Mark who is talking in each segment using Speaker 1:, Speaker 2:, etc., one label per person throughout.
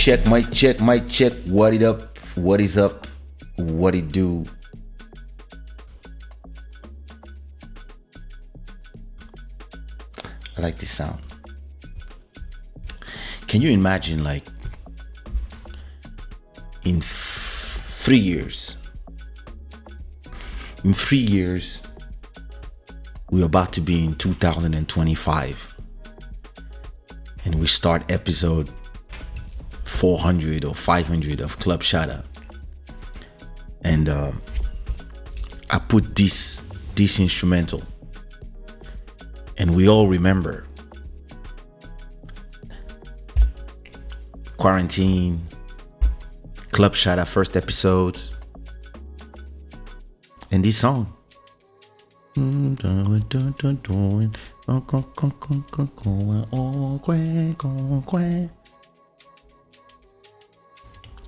Speaker 1: Mic check. What it up? What is up? What it do? I like this sound. Can you imagine, like, in 3 years? In 3 years, we're about to be in 2025, and we start episode 400 or 500 of Club Shada, and I put this instrumental, and we all remember quarantine, Club Shada first episodes, and this song.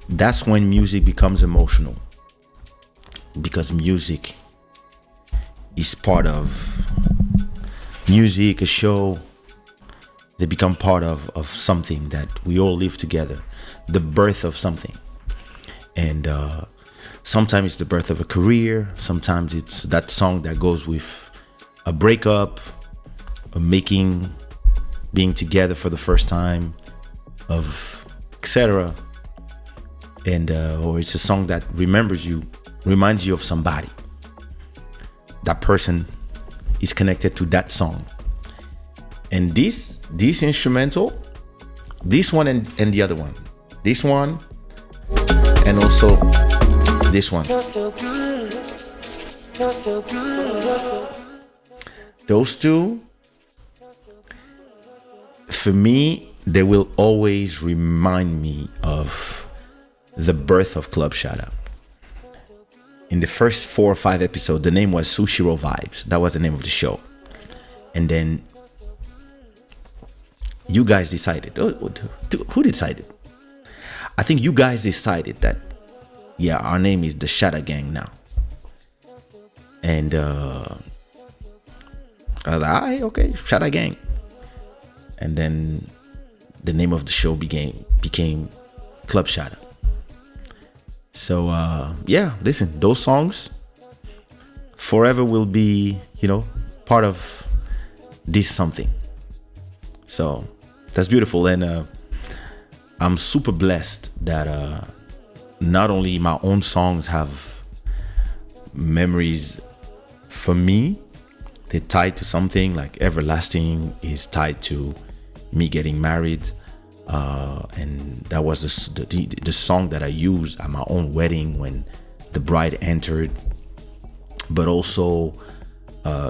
Speaker 1: That's when music becomes emotional, because music is part of music, a show. They become part of something that we all live together, the birth of something. And sometimes it's the birth of a career. Sometimes it's that song that goes with a breakup, a being together for the first time, of etc. And or it's a song that reminds you of somebody. That person is connected to that song. And this instrumental, this one and the other one, this one and also this one, those two, for me, they will always remind me of the birth of Club Shada. In the first 4 or 5 episodes, the name was Sushiraw Vibes. That was the name of the show. And then you guys decided. Who decided? I think you guys decided that, yeah, our name is the Shada Gang now. And I was like, okay, Shada Gang. And then the name of the show became Club Shada. So yeah, listen, those songs forever will be, part of this something. So that's beautiful. And I'm super blessed that not only my own songs have memories for me, they're tied to something. Like Everlasting is tied to me getting married. And that was the song that I used at my own wedding when the bride entered. But also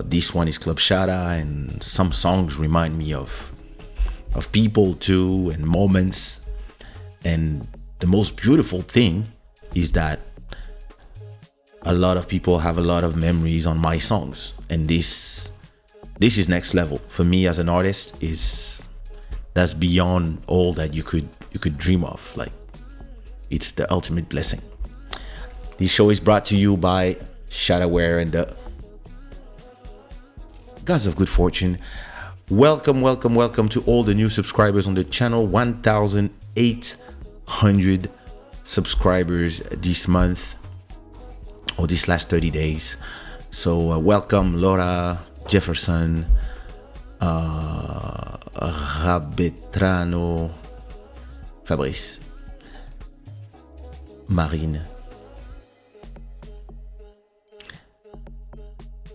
Speaker 1: this one is Club Shada, and some songs remind me of people too, and moments. And the most beautiful thing is that a lot of people have a lot of memories on my songs, and this is next level for me as an artist. That's beyond all that you could dream of. Like, it's the ultimate blessing. This show is brought to you by Shadawear and the Gods of Good Fortune. Welcome to all the new subscribers on the channel. 1,800 subscribers this month, or this last 30 days. So welcome Laura, Jefferson, Rabetrano, Fabrice, Marine,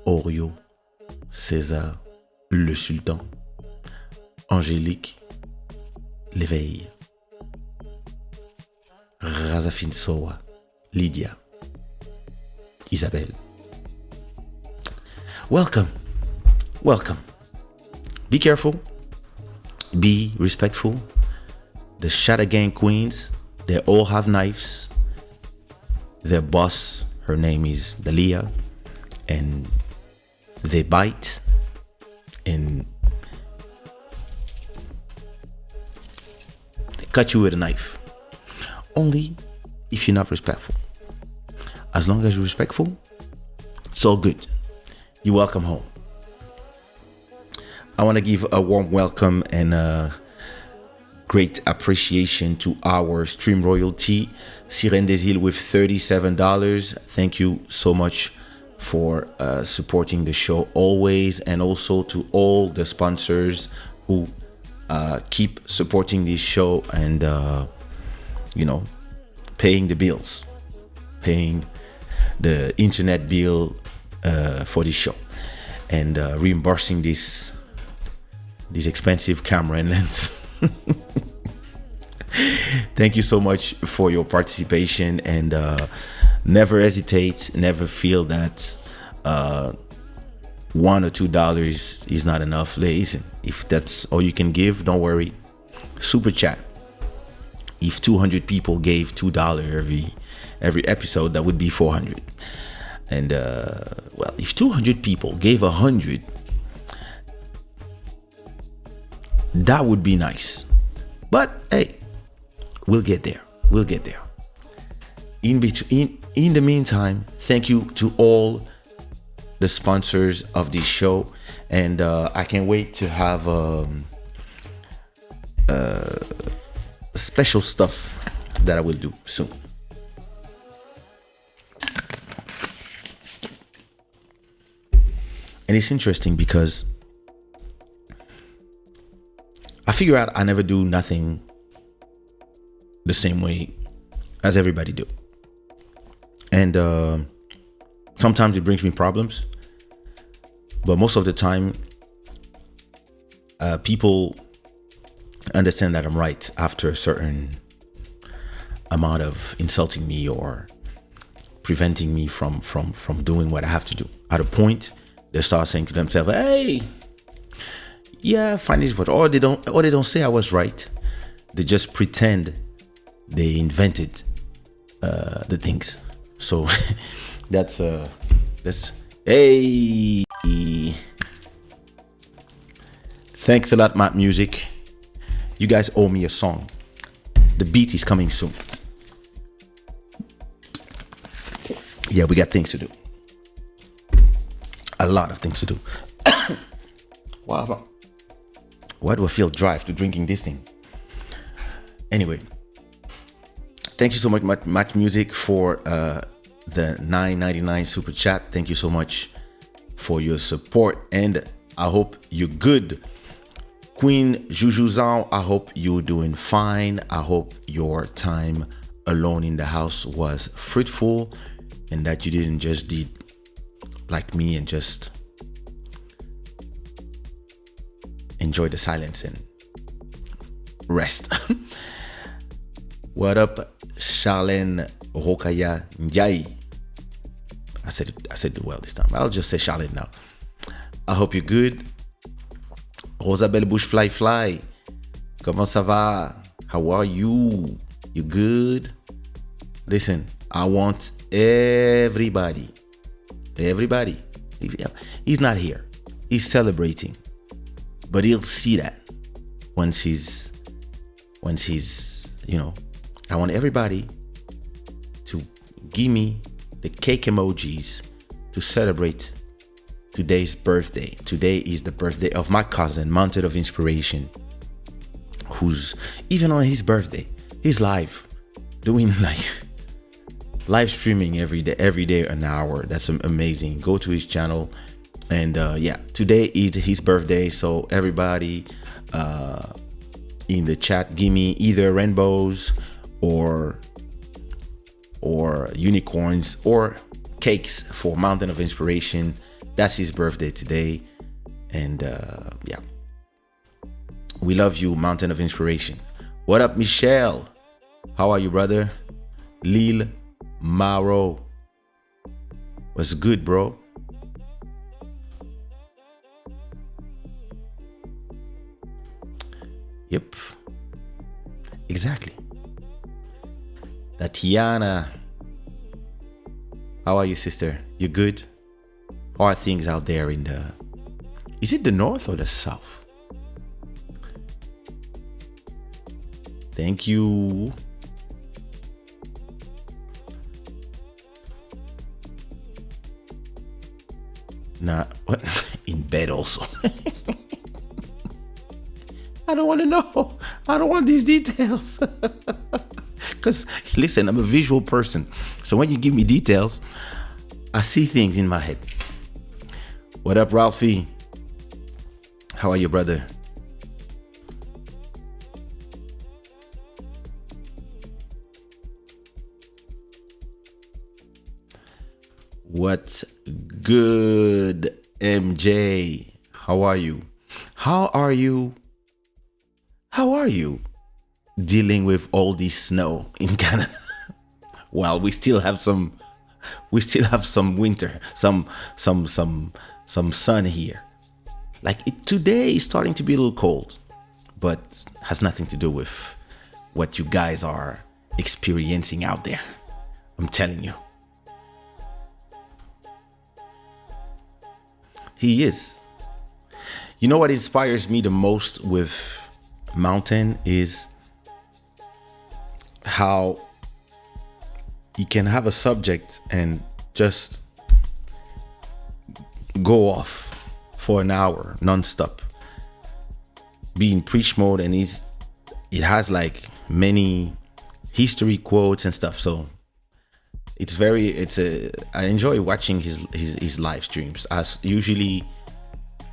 Speaker 1: Orio, César, le Sultan, Angélique, L'éveil, Razafine Sowa, Lydia, Isabelle. Welcome. Be careful. Be respectful. The Shada Gang queens, they all have knives. Their boss, her name is Dalia, and they bite, and they cut you with a knife. Only if you're not respectful. As long as you're respectful, it's all good. You're welcome home. I want to give a warm welcome and great appreciation to our stream royalty, Sirène des Îles with $37. Thank you so much for supporting the show always, and also to all the sponsors who keep supporting this show and paying the bills, paying the internet bill for this show, and reimbursing this expensive camera and lens. Thank you so much for your participation, and never hesitate, never feel that $1 or $2 is not enough. Listen, if that's all you can give, don't worry, super chat. If 200 people gave $2 every episode, that would be 400. And well, if 200 people gave 100, that would be nice. But hey, we'll get there. We'll get there. In the meantime, thank you to all the sponsors of this show, and I can't wait to have special stuff that I will do soon. And it's interesting because I figure out I never do nothing the same way as everybody do. And sometimes it brings me problems. But most of the time, people understand that I'm right after a certain amount of insulting me or preventing me from doing what I have to do. At a point, they start saying to themselves, "Hey, yeah, fine is what," or they don't say I was right. They just pretend they invented the things. So that's hey. Thanks a lot, Matt Music. You guys owe me a song. The beat is coming soon. Yeah, we got things to do. A lot of things to do. Wow. Why do I feel drive to drinking this thing? Anyway, thank you so much, Matt Music, for the $9.99 super chat. Thank you so much for your support, and I hope you're good. Queen Juju Zhao, I hope you're doing fine. I hope your time alone in the house was fruitful, and that you didn't just did like me and just enjoy the silence and rest. What up, Charlene Rokaya Njai? I said it well this time. I'll just say Charlene now. I hope you're good. Rosabelle Bush Fly. Comment ça va? How are you? You good? Listen, I want everybody. He's not here. He's celebrating. But he'll see that once he's, I want everybody to give me the cake emojis to celebrate today's birthday. Today is the birthday of my cousin, Mountain of Inspiration, who's even on his birthday, he's live doing like live streaming every day an hour. That's amazing. Go to his channel. And today is his birthday, so everybody in the chat, give me either rainbows or unicorns or cakes for Mountain of Inspiration. That's his birthday today, and we love you, Mountain of Inspiration. What up, Michelle? How are you, brother? Lil Maro, what's good, bro? Yep, exactly. Tatiana, how are you, sister? You good? How are things out there in the... Is it the north or the south? Thank you. Nah, what? In bed also. I don't want to know. I don't want these details. Because, listen, I'm a visual person. So when you give me details, I see things in my head. What up, Ralphie? How are you, brother? What's good, MJ? How are you? How are you? How are you dealing with all this snow in Canada? Well, we still have some winter, some sun here. Today is starting to be a little cold, but has nothing to do with what you guys are experiencing out there. I'm telling you. He is. You know what inspires me the most with Mountain is how you can have a subject and just go off for an hour nonstop, be in preach mode, and it has like many history quotes and stuff. So I enjoy watching his live streams. As usually,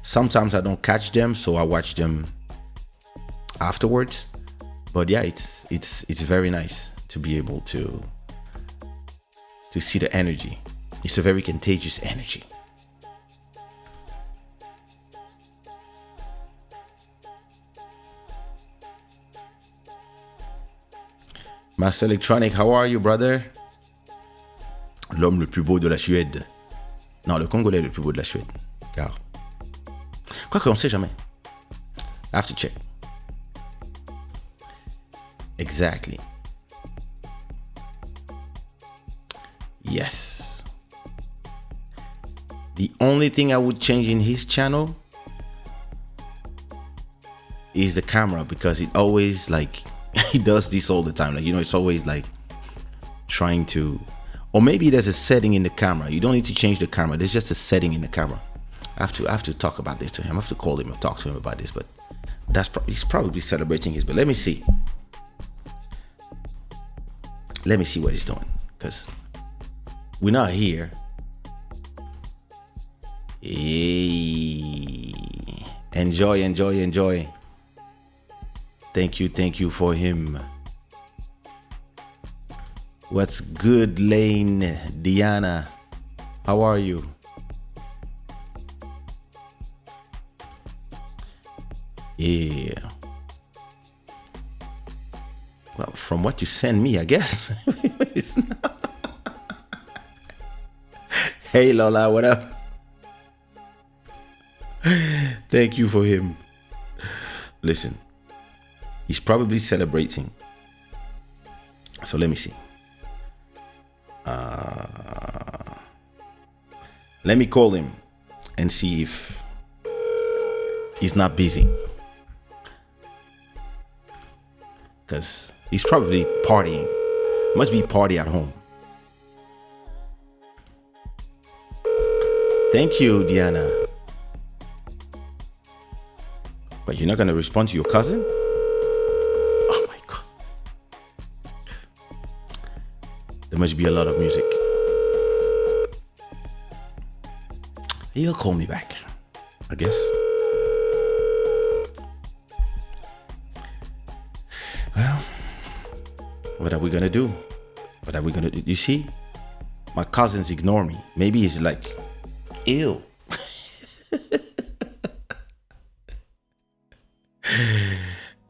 Speaker 1: sometimes I don't catch them, so I watch them afterwards. But yeah, it's very nice to be able to see the energy. It's a very contagious energy. Master Electronic, how are you, brother? L'homme le plus beau de la Suède. Non, le Congolais le plus beau de la Suède. Car, quoique on sait jamais. I have to check. Exactly. Yes. The only thing I would change in his channel is the camera, because it always he does this all the time. It's always trying to, or maybe there's a setting in the camera. You don't need to change the camera. There's just a setting in the camera. I have to talk about this to him. I have to call him and talk to him about this, but he's probably celebrating his, but let me see. Let me see what he's doing, because we're not here. Hey. Enjoy. Thank you for him. What's good, Lane? Diana, how are you? Yeah. Well, from what you send me, I guess. Hey, Lola, what up? Thank you for him. Listen, he's probably celebrating. So let me see. Let me call him and see if he's not busy. Because he's probably partying. Must be party at home. Thank you, Diana. But you're not going to respond to your cousin? Oh my God. There must be a lot of music. He'll call me back, I guess. Well, what are we going to do? You see? My cousins ignore me. Maybe he's ill.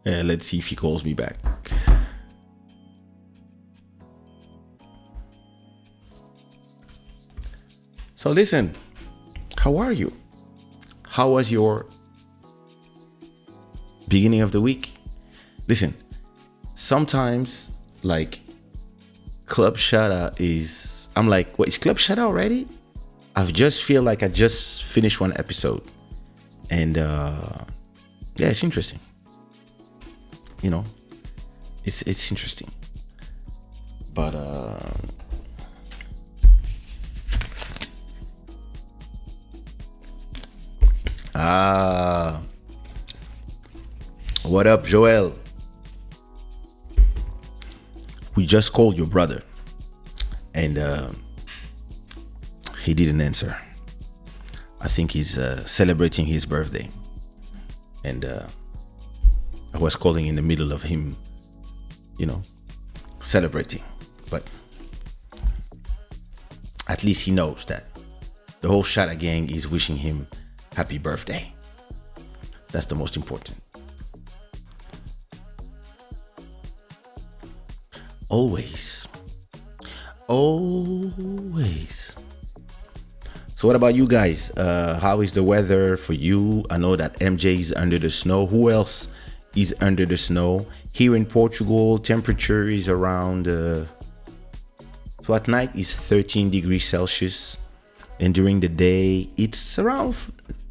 Speaker 1: Let's see if he calls me back. So listen, how are you? How was your beginning of the week? Listen, sometimes Club Shada is, I'm like, what, is Club Shada already? I just feel like I just finished one episode, and yeah, it's interesting. It's interesting, but what up, Joel? we just called your brother, and he didn't answer. I think he's celebrating his birthday, and I was calling in the middle of him, celebrating. But at least he knows that the whole Shada gang is wishing him happy birthday. That's the most important. Always. So what about you guys? How is the weather for you? I know that MJ is under the snow. Who else is under the snow? Here in Portugal, temperature is around, so at night it's 13 degrees Celsius. And during the day, it's around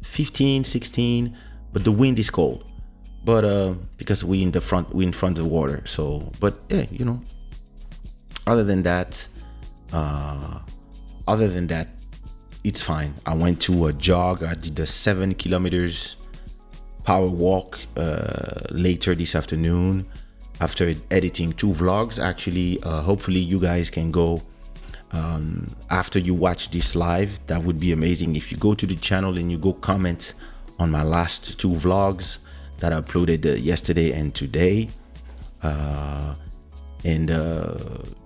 Speaker 1: 15, 16, but the wind is cold. But because we in front of the water. So, but yeah, other than that, it's fine. I went to a jog. I did a 7 kilometers power walk later this afternoon after editing 2 vlogs. Actually, hopefully you guys can go after you watch this live. That would be amazing if you go to the channel and you go comment on my last 2 vlogs that I uploaded yesterday and today.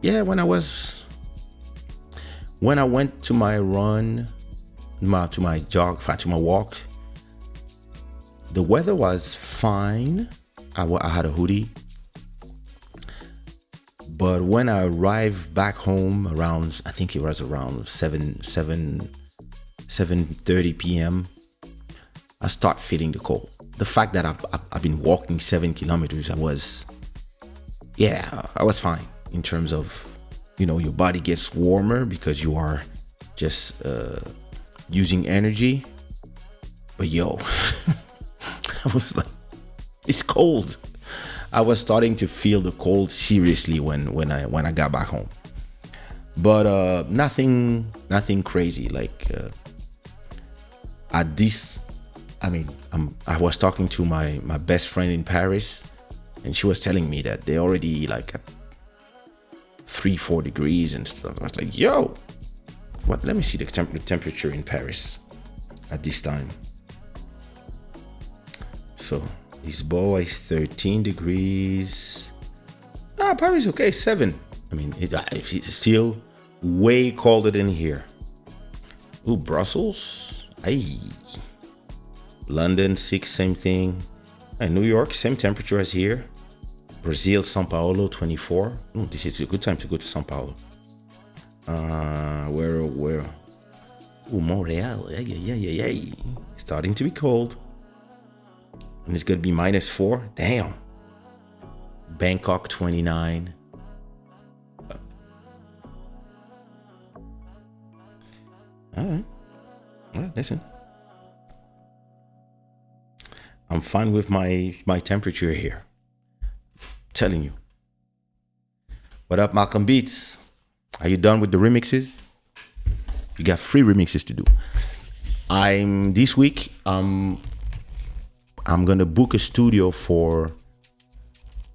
Speaker 1: Yeah, when I went to my run, to my jog, to my walk, the weather was fine. I had a hoodie. But when I arrived back home around, I think it was around 7:30 p.m., I start feeling the cold. The fact that I've been walking 7 kilometers, I was fine in terms of, your body gets warmer because you are just using energy. But I was like, it's cold. I was starting to feel the cold seriously when I got back home. But nothing crazy. Like at this, I was talking to my best friend in Paris, and she was telling me that they already like at 3-4 degrees and stuff. I was like, what? Let me see the temperature in Paris at this time. So Lisboa is 13 degrees. Paris, okay, 7. It's still way colder than here. Ooh, Brussels. Aye. London, 6, same thing. And New York, same temperature as here. Brazil, São Paulo, 24. This is a good time to go to São Paulo. Where? Ooh, Montreal. Yeah. Starting to be cold. And it's going to be -4. Damn. Bangkok, 29. All right. Listen. I'm fine with my temperature here. Telling you. What up, Malcolm Beats? Are you done with the remixes? You got 3 remixes to do. This week, I'm gonna book a studio for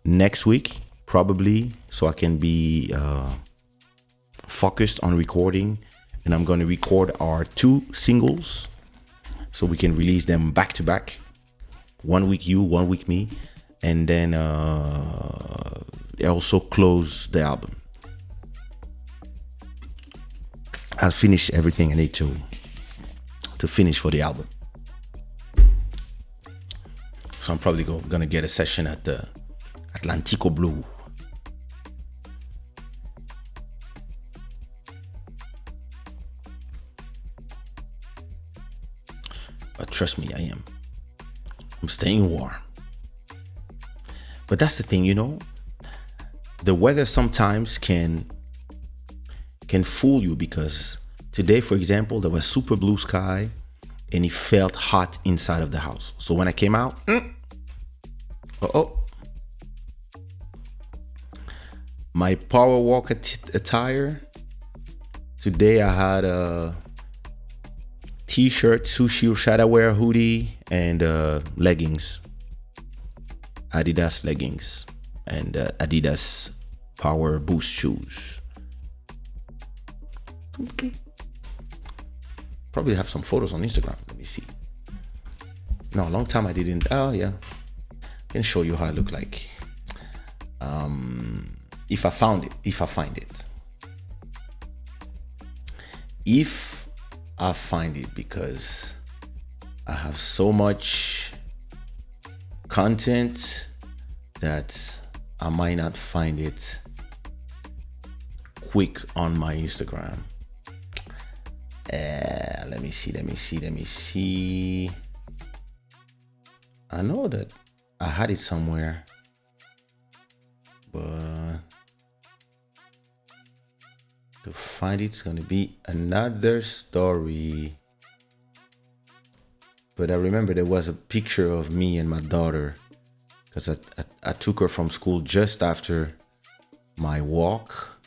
Speaker 1: next week, probably, so I can be focused on recording. And I'm gonna record our 2 singles, so we can release them back to back. 1 week you, 1 week me, and then also close the album. I'll finish everything I need to finish for the album. So I'm probably gonna get a session at the Atlantico Blue. But trust me, I am. I'm staying warm. But that's the thing, the weather sometimes can fool you, because today, for example, there was super blue sky and it felt hot inside of the house. So when I came out, my power walk attire, today I had a t-shirt, Shadawear hoodie, and leggings, Adidas leggings, and Adidas Power Boost shoes. Okay. Probably have some photos on Instagram. Let me see. No, a long time I didn't. Oh yeah, I can show you how I look like. If I find it. If I find it, because I have so much content that I might not find it quick on my Instagram. Let me see. I know that I had it somewhere, but to find it's gonna be another story. But I remember there was a picture of me and my daughter, because I took her from school just after my walk,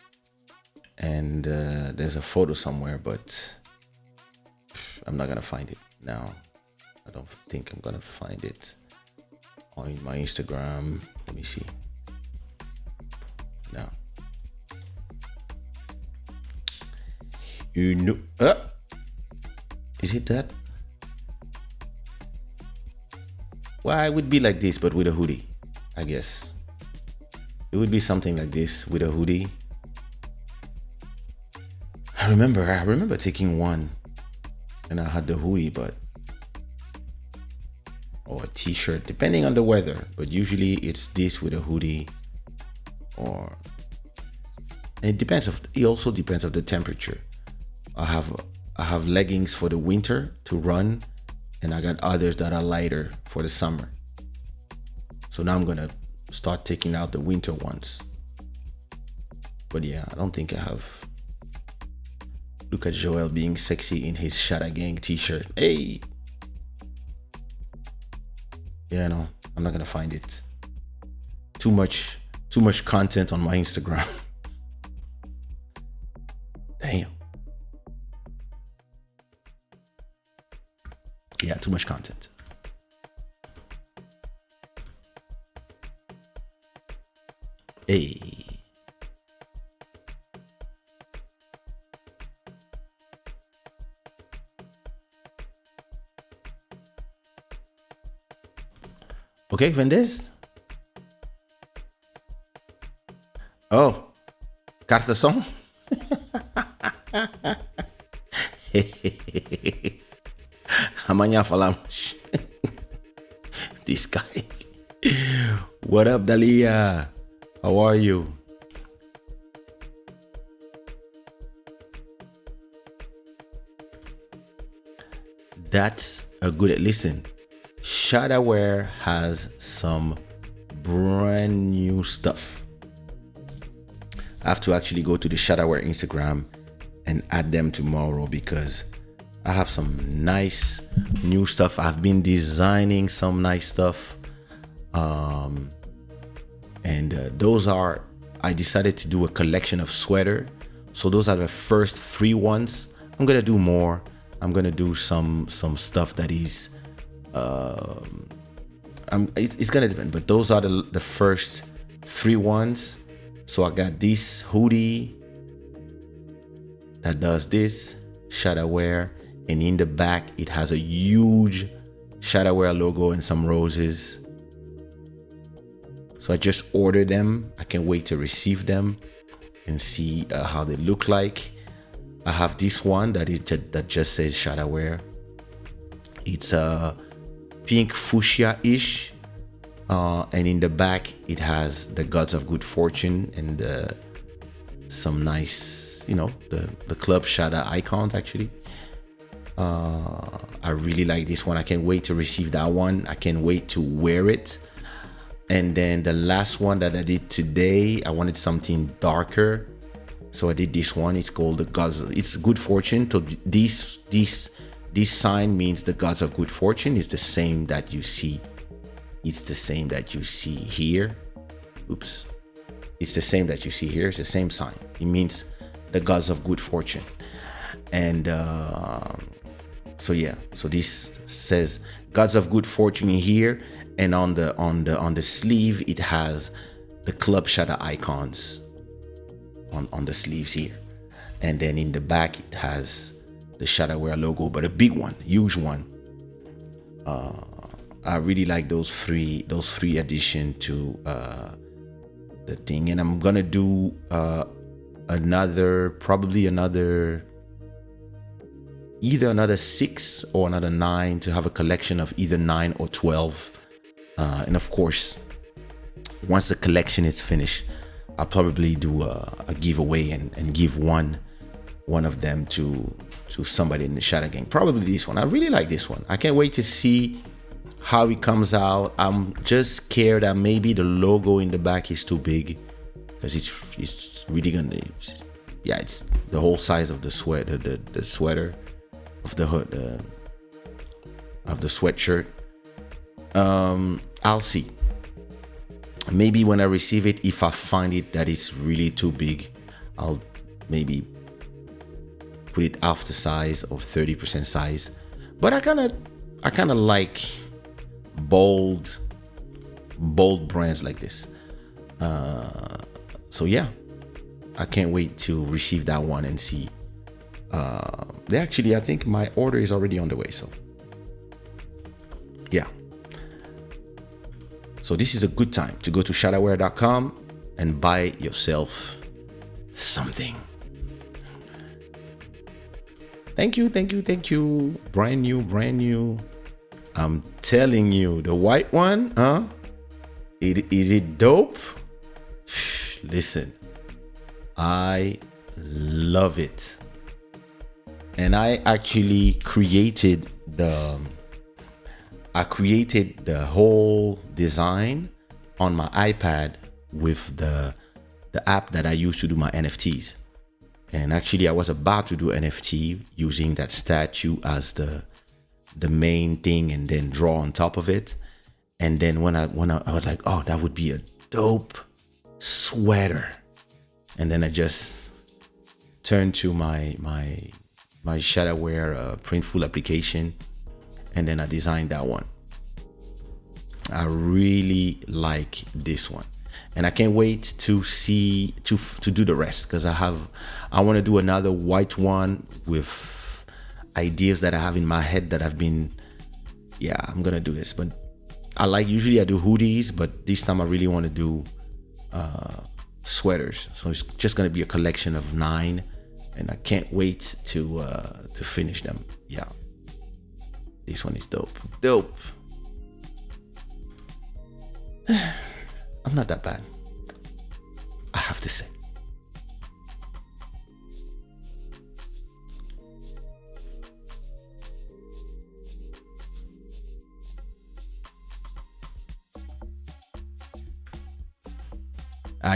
Speaker 1: and there's a photo somewhere, but I'm not gonna find it now. I don't think I'm gonna find it on my Instagram. Let me see. No. You know, is it that? Well, it would be like this, but with a hoodie, I guess. It would be something like this with a hoodie. I remember taking one, and I had the hoodie, or a t-shirt, depending on the weather. But usually it's this with a hoodie, or it also depends of the temperature. I have leggings for the winter to run, and I got others that are lighter for the summer. So now I'm gonna start taking out the winter ones. But yeah, I don't think I have. Look at Joel being sexy in his Shada Gang t-shirt. Hey! Yeah, no, I'm not gonna find it. Too much content on my Instagram. Damn. Yeah, too much content. Hey. Okay, Vendes. Oh, carta som. Amanhã falamos. This guy. What up, Dalia? How are you? That's a good listen. Shadawear has some brand new stuff. I have to actually go to the Shadawear Instagram and add them tomorrow, because I have some nice new stuff. I've been designing some nice stuff. I decided to do a collection of sweater. So those are the first 3 ones. I'm gonna do more. I'm gonna do some stuff that is, it's gonna depend, but those are the first 3 ones. So I got this hoodie that does this, Shadawear, and in the back it has a huge Shadawear logo and some roses. So I just ordered them. I can't wait to receive them and see how they look like. I have this one that just says Shadawear. It's a pink fuchsia-ish, and in the back it has the gods of good fortune and some nice, the Club Shada icons actually. I really like this one. I can't wait to receive that one. I can't wait to wear it. And then the last one that I did today, I wanted something darker, so I did this one. It's called the gods. It's good fortune. So this sign means the gods of good fortune. It's the same that you see. It's the same that you see here. Oops. It's the same that you see here. It's the same sign. It means the gods of good fortune. And so this says gods of good fortune in here, and on the sleeve it has the Club Shada icons. on the sleeves here. And then in the back, it has the Shadawear logo, but a big one, huge one. I really like those three addition to the thing. And I'm gonna do either another 6 or another 9 to have a collection of either 9 or 12. And of course, once the collection is finished, I'll probably do a giveaway and give one of them to somebody in the Shada gang. Probably this one. I really like this one. I can't wait to see how it comes out. I'm just scared that maybe the logo in the back is too big, because it's really gonna, yeah, it's the whole size of the sweater, the sweater of the hood, of the sweatshirt. I'll see. Maybe when I receive it, if I find it that it's really too big, I'll maybe put it half the size or 30% size. But I kind of like bold brands like this. So yeah, I can't wait to receive that one and see. I think my order is already on the way. So yeah. So this is a good time to go to shadawear.com and buy yourself something. Thank you. Brand new. I'm telling you, the white one, is it dope? Listen, I love it. And I actually created the whole design on my iPad with the app that I use to do my NFTs. And actually, I was about to do NFT using that statue as the main thing, and then draw on top of it. And then when I was like, oh, that would be a dope sweater. And then I just turned to my Shadawear Printful application, and then I designed that one. I really like this one, and I can't wait to see to do the rest, because I want to do another white one with ideas that I have in my head that I've been, I'm gonna do this. But usually I do hoodies, but this time I really want to do sweaters. So it's just gonna be a collection of 9, and I can't wait to finish them. Yeah, this one is dope. I'm not that bad, I have to say.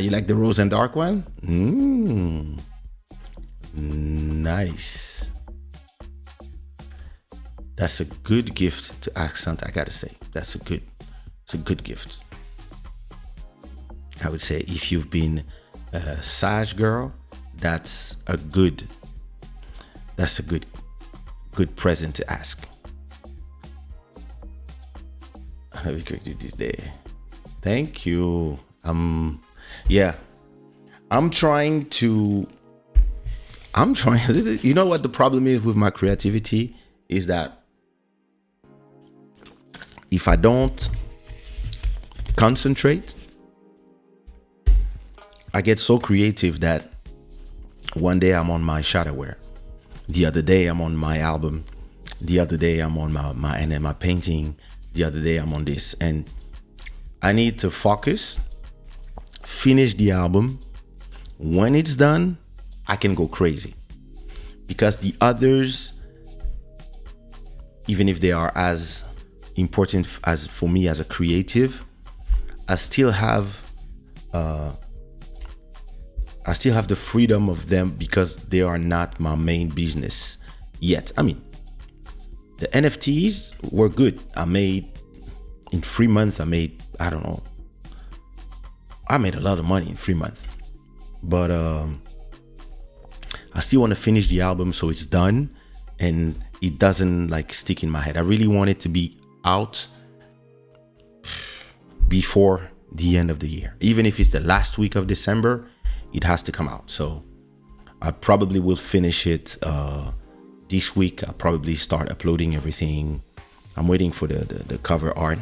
Speaker 1: You like the rose and dark one? Nice. That's a good gift to accent, I gotta say. It's a good gift. I would say if you've been a Sage girl, that's a good present to ask. Let me quickly do this day. Thank you. I'm trying. You know what the problem is with my creativity is that if I don't concentrate, I get so creative that one day I'm on my Shadawear, the other day I'm on my album, the other day I'm on my painting, the other day I'm on this, and I need to focus, finish the album. When it's done, I can go crazy, because the others, even if they are as important as for me as a creative, I still have the freedom of them, because they are not my main business yet. I mean, the NFTs were good. I made in 3 months, I made a lot of money in 3 months. But I still want to finish the album so it's done and it doesn't like stick in my head. I really want it to be out before the end of the year. Even if it's the last week of December, it has to come out. So I probably will finish it this week. I'll probably start uploading everything. I'm waiting for the cover art.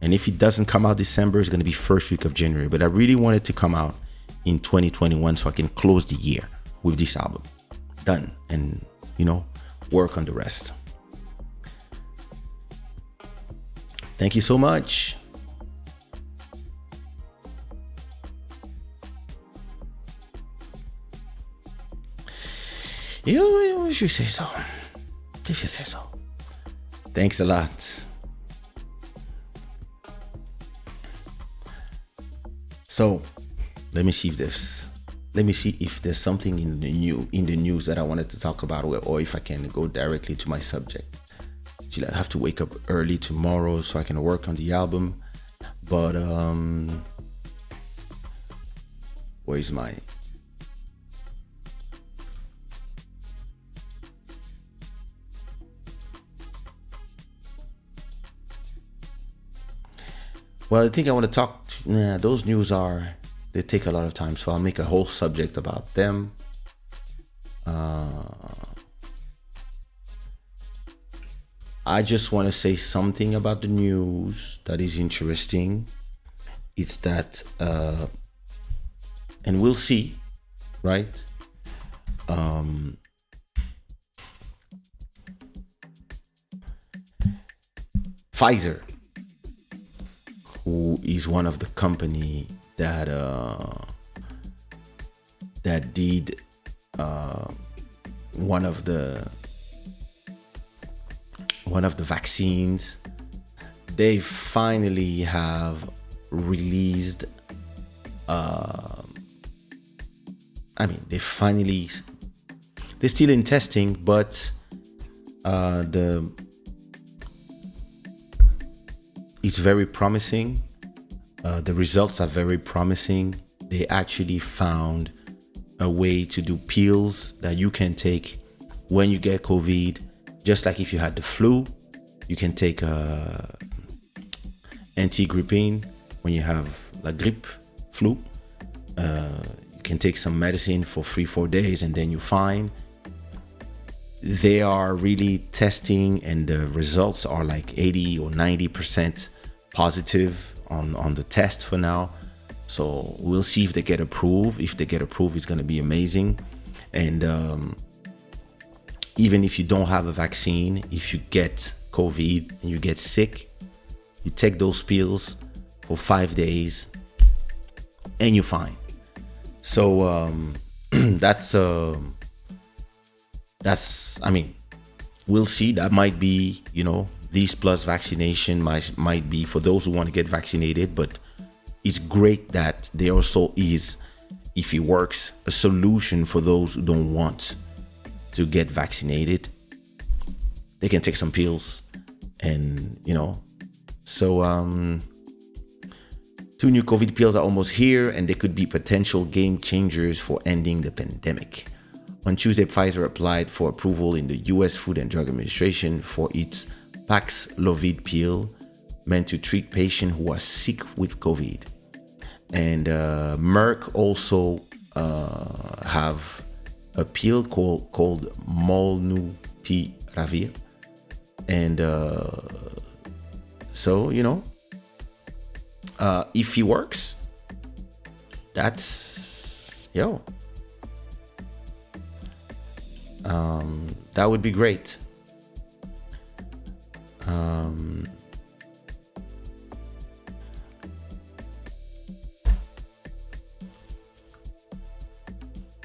Speaker 1: And if it doesn't come out December, it's going to be first week of January. But I really want it to come out in 2021 so I can close the year with this album. Done. And, work on the rest. Thank you so much. You should say so. You should say so. Thanks a lot. So, let me see if there's something in the news that I wanted to talk about, or if I can go directly to my subject. I have to wake up early tomorrow so I can work on the album. But where's my... Well, I think I want to talk. Those news they take a lot of time, so I'll make a whole subject about them. I just want to say something about the news that is interesting. It's that, and we'll see, right? Pfizer, who is one of the company that did one of the vaccines, they finally have released they're still in testing, but it's very promising. The results are very promising. They actually found a way to do pills that you can take when you get COVID. Just like if you had the flu, you can take anti-grippine when you have la grippe, flu. You can take some medicine for 3-4 days and then you're fine. They are really testing, and the results are like 80 or 90% positive on the test for now. So we'll see if they get approved. If they get approved, it's going to be amazing. And even if you don't have a vaccine, if you get COVID and you get sick, you take those pills for 5 days and you're fine. So we'll see. That might be, these plus vaccination might be for those who want to get vaccinated, but it's great that there also is, if it works, a solution for those who don't want to get vaccinated. They can take some pills and, so 2 new COVID pills are almost here, and they could be potential game changers for ending the pandemic. On Tuesday, Pfizer applied for approval in the U.S. Food and Drug Administration for its Paxlovid pill, meant to treat patients who are sick with COVID. And Merck also have a pill called Molnupiravir. And so, if it works, that's, that would be great.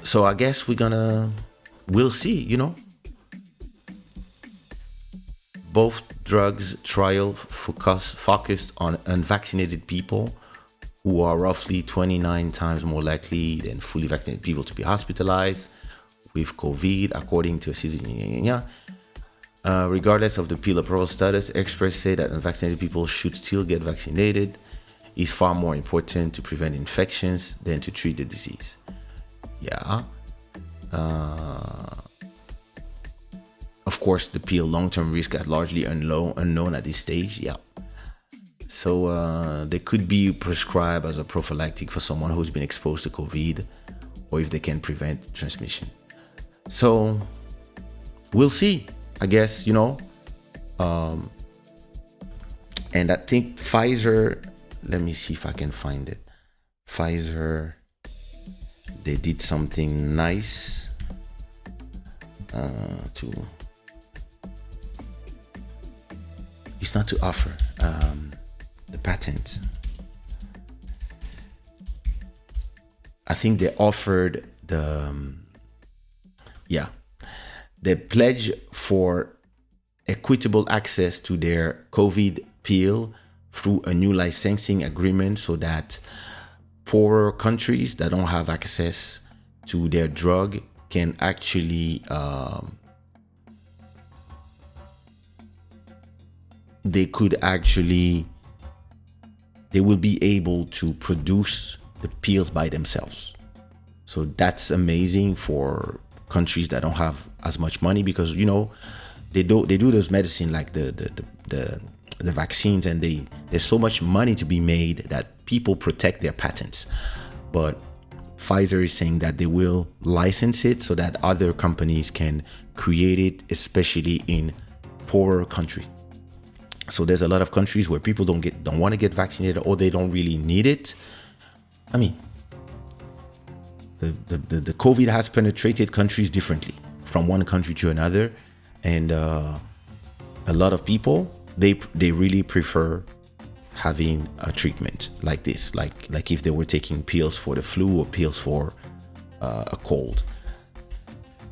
Speaker 1: So I guess we'll see, both drugs trial focused on unvaccinated people, who are roughly 29 times more likely than fully vaccinated people to be hospitalized with COVID, according to a citizen. Regardless of the pill approval status, experts say that unvaccinated people should still get vaccinated. It's far more important to prevent infections than to treat the disease. Of course, the pill long-term risk are largely unknown at this stage. So they could be prescribed as a prophylactic for someone who's been exposed to COVID, or if they can prevent transmission. So we'll see, I guess, and I think Pfizer, let me see if I can find it. Pfizer, they did something nice it's not to offer the patent. I think they offered they pledge for equitable access to their COVID pill through a new licensing agreement so that poorer countries that don't have access to their drug can actually they will be able to produce the pills by themselves. So that's amazing for countries that don't have as much money, because they do those medicine like the vaccines, and there's so much money to be made that people protect their patents. But Pfizer is saying that they will license it so that other companies can create it, especially in poorer countries. So there's a lot of countries where people don't want to get vaccinated, or they don't really need it. I mean, the COVID has penetrated countries differently from one country to another, and a lot of people they really prefer having a treatment like this, like if they were taking pills for the flu or pills for a cold.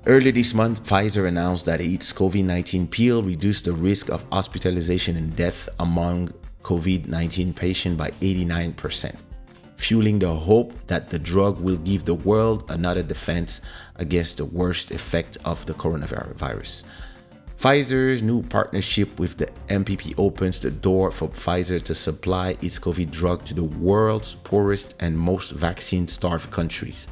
Speaker 1: Earlier this month, Pfizer announced that its COVID-19 pill reduced the risk of hospitalization and death among COVID-19 patients by 89%, fueling the hope that the drug will give the world another defense against the worst effect of the coronavirus. Pfizer's new partnership with the MPP opens the door for Pfizer to supply its COVID drug to the world's poorest and most vaccine-starved countries.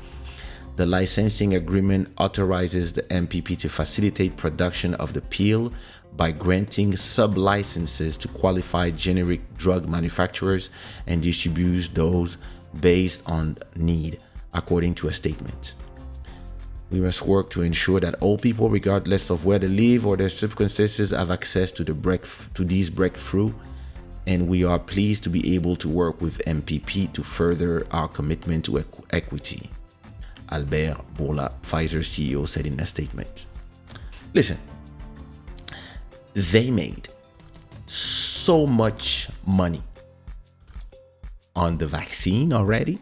Speaker 1: The licensing agreement authorizes the MPP to facilitate production of the pill by granting sub-licenses to qualified generic drug manufacturers and distributes those based on need, according to a statement. We must work to ensure that all people, regardless of where they live or their circumstances, have access to these breakthroughs, and we are pleased to be able to work with MPP to further our commitment to equity. Albert Bourla, Pfizer CEO, said in a statement. Listen, they made so much money on the vaccine already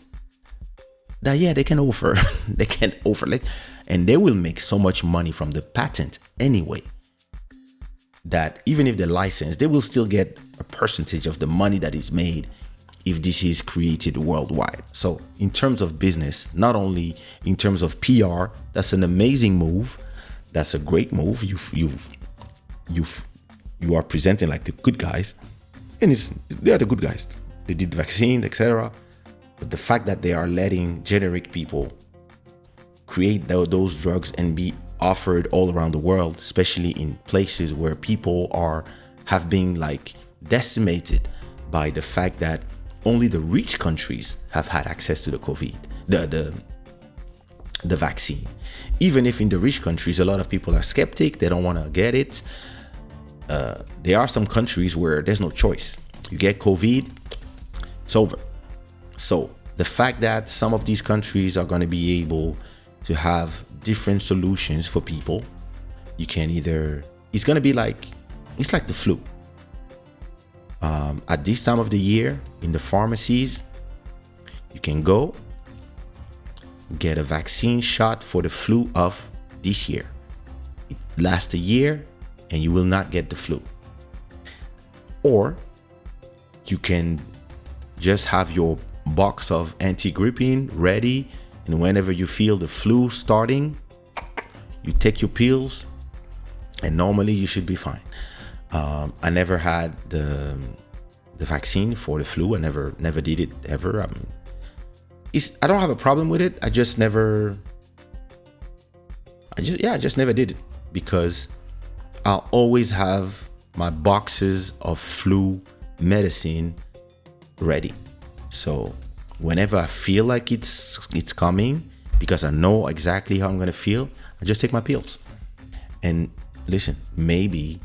Speaker 1: that they can offer and they will make so much money from the patent anyway, that even if they're licensed, they will still get a percentage of the money that is made if this is created worldwide. So in terms of business, not only in terms of PR, that's an amazing move. That's a great move. You are presenting like the good guys, and they are the good guys. They did vaccine, etc. But the fact that they are letting generic people create those drugs and be offered all around the world, especially in places where people have been like decimated by the fact that only the rich countries have had access to the COVID, the vaccine. Even if in the rich countries, a lot of people are skeptic, they don't want to get it. There are some countries where there's no choice. You get COVID, it's over. So the fact that some of these countries are going to be able to have different solutions for people, you can it's going to be it's like the flu. At this time of the year, in the pharmacies, you can go get a vaccine shot for the flu of this year. It lasts a year and you will not get the flu. Or you can just have your box of anti-gripping ready, and whenever you feel the flu starting, you take your pills and normally you should be fine. I never had the vaccine for the flu. I never did it ever. I don't have a problem with it. I just never did it, because I'll always have my boxes of flu medicine ready. So whenever I feel like it's coming because I know exactly how I'm going to feel, I just take my pills. And listen, maybe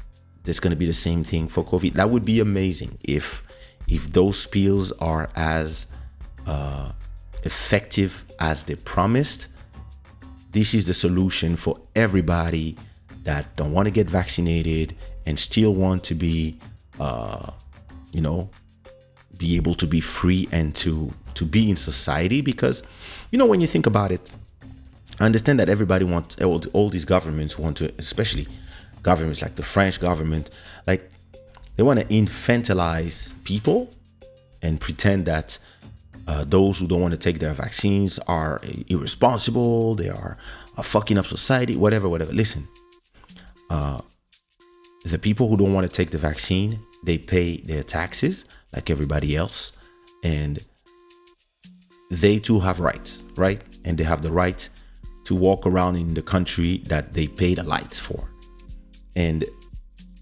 Speaker 1: there's going to be the same thing for COVID. That would be amazing if those pills are as effective as they promised. This is the solution for everybody that don't want to get vaccinated and still want to be, be able to be free and to be in society. Because, when you think about it, I understand that everybody wants, all these governments want to, especially governments like the French government, like they want to infantilize people and pretend that those who don't want to take their vaccines are irresponsible, they are fucking up society, whatever. Listen, the people who don't want to take the vaccine, they pay their taxes like everybody else, and they too have rights, right? And they have the right to walk around in the country that they pay the lights for. And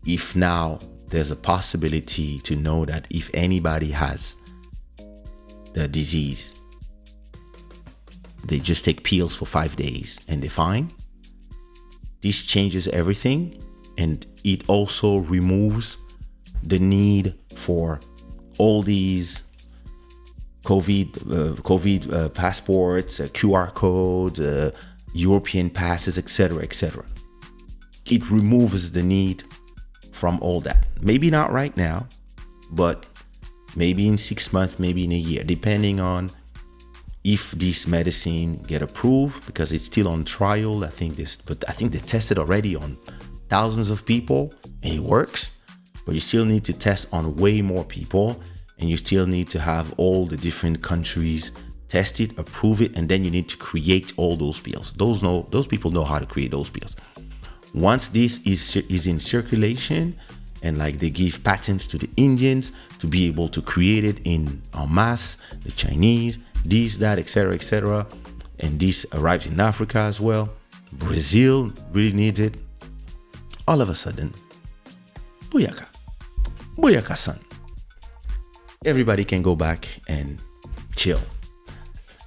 Speaker 1: if now there's a possibility to know that if anybody has the disease, they just take pills for 5 days and they're fine. This changes everything, and it also removes the need for all these COVID passports, QR codes, European passes, etc. It removes the need from all that. Maybe not right now, but maybe in 6 months, maybe in a year, depending on if this medicine get approved, because it's still on trial. I think they tested already on thousands of people and it works, but you still need to test on way more people, and you still need to have all the different countries test it, approve it, and then you need to create all those pills. Those people know how to create those pills. Once this is in circulation, and like they give patents to the Indians to be able to create it en masse, the Chinese, this, that, etc., and this arrives in Africa as well. Brazil really needs it. All of a sudden, booyaka son. Everybody can go back and chill.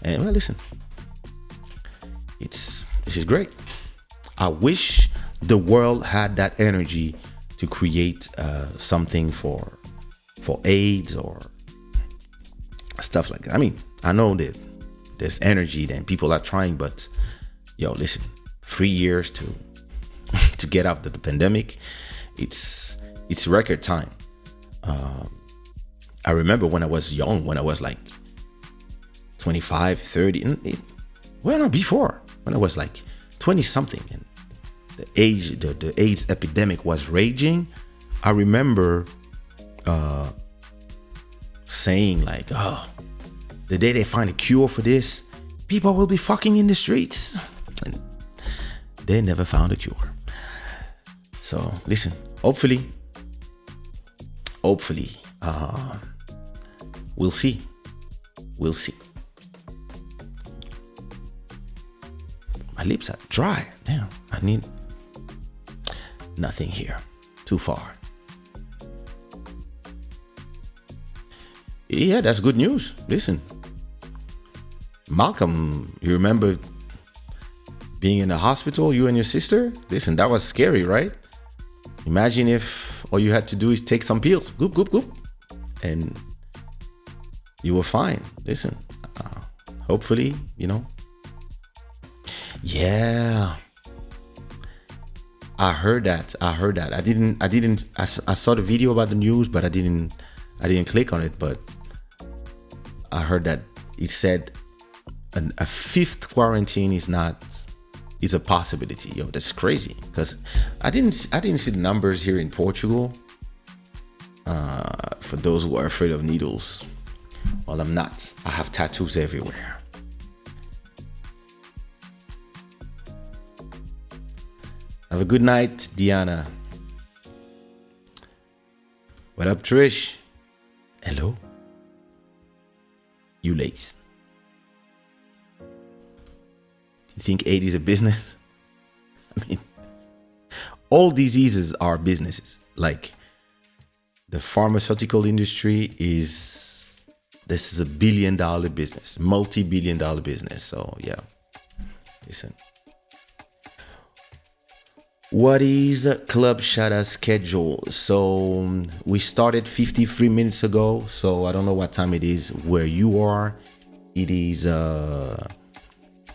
Speaker 1: And well, listen, this is great. I wish the world had that energy to create something for AIDS or stuff like that. I mean, I know that there's energy and people are trying, but listen, 3 years to get out of the pandemic, it's record time. I remember when I was young, when I was like 25, 30, well, not before, when I was like 20 something, and the AIDS epidemic was raging. I remember saying like, oh, the day they find a cure for this, people will be fucking in the streets. And they never found a cure. So listen, hopefully, we'll see. My lips are dry. Damn, I need nothing here. Too far. Yeah, that's good news. Listen, Malcolm, you remember being in the hospital, you and your sister? Listen, that was scary, right? Imagine if all you had to do is take some pills, goop, goop, goop, and you were fine. Listen, hopefully, Yeah, I heard that. I saw the video about the news, but I didn't click on it. But I heard that it said a fifth quarantine is a possibility. That's crazy, because I didn't see the numbers here in Portugal. For those who are afraid of needles, well, I'm not. I have tattoos everywhere. Have a good night, Diana. What up, Trish? Hello? You late. You think AIDS is a business? I mean, all diseases are businesses. Like, the pharmaceutical industry this is a $1 billion business, multi-billion-dollar business. So yeah, Listen. What is Club Shada schedule? So we started 53 minutes ago. So I don't know what time it is where you are. It is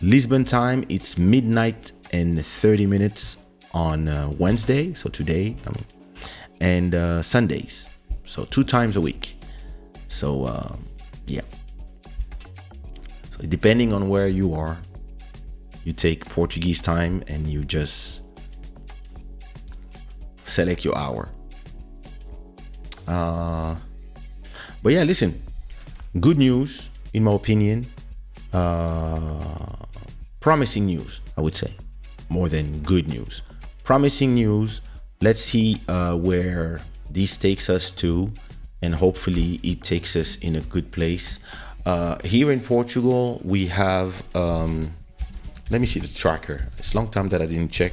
Speaker 1: Lisbon time. It's midnight and 30 minutes on Wednesday. So today, and Sundays. So 2 times a week. So yeah. So depending on where you are, you take Portuguese time and you just select your hour. But yeah, listen, good news in my opinion. Promising news, I would say, more than good news. Promising news. Let's see where this takes us to, and hopefully it takes us in a good place. Here in Portugal, we have let me see the tracker. It's a long time that I didn't check.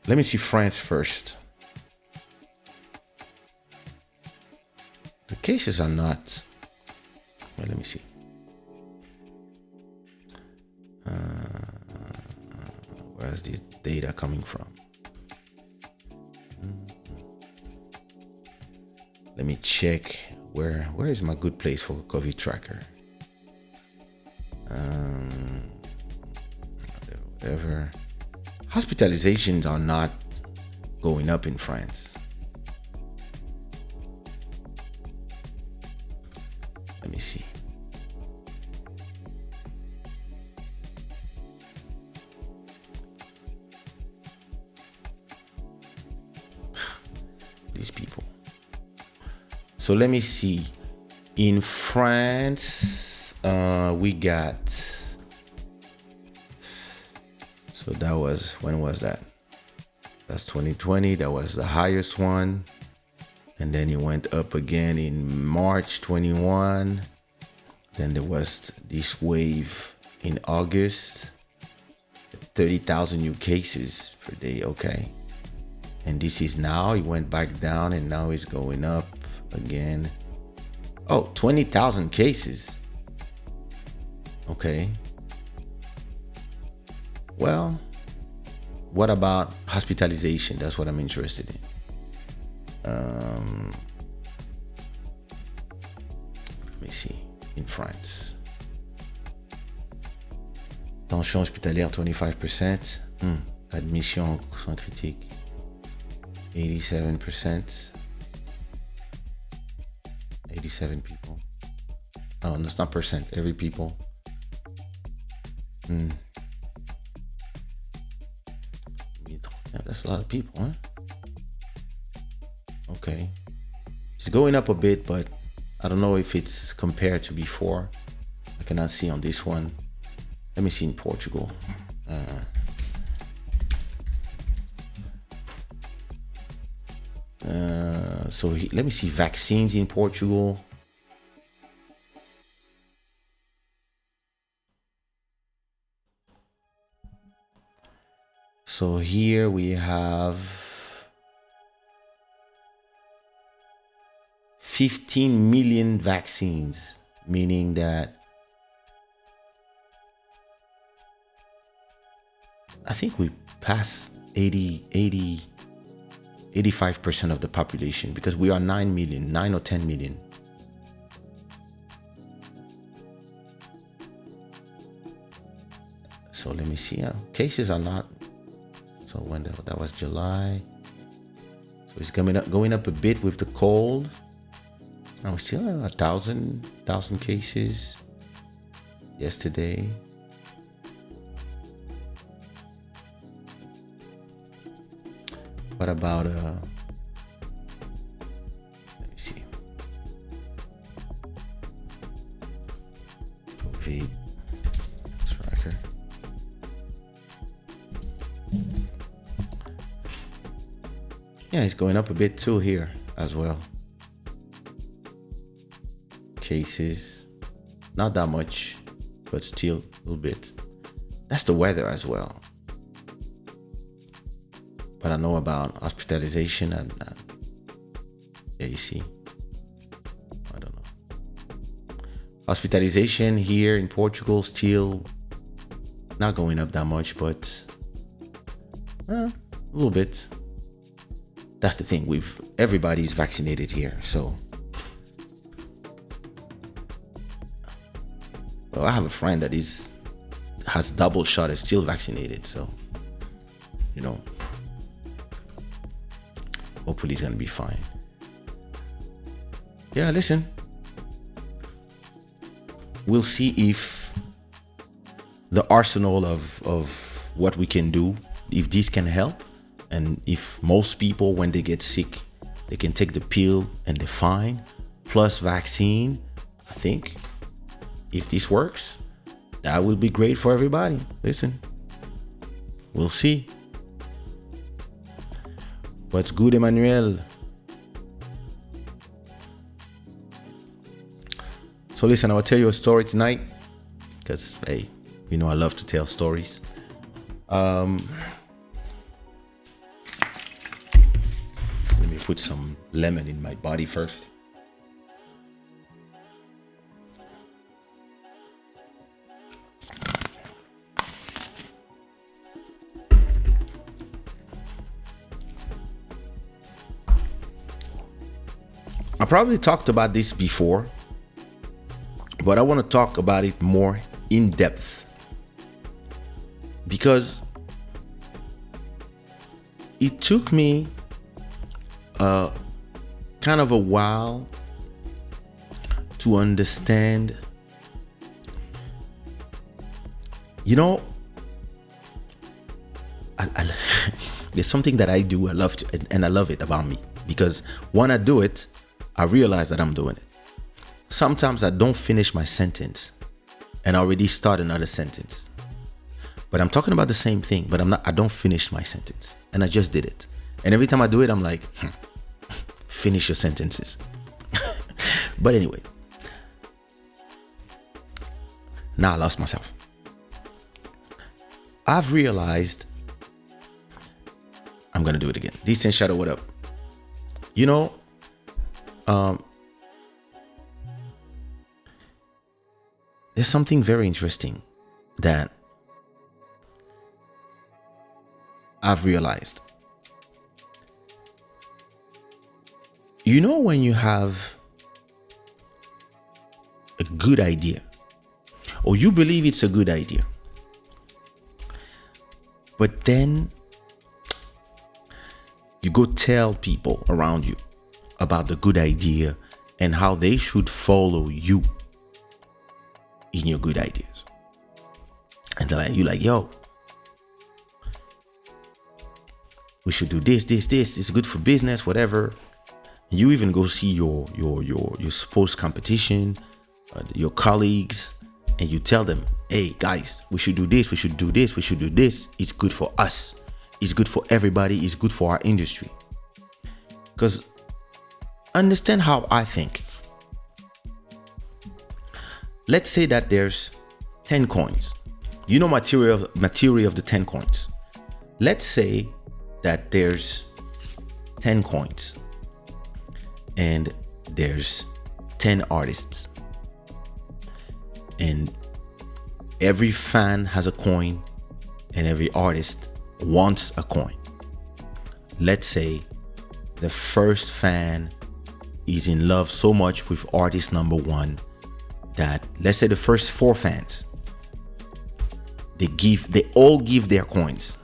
Speaker 1: Let me see France first. The cases are not. Well, let me see. Where's this data coming from? Let me check where is my good place for COVID tracker. Whatever. Hospitalizations are not going up in France. Let me see. These people. So let me see. In France, we got. So that was, when was that? That's 2020. That was the highest one. And then it went up again in March 21. Then there was this wave in August. 30,000 new cases per day. Okay. And this is now, it went back down and now it's going up again. Oh, 20,000 cases. Okay. Well, what about hospitalization? That's what I'm interested in. Let me see. In France. Tension hospitalière, 25%. Admission sans critique, 87%. 87 people. Oh, that's not percent. Every people. Yeah, that's a lot of people, huh? Okay. It's going up a bit, but I don't know if it's compared to before. I cannot see on this one. Let me see in Portugal. Let me see vaccines in Portugal. So here we have 15 million vaccines, meaning that I think we passed 85% of the population, because we are 9 or 10 million. So let me see. Cases are not. So when that was July. So it's going up a bit with the cold. Now we still have 1,000 cases yesterday. What about let me see. COVID tracker. Yeah, it's going up a bit too here as well. Cases, not that much, but still a little bit. That's the weather as well. But I know about hospitalization and yeah, you see. I don't know. Hospitalization here in Portugal still not going up that much, but a little bit. That's the thing. Everybody's vaccinated here, so. Well, I have a friend that has double shot, is still vaccinated, so hopefully he's gonna be fine. Yeah, listen. We'll see if the arsenal of what we can do, if this can help, and if most people, when they get sick, they can take the pill and they're fine, plus vaccine. I think if this works, that will be great for everybody. Listen, we'll see. What's good, Emmanuel? So listen, I'll tell you a story tonight, because hey, I love to tell stories. Let me put some lemon in my body first. I probably talked about this before, but I want to talk about it more in depth, because it took me kind of a while to understand. There's something that I do, I love to, and I love it about me, because when I do it, I realize that I'm doing it. Sometimes I don't finish my sentence and I already start another sentence, but I'm talking about the same thing, but I don't finish my sentence, and I just did it. And every time I do it, I'm like, finish your sentences. But anyway, now I lost myself. I've realized, I'm gonna do it again. Decent Shadow, what up? There's something very interesting that I've realized. When you have a good idea, or you believe it's a good idea, but then you go tell people around you about the good idea and how they should follow you in your good ideas. And you're like, yo, we should do this. It's good for business, whatever. And you even go see your sports competition, your colleagues, and you tell them, hey guys, we should do this, we should do this, we should do this. It's good for us. It's good for everybody. It's good for our industry. Because understand how I think. Let's say that there's 10 coins. Material of the 10 coins. Let's say that there's 10 coins and there's 10 artists, and every fan has a coin and every artist wants a coin. Let's say the first fan is in love so much with artist number one that, let's say the first 4 fans, they all give their coins.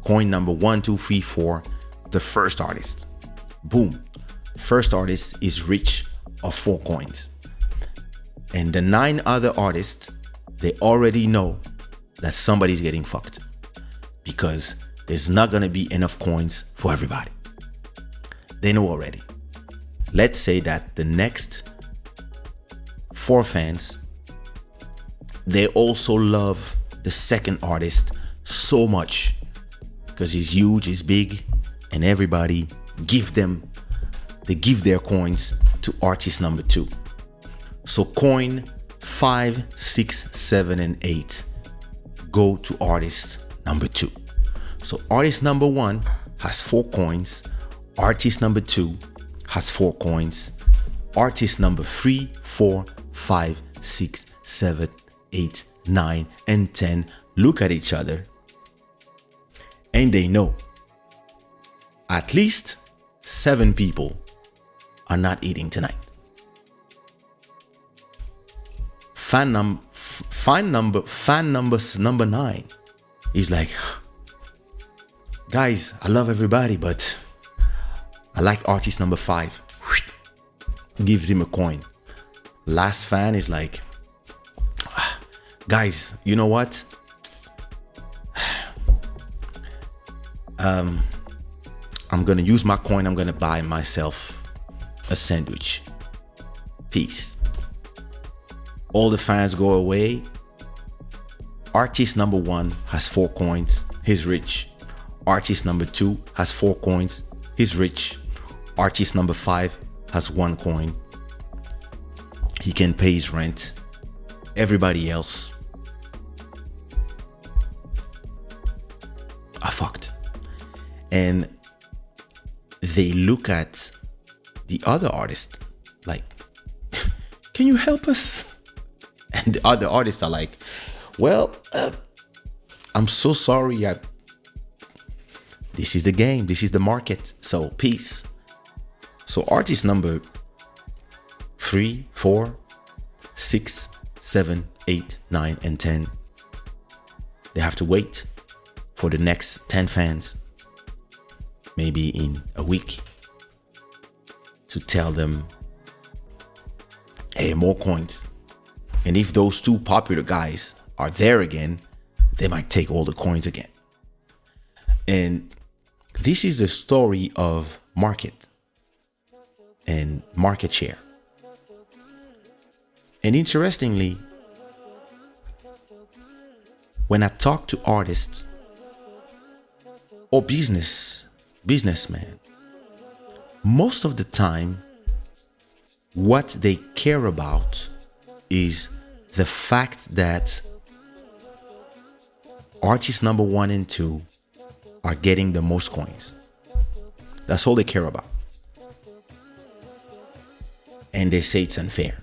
Speaker 1: Coin number 1, 2, 3, 4, the first artist. Boom. First artist is rich of 4 coins. And the 9 other artists, they already know that somebody's getting fucked, because there's not gonna be enough coins for everybody. They know already. Let's say that the next 4 fans, they also love the second artist so much because he's huge, he's big, and everybody give their coins to artist number 2. So coin 5, 6, 7, and 8 go to artist number 2. So artist number 1 has 4 coins. Artist number 2 has 4 coins. Artist number 3, 4, 5, 6, 7, 8, 9, and 10 look at each other and they know at least 7 people are not eating tonight. Fan number 9 is like, guys, I love everybody, but I like artist number 5. Gives him a coin. Last fan is like, guys, you know what? I'm gonna use my coin. I'm gonna buy myself a sandwich. Peace. All the fans go away. Artist number 1 has 4 coins. He's rich. Artist number 2 has 4 coins. He's rich. Artist number 5 has 1 coin. He can pay his rent. Everybody else are fucked. And they look at the other artist like, can you help us? And the other artists are like, well, I'm so sorry. This is the game. This is the market. So peace. So artist number 3, 4, 6, 7, 8, 9, and 10. They have to wait for the next 10 fans, maybe in a week, to tell them, hey, more coins. And if those 2 popular guys are there again, they might take all the coins again. And this is the story of market and market share. And interestingly, when I talk to artists or businessmen, most of the time, what they care about is the fact that artists number 1 and 2 are getting the most coins. That's all they care about. And they say it's unfair.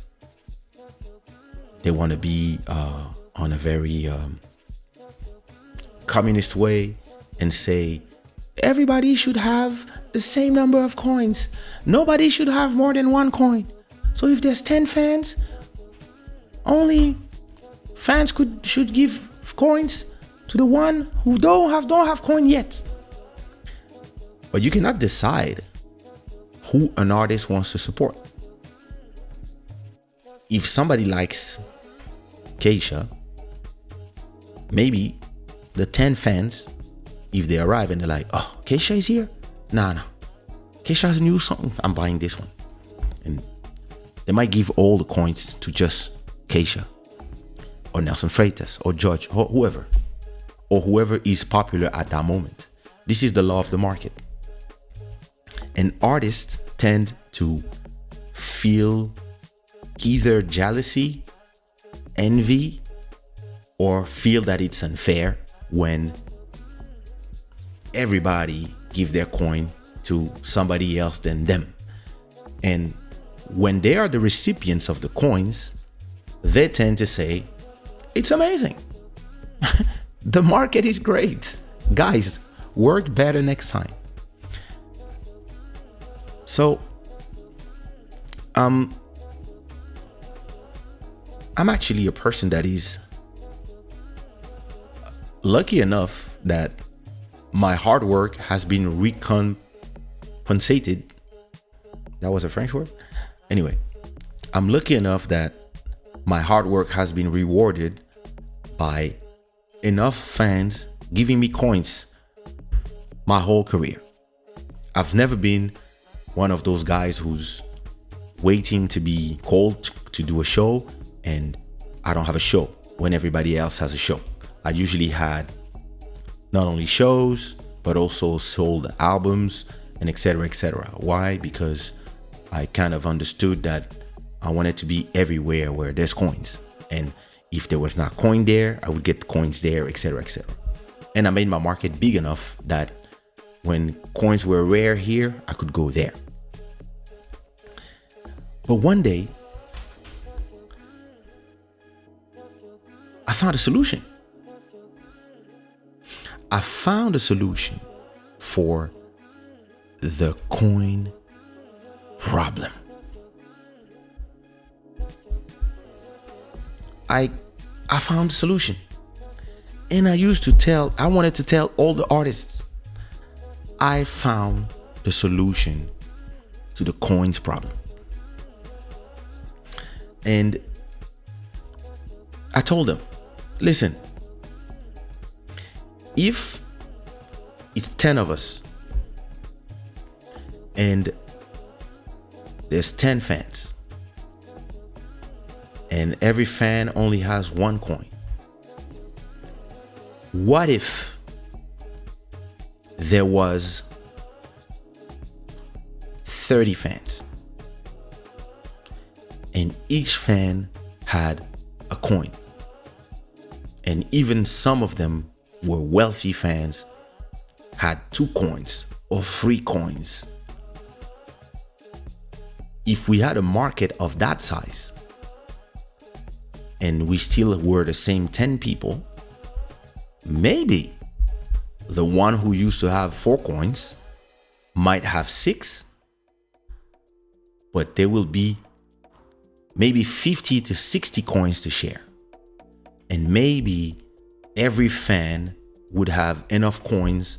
Speaker 1: They want to be on a very communist way and say everybody should have the same number of coins. Nobody should have more than 1 coin. So if there's 10 fans, only fans should give coins to the one who don't have coin yet. But you cannot decide who an artist wants to support. If somebody likes Kaysha, maybe the 10 fans, if they arrive and they're like, oh, Kaysha is here? Nah. Kaysha has a new song. I'm buying this one. And they might give all the coins to just Kaysha or Nelson Freitas or Judge or whoever is popular at that moment. This is the law of the market. And artists tend to feel either jealousy, envy, or feel that it's unfair when everybody give their coin to somebody else than them. And when they are the recipients of the coins, they tend to say, it's amazing. The market is great. Guys, work better next time. So, I'm actually a person that is lucky enough that my hard work has been recompensated. That was a French word? Anyway, I'm lucky enough that my hard work has been rewarded by enough fans giving me coins my whole career. I've never been one of those guys who's waiting to be called to do a show and I don't have a show when everybody else has a show. I usually had not only shows, but also sold albums and etc. etc. Why? Because I kind of understood that I wanted to be everywhere where there's coins. And if there was not coin there, I would get coins there, etc. etc. And I made my market big enough that when coins were rare here, I could go there. But one day, I found a solution. I found a solution for the coin problem. I found a solution. And I wanted to tell all the artists, I found the solution to the coins problem. And I told them, listen, if it's 10 of us and there's 10 fans and every fan only has one coin, what if there was 30 fans and each fan had a coin, and even some of them were wealthy fans, had 2 coins or 3 coins? If we had a market of that size and we still were the same 10 people, maybe the one who used to have 4 coins might have 6, but there will be maybe 50 to 60 coins to share. And maybe every fan would have enough coins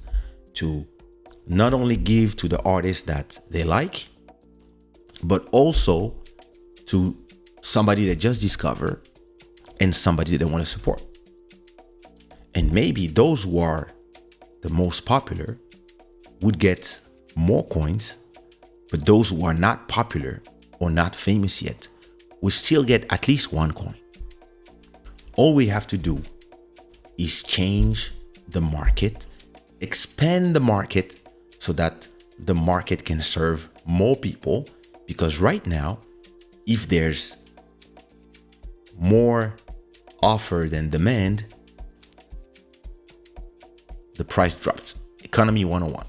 Speaker 1: to not only give to the artist that they like, but also to somebody they just discovered and somebody they want to support. And maybe those who are the most popular would get more coins, but those who are not popular or not famous yet will still get at least 1 coin. All we have to do is change the market, expand the market so that the market can serve more people. Because right now, if there's more offer than demand, the price drops. Economy 101.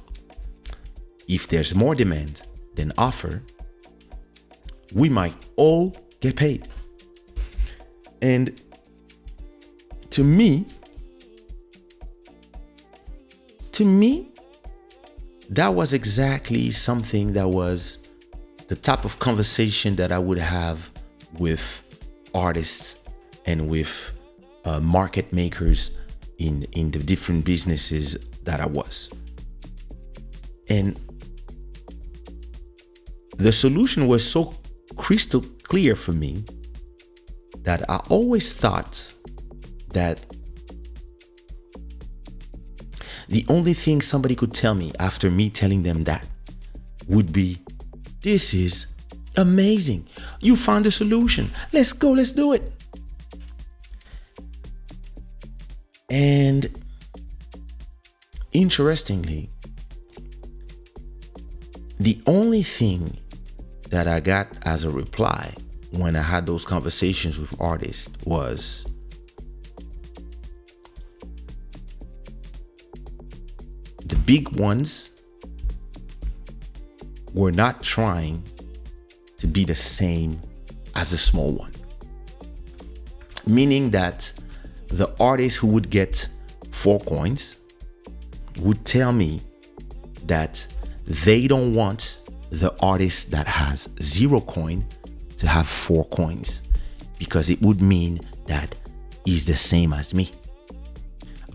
Speaker 1: If there's more demand than offer, we might all get paid. And to me, that was exactly something that was the type of conversation that I would have with artists and with market makers in the different businesses that I was. And the solution was so crystal clear for me that I always thought that the only thing somebody could tell me after me telling them that would be, this is amazing. You found a solution. Let's go, let's do it. And interestingly, the only thing that I got as a reply when I had those conversations with artists was, the big ones were not trying to be the same as the small one. Meaning that the artist who would get 4 coins would tell me that they don't want the artist that has 0 coin to have 4 coins, because it would mean that he's the same as me.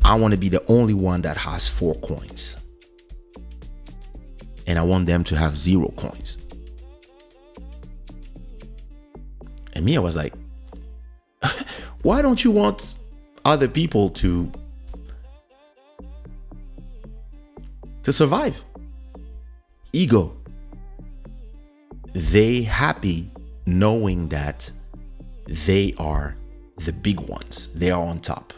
Speaker 1: I want to be the only one that has 4 coins. And I want them to have 0 coins. And me, I was like, why don't you want other people to survive? Ego. They happy knowing that they are the big ones. They are on top.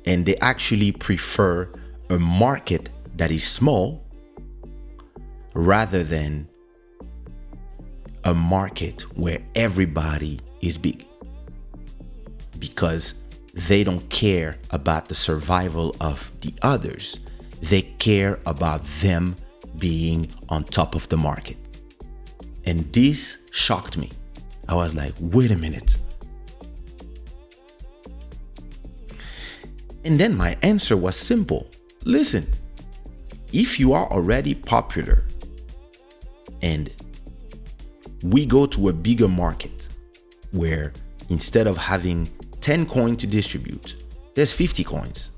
Speaker 1: And they actually prefer a market that is small rather than a market where everybody is big, because they don't care about the survival of the others. They care about them being on top of the market. And this shocked me. I was like, wait a minute. And then my answer was simple. Listen, if you are already popular and we go to a bigger market where instead of having 10 coins to distribute, there's 50 coins.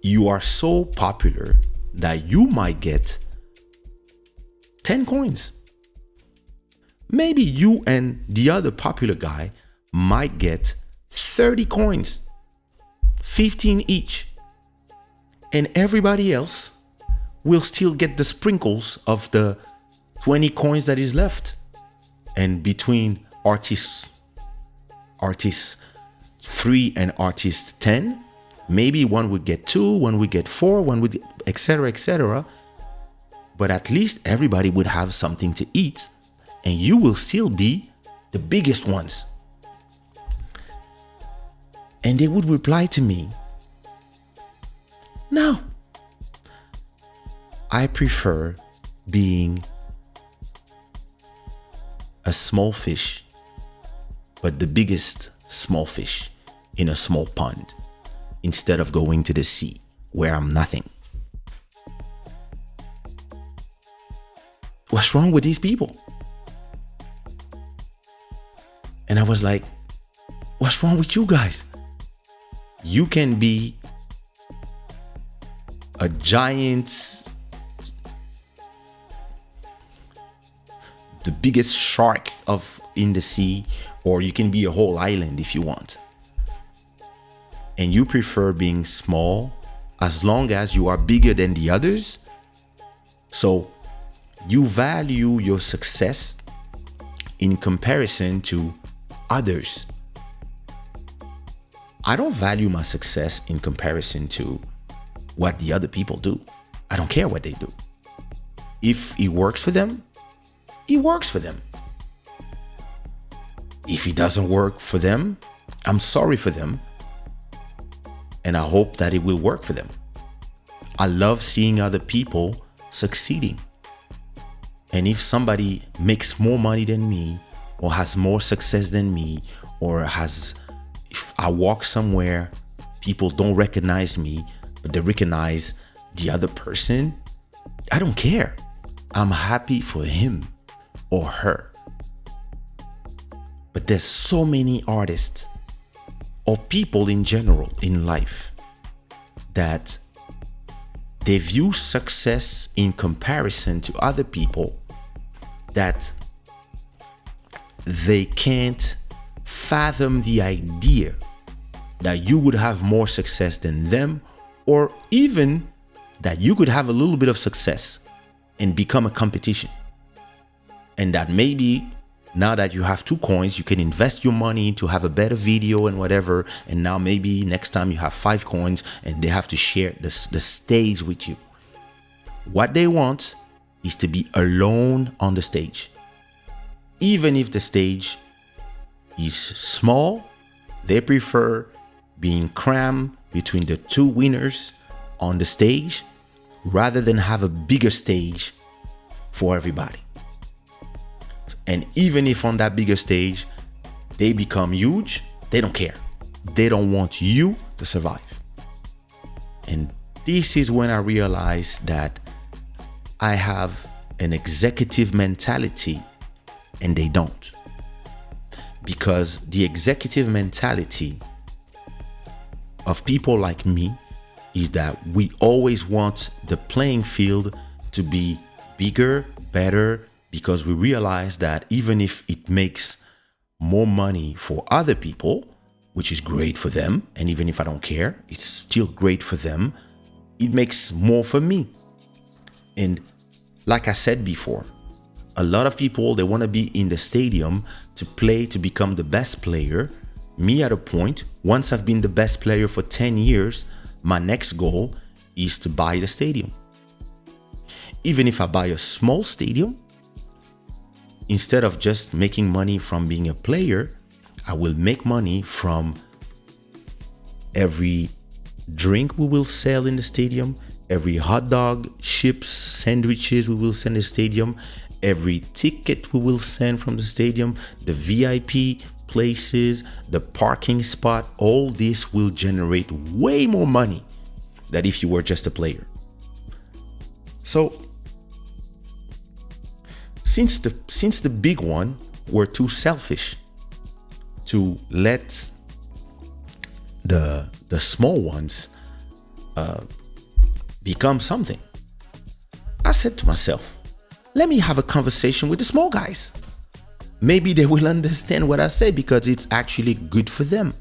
Speaker 1: You are so popular that you might get 10 coins. Maybe you and the other popular guy might get 30 coins, 15 each. And everybody else will still get the sprinkles of the 20 coins that is left. And between artists 3 and artist 10, maybe one would get 2, one would get 4, one would, etc., etc. But at least everybody would have something to eat, and you will still be the biggest ones. And they would reply to me, no, I prefer being a small fish, but the biggest small fish in a small pond, instead of going to the sea where I'm nothing. What's wrong with these people? And I was like, what's wrong with you guys? You can be a giant, the biggest shark in the sea, or you can be a whole island if you want. And you prefer being small as long as you are bigger than the others. So you value your success in comparison to others. I don't value my success in comparison to what the other people do. I don't care what they do. If it works for them, it works for them. If it doesn't work for them, I'm sorry for them. And I hope that it will work for them. I love seeing other people succeeding. And if somebody makes more money than me, or has more success than me, or if I walk somewhere, people don't recognize me, but they recognize the other person, I don't care. I'm happy for him or her. But there's so many artists or people in general in life that they view success in comparison to other people, that they can't fathom the idea that you would have more success than them, or even that you could have a little bit of success and become a competition. And that maybe now that you have 2 coins, you can invest your money to have a better video and whatever. And now maybe next time you have 5 coins and they have to share the stage with you. What they want is to be alone on the stage. Even if the stage is small, they prefer being crammed between the 2 winners on the stage rather than have a bigger stage for everybody. And even if on that bigger stage they become huge, they don't care. They don't want you to survive. And this is when I realized that I have an executive mentality and they don't. Because the executive mentality of people like me is that we always want the playing field to be bigger, better, because we realize that even if it makes more money for other people, which is great for them, and even if I don't care, it's still great for them, it makes more for me. And like I said before, a lot of people, they want to be in the stadium to play, to become the best player. Me at a point, once I've been the best player for 10 years, my next goal is to buy the stadium. Even if I buy a small stadium, instead of just making money from being a player, I will make money from every drink we will sell in the stadium, every hot dog, chips, sandwiches we will send to the stadium, every ticket we will send from the stadium, the VIP places, the parking spot, all this will generate way more money than if you were just a player. So since the big one were too selfish to let the small ones become something, I said to myself, let me have a conversation with the small guys. Maybe they will understand what I say because it's actually good for them.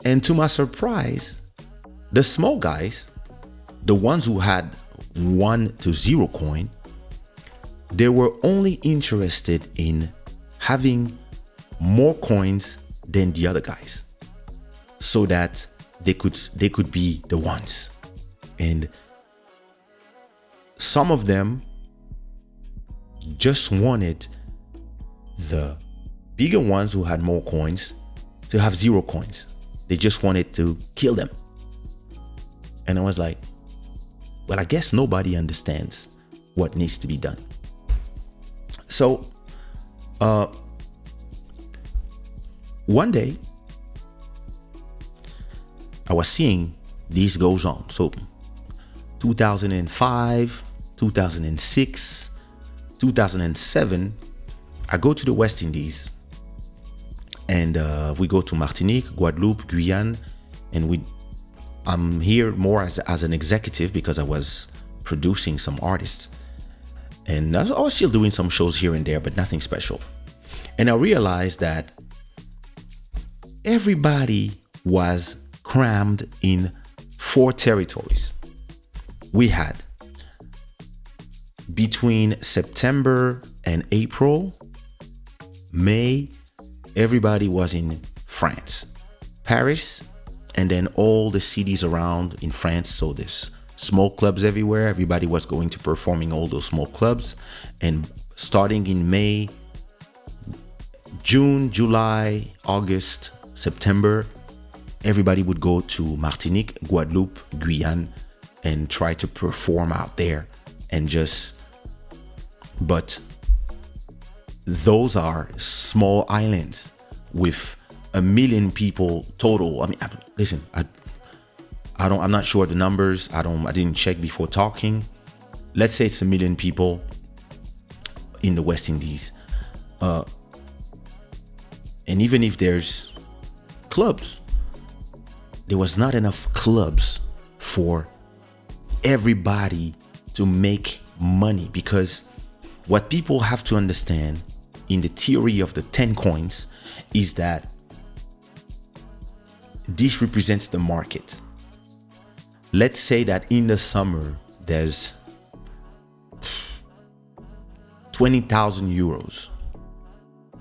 Speaker 1: And to my surprise, the small guys, the ones who had 1 to 0 coin, they were only interested in having more coins than the other guys so that they could be the ones. And some of them just wanted the bigger ones who had more coins to have 0 coins. They just wanted to kill them. And I was like, well, I guess nobody understands what needs to be done. So one day I was seeing this goes on. So 2005, 2006, 2007, I go to the West Indies, and we go to Martinique, Guadeloupe, Guyane, and I'm here more as an executive because I was producing some artists, and I was still doing some shows here and there, but nothing special. And I realized that everybody was crammed in 4 territories. We had between September and April, May, everybody was in France, Paris, and then all the cities around in France. So there's small clubs everywhere. Everybody was going to perform in all those small clubs. And starting in May, June, July, August, September, everybody would go to Martinique, Guadeloupe, Guyane, and try to perform out there and but those are small islands with 1 million people total. I mean, listen, I'm not sure of the numbers. I didn't check before talking. Let's say it's 1 million people in the West Indies. And even if there's clubs, there was not enough clubs for everybody to make money, because what people have to understand in the theory of the 10 coins is that this represents the market. Let's say that in the summer there's 20,000 euros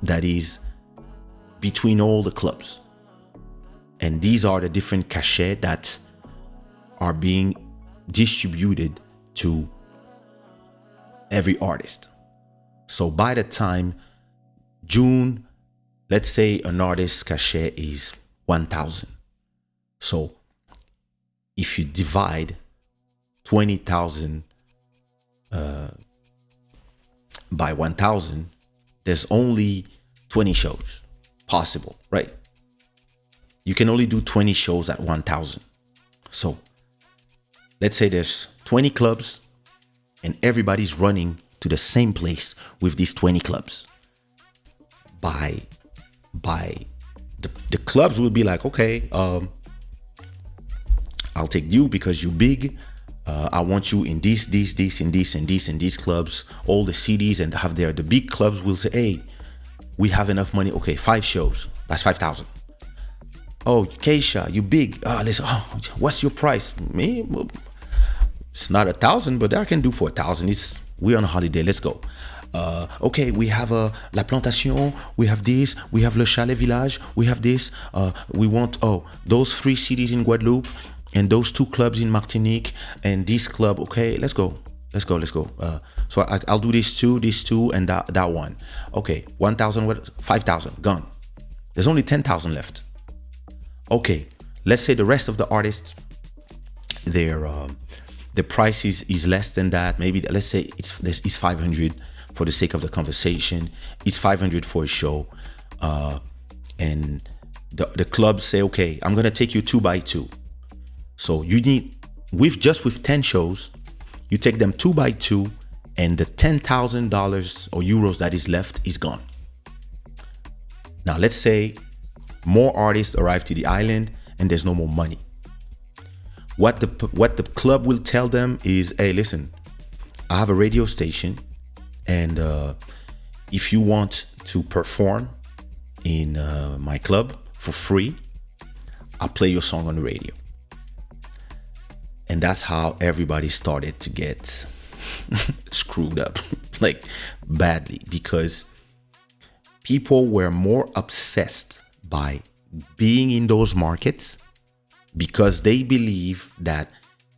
Speaker 1: that is between all the clubs, and these are the different cachets that are being distributed to every artist. So by the time June, let's say an artist's cachet is 1,000. So if you divide 20,000 by 1,000, there's only 20 shows possible, right? You can only do 20 shows at 1,000. So let's say there's 20 clubs and everybody's running to the same place with these 20 clubs. By the clubs will be like, okay, I'll take you because you're big. I want you in these clubs, all the cities, and have the big clubs will say, hey, we have enough money. Okay, 5 shows. That's 5,000. Oh, Kaysha, you big. Listen, what's your price? Me? Well, it's not 1,000, but I can do for 1,000. We're on a holiday. Let's go. Okay, we have La Plantation, we have this, we have Le Chalet Village, we have this. We want those 3 cities in Guadeloupe and those 2 clubs in Martinique and this club. Okay, let's go. So I'll do this 2, and that one. Okay, 1,000, 5,000 gone. There's only 10,000 left. Okay, let's say the rest of the artists, the price is less than that. Maybe let's say it's 500 for the sake of the conversation, it's 500 for a show. And the club say, okay, I'm gonna take you 2 by 2. So you need, with 10 shows, you take them 2 by 2, and the $10,000 or euros that is left is gone. Now let's say more artists arrive to the island and there's no more money. What the club will tell them is, hey, listen, I have a radio station, and if you want to perform in my club for free, I'll play your song on the radio. And that's how everybody started to get screwed up, like badly, because people were more obsessed by being in those markets, because they believe that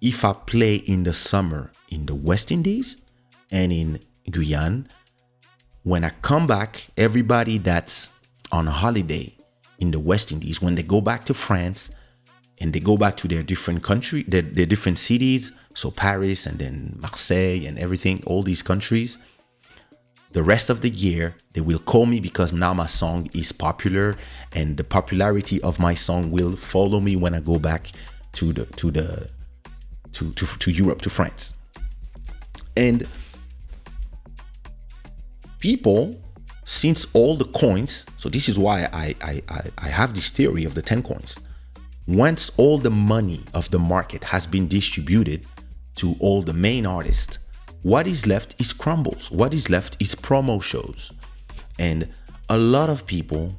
Speaker 1: if I play in the summer in the West Indies and in Guyana, when I come back, everybody that's on a holiday in the West Indies, when they go back to France and they go back to their different country, their different cities, so Paris and then Marseille and everything, all these countries, the rest of the year, they will call me because now my song is popular, and the popularity of my song will follow me when I go back to Europe, to France. And people, since all the coins, so this is why I have this theory of the 10 coins. Once all the money of the market has been distributed to all the main artists, what is left is crumbles. What is left is promo shows. And a lot of people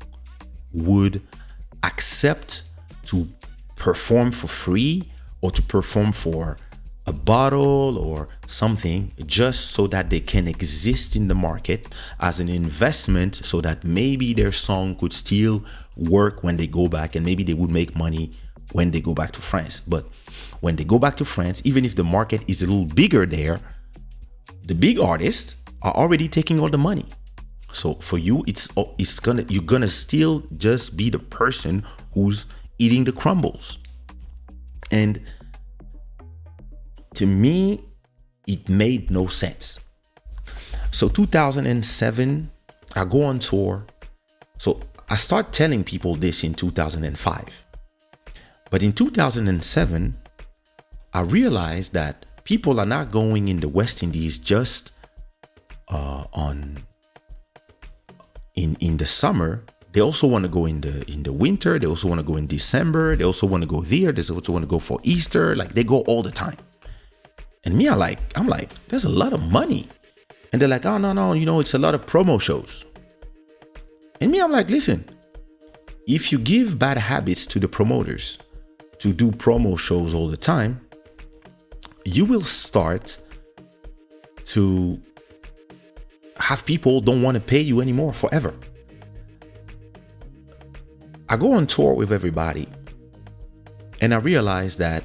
Speaker 1: would accept to perform for free or to perform for a bottle or something just so that they can exist in the market as an investment, so that maybe their song could still work when they go back, and maybe they would make money when they go back to France. But when they go back to France, even if the market is a little bigger there, the big artists are already taking all the money. So for you, you're gonna still just be the person who's eating the crumbles. And to me, it made no sense. So 2007, I go on tour. So I start telling people this in 2005. But in 2007, I realized that people are not going in the West Indies just in the summer. They also want to go in the winter. They also want to go in December. They also want to go there. They also want to go for Easter. Like, they go all the time. And me, I'm like, there's a lot of money. And they're like, oh, no, it's a lot of promo shows. And me, I'm like, listen, if you give bad habits to the promoters to do promo shows all the time, you will start to have people don't want to pay you anymore forever. I go on tour with everybody, and I realize that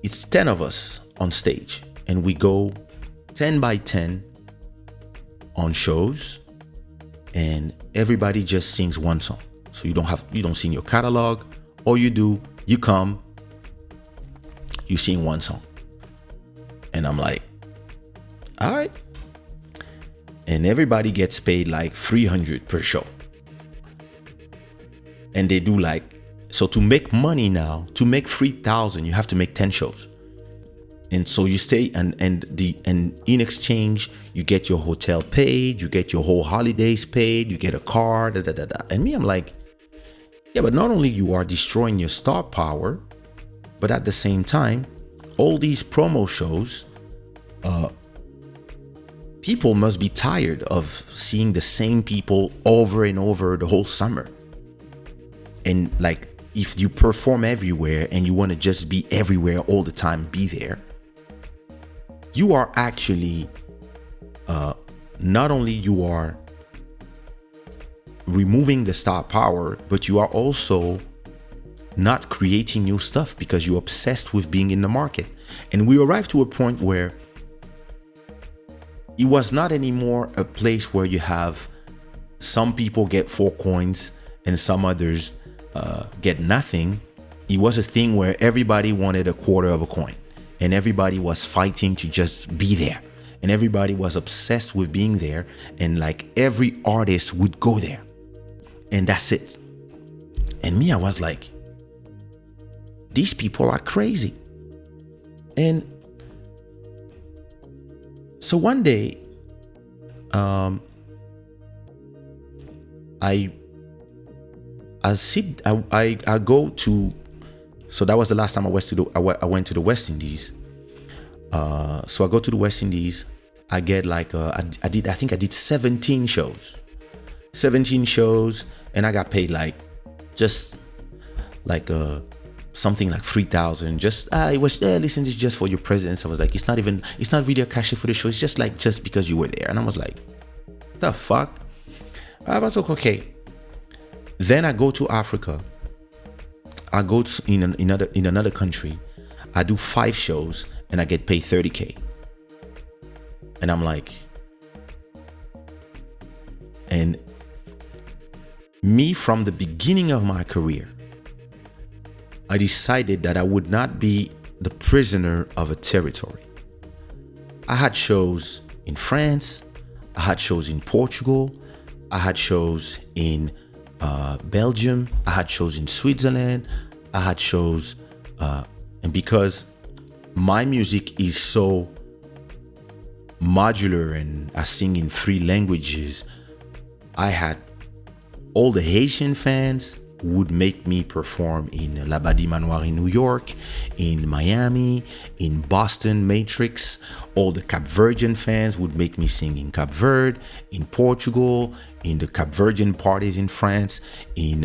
Speaker 1: it's 10 of us on stage, and we go 10 by 10 on shows, and everybody just sings one song. So you don't sing your catalog. All you do, you come, you sing one song. And I'm like, all right. And everybody gets paid like $300 per show. And they do like, so to make money now, to make 3,000, you have to make 10 shows. And so you stay, and in exchange, you get your hotel paid, you get your whole holidays paid, you get a car, And me, I'm like, yeah, but not only you are destroying your star power, but at the same time, all these promo shows, people must be tired of seeing the same people over and over the whole summer. And like, if you perform everywhere and you want to just be everywhere all the time, be there, you are actually, not only you are removing the star power, but you are also not creating new stuff because you're obsessed with being in the market. And we arrived to a point where it was not anymore a place where you have some people get 4 coins and some others get nothing. It was a thing where everybody wanted a quarter of a coin, and everybody was fighting to just be there. and everybody was obsessed with being there, and like every artist would go there, and that's it. And me, I was like, these people are crazy. And so one day, I go to, so that was the last time I went to the West Indies. So I go to the West Indies. I get like I think I did 17 shows, and I got paid like just like something like 3,000. Just it was listen, this is just for your presence. I was like, it's not really a cachet for the show. It's just like just because you were there. And I was like, the fuck. I was like, okay. Then I go to Africa. I go to in another country. I do 5 shows and I get paid 30K. And I'm like, and me from the beginning of my career, I decided that I would not be the prisoner of a territory. I had shows in France. I had shows in Portugal. I had shows in Belgium. I had shows in Switzerland. I had shows, and because my music is so modular and I sing in 3 languages, I had all the Haitian fans would make me perform in La Badi Manoir in New York, in Miami, in Boston Matrix. All the Cap Verdean fans would make me sing in Cap Verde, in Portugal, in the Cap Verdean parties in France, in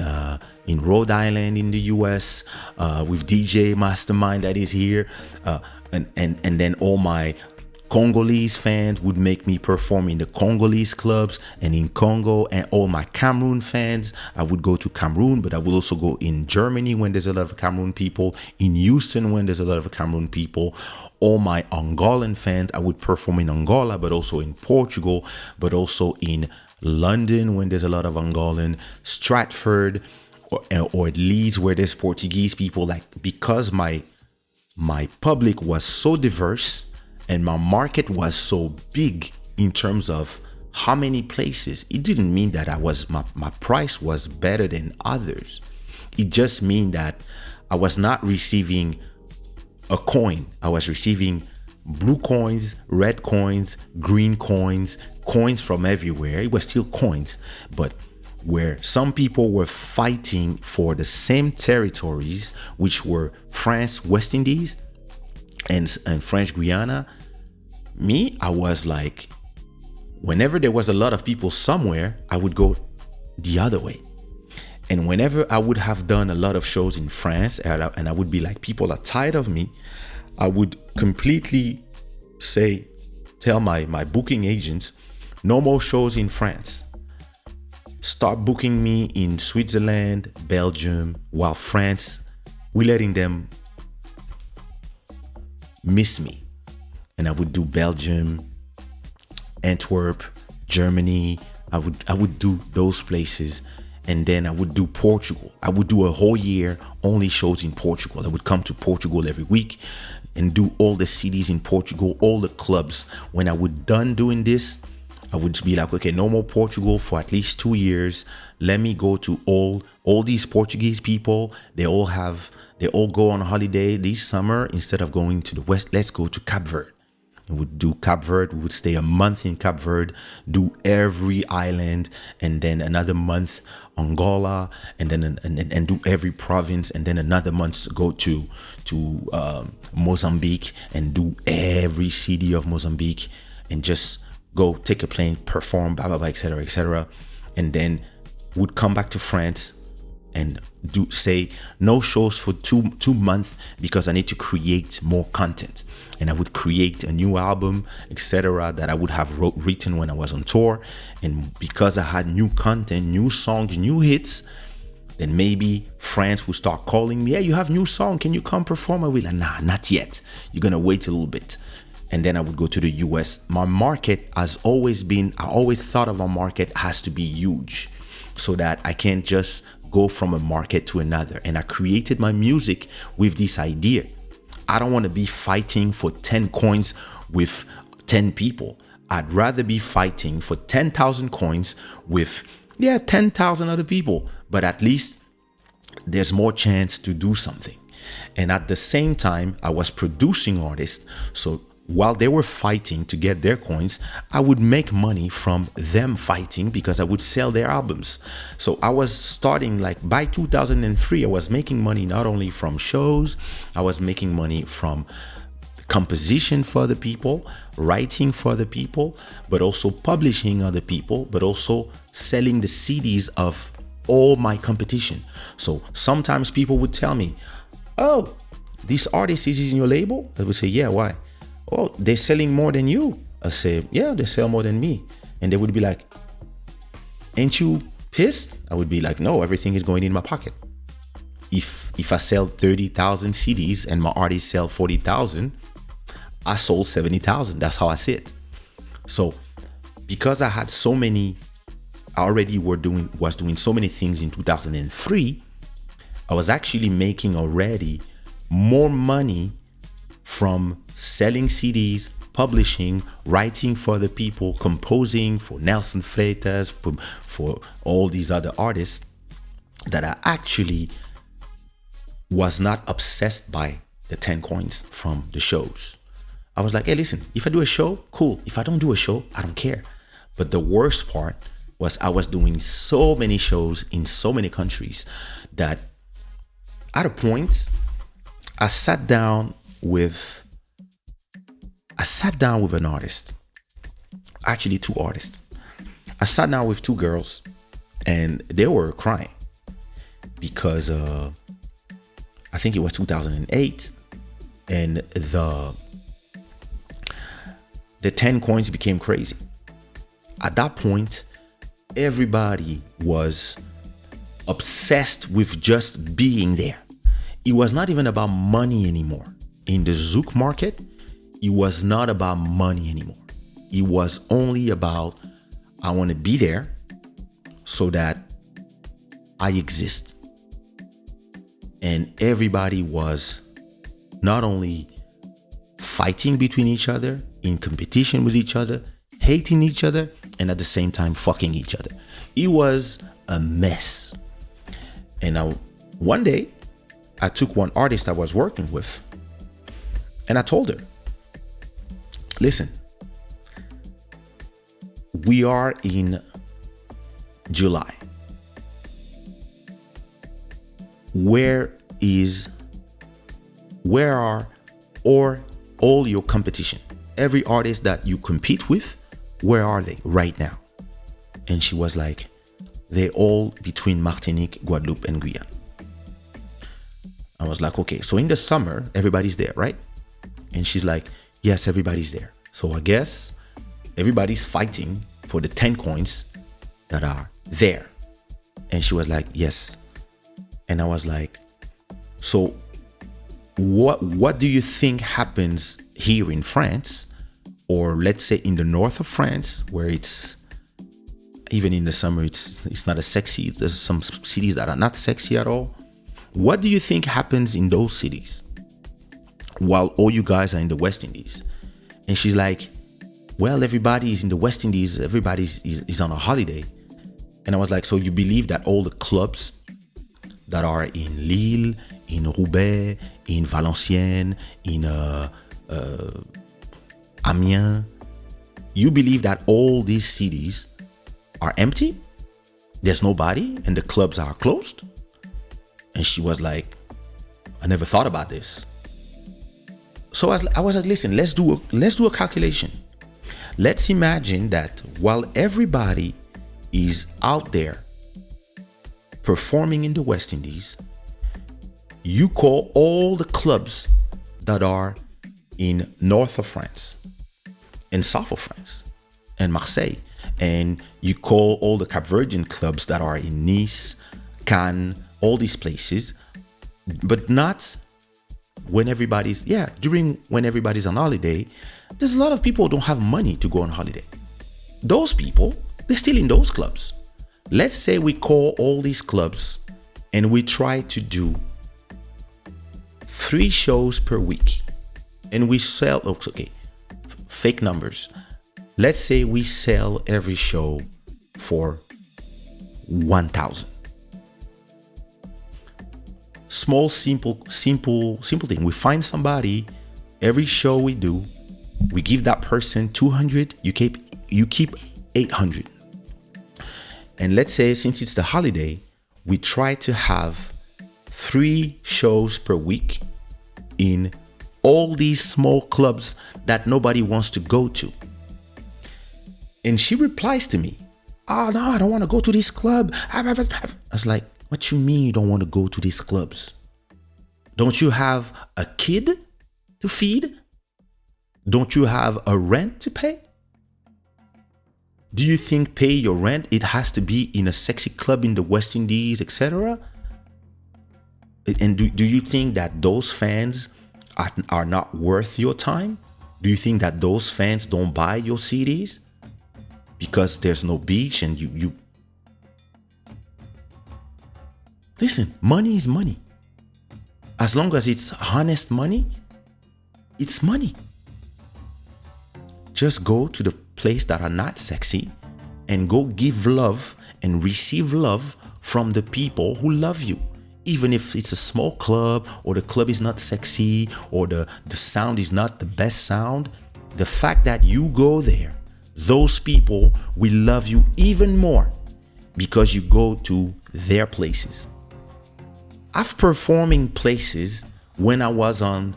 Speaker 1: Rhode Island in the US, with DJ Mastermind that is here, and then all my Congolese fans would make me perform in the Congolese clubs and in Congo, and all my Cameroon fans, I would go to Cameroon, but I would also go in Germany when there's a lot of Cameroon people, in Houston when there's a lot of Cameroon people. All my Angolan fans, I would perform in Angola, but also in Portugal, but also in London when there's a lot of Angolan, Stratford, or at Leeds where there's Portuguese people. Like, because my public was so diverse, and my market was so big in terms of how many places, it didn't mean that my price was better than others. It just mean that I was not receiving a coin. I was receiving blue coins, red coins, green coins, coins from everywhere. It was still coins, but where some people were fighting for the same territories, which were France, West Indies, and French Guiana. Me, I was like, whenever there was a lot of people somewhere, I would go the other way. And whenever I would have done a lot of shows in France, and I would be like, people are tired of me, I would completely tell my booking agents, no more shows in France. Start booking me in Switzerland, Belgium, while France, we're letting them miss me. And I would do Belgium, Antwerp, Germany. I would do those places. And then I would do Portugal. I would do a whole year only shows in Portugal. I would come to Portugal every week and do all the cities in Portugal, all the clubs. When I would done doing this, I would be like, okay, no more Portugal for at least 2 years. Let me go to all these Portuguese people. They all go on holiday this summer. Instead of going to the West, let's go to Cap Verde. We would do Cap Verde. We would stay a month in Cap Verde, do every island, and then another month Angola, and then and do every province, and then another month go to Mozambique and do every city of Mozambique, and just go take a plane, perform, blah blah blah, etc., and then would come back to France and do say no shows for two months because I need to create more content. And I would create a new album, etc., that I would have written when I was on tour. And because I had new content, new songs, new hits, then maybe France would start calling me, hey, you have new song, can you come perform? I will like, nah, not yet. You're gonna wait a little bit. And then I would go to the US. My market has always been, I always thought of my market has to be huge so that I can't just go from a market to another. And I created my music with this idea. I don't want to be fighting for 10 coins with 10 people. I'd rather be fighting for 10,000 coins with 10,000 other people, but at least there's more chance to do something. And at the same time, I was producing artists. So while they were fighting to get their coins, I would make money from them fighting because I would sell their albums. So I was starting, like by 2003, I was making money not only from shows, I was making money from composition for other people, writing for other people, but also publishing other people, but also selling the CDs of all my competition. So sometimes people would tell me, oh, this artist is in your label? I would say, yeah, why? Oh, they're selling more than you. I say, yeah, they sell more than me. And they would be like, ain't you pissed? I would be like, no, everything is going in my pocket. If I sell 30,000 CDs and my artists sell 40,000, I sold 70,000. That's how I see it. So because I had so many, I already was doing so many things in 2003, I was actually making already more money from selling CDs, publishing, writing for other people, composing for Nelson Freitas, for all these other artists, that I actually was not obsessed by the 10 coins from the shows. I was like, hey, listen, if I do a show, cool. If I don't do a show, I don't care. But the worst part was I was doing so many shows in so many countries that at a point, I sat down with an artist, actually 2 artists. I sat down with 2 girls and they were crying because I think it was 2008 and the 10 coins became crazy. At that point, everybody was obsessed with just being there. It was not even about money anymore. In the Zouk market, it was not about money anymore. It was only about, I want to be there so that I exist. And everybody was not only fighting between each other, in competition with each other, hating each other, and at the same time fucking each other. It was a mess. And one day, I took one artist I was working with and I told her, listen, we are in July. Where are all your competition? Every artist that you compete with, where are they right now? And she was like, they're all between Martinique, Guadeloupe, and Guyane. I was like, okay, so in the summer, everybody's there, right? And she's like, yes, everybody's there. So I guess everybody's fighting for the 10 coins that are there. And she was like, yes. And I was like, so what do you think happens here in France, or let's say in the north of France, where it's even in the summer, it's not as sexy. There's some cities that are not sexy at all. What do you think happens in those cities while all you guys are in the West Indies? And she's like, well, everybody is in the West Indies. Everybody is on a holiday. And I was like, so you believe that all the clubs that are in Lille, in Roubaix, in Valenciennes, in Amiens, you believe that all these cities are empty? There's nobody and the clubs are closed? And she was like, I never thought about this. So I was like, listen, let's do a calculation. Let's imagine that while everybody is out there performing in the West Indies, you call all the clubs that are in north of France, in south of France, and Marseille, and you call all the Cap-Verdean clubs that are in Nice, Cannes, all these places, but not when when everybody's on holiday. There's a lot of people who don't have money to go on holiday. Those people, they're still in those clubs. Let's say we call all these clubs and we try to do 3 shows per week, and we sell, okay, fake numbers. Let's say we sell every show for 1,000. Small, simple thing. We find somebody, every show we do, we give that person 200, you keep 800. And let's say, since it's the holiday, we try to have 3 shows per week in all these small clubs that nobody wants to go to. And she replies to me, "Oh no, I don't want to go to this club." I was like, "What you mean you don't want to go to these clubs? Don't you have a kid to feed? Don't you have a rent to pay? Do you think pay your rent, it has to be in a sexy club in the West Indies, etc.? And do you think that those fans are not worth your time? Do you think that those fans don't buy your CDs because there's no beach and you Listen, money is money. As long as it's honest money, it's money. Just go to the place that are not sexy and go give love and receive love from the people who love you. Even if it's a small club or the club is not sexy or the sound is not the best sound, the fact that you go there, those people will love you even more because you go to their places. I've performed in places when I was on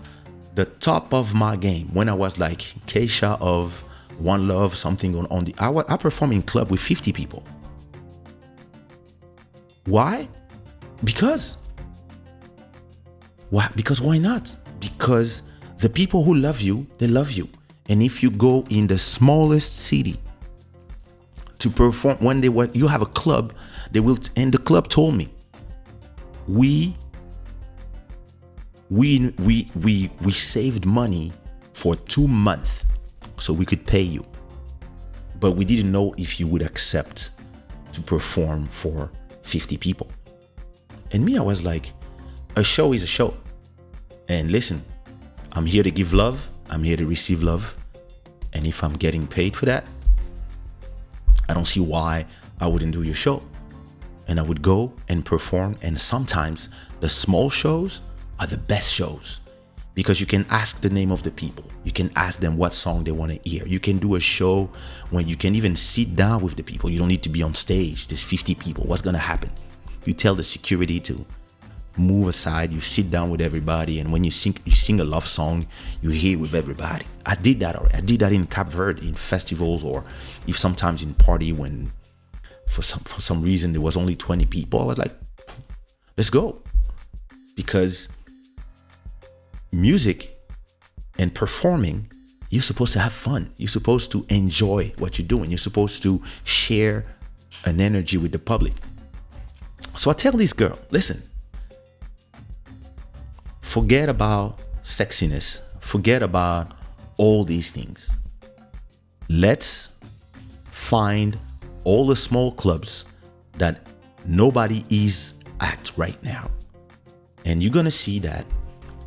Speaker 1: the top of my game, when I was like Kaysha of One Love, something on the. I performed in club with 50 people. Why? Because. Why? Because why not? Because the people who love you, they love you. And if you go in the smallest city to perform, when you have a club, they will. And the club told me, we saved money for 2 months so we could pay you, but we didn't know if you would accept to perform for 50 people. And me, I was like, a show is a show. And listen, I'm here to give love. I'm here to receive love. And if I'm getting paid for that, I don't see why I wouldn't do your show. And I would go and perform. And sometimes the small shows are the best shows because you can ask the name of the people. You can ask them what song they want to hear. You can do a show when you can even sit down with the people. You don't need to be on stage. There's 50 people. What's going to happen? You tell the security to move aside. You sit down with everybody. And when you sing a love song, you hear with everybody. I did that already. I did that in Cape Verde, in festivals, or if sometimes in party when for some reason there was only 20 people. I was like, let's go. Because music and performing, you're supposed to have fun. You're supposed to enjoy what you're doing. You're supposed to share an energy with the public. So I tell this girl, listen, forget about sexiness. Forget about all these things. Let's find all the small clubs that nobody is at right now. And you're going to see that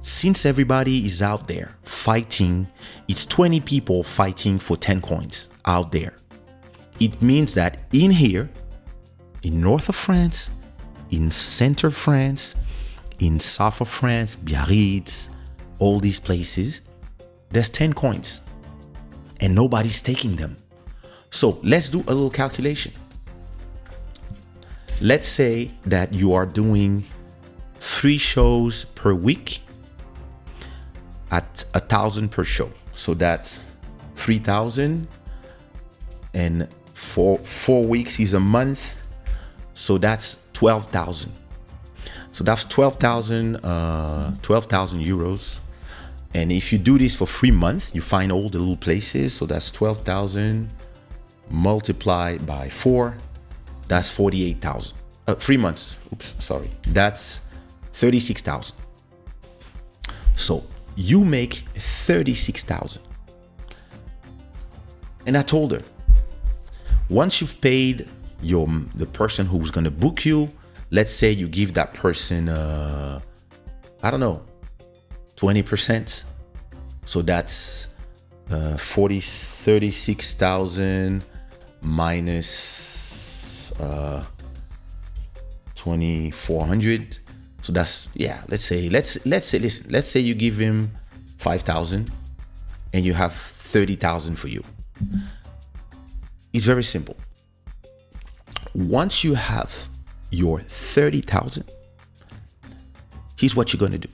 Speaker 1: since everybody is out there fighting, it's 20 people fighting for 10 coins out there. It means that in here, in north of France, in center France, in south of France, Biarritz, all these places, there's 10 coins and nobody's taking them. So let's do a little calculation. Let's say that you are doing 3 shows per week at 1,000 per show. So that's 3,000, and for 4 weeks is a month. So that's 12,000. So that's 12,000 euros. And if you do this for 3 months, you find all the little places. So that's 12,000 multiplied by 4. That's 48,000. 3 months. Oops, sorry. That's 36,000. So you make 36,000. And I told her, once you've paid the person who's going to book you, let's say you give that person, I don't know, 20%. So that's 36,000 minus 2,400. So that's, yeah, let's say you give him 5,000 and you have 30,000 for you. It's very simple. Once you have your 30,000, here's what you're going to do.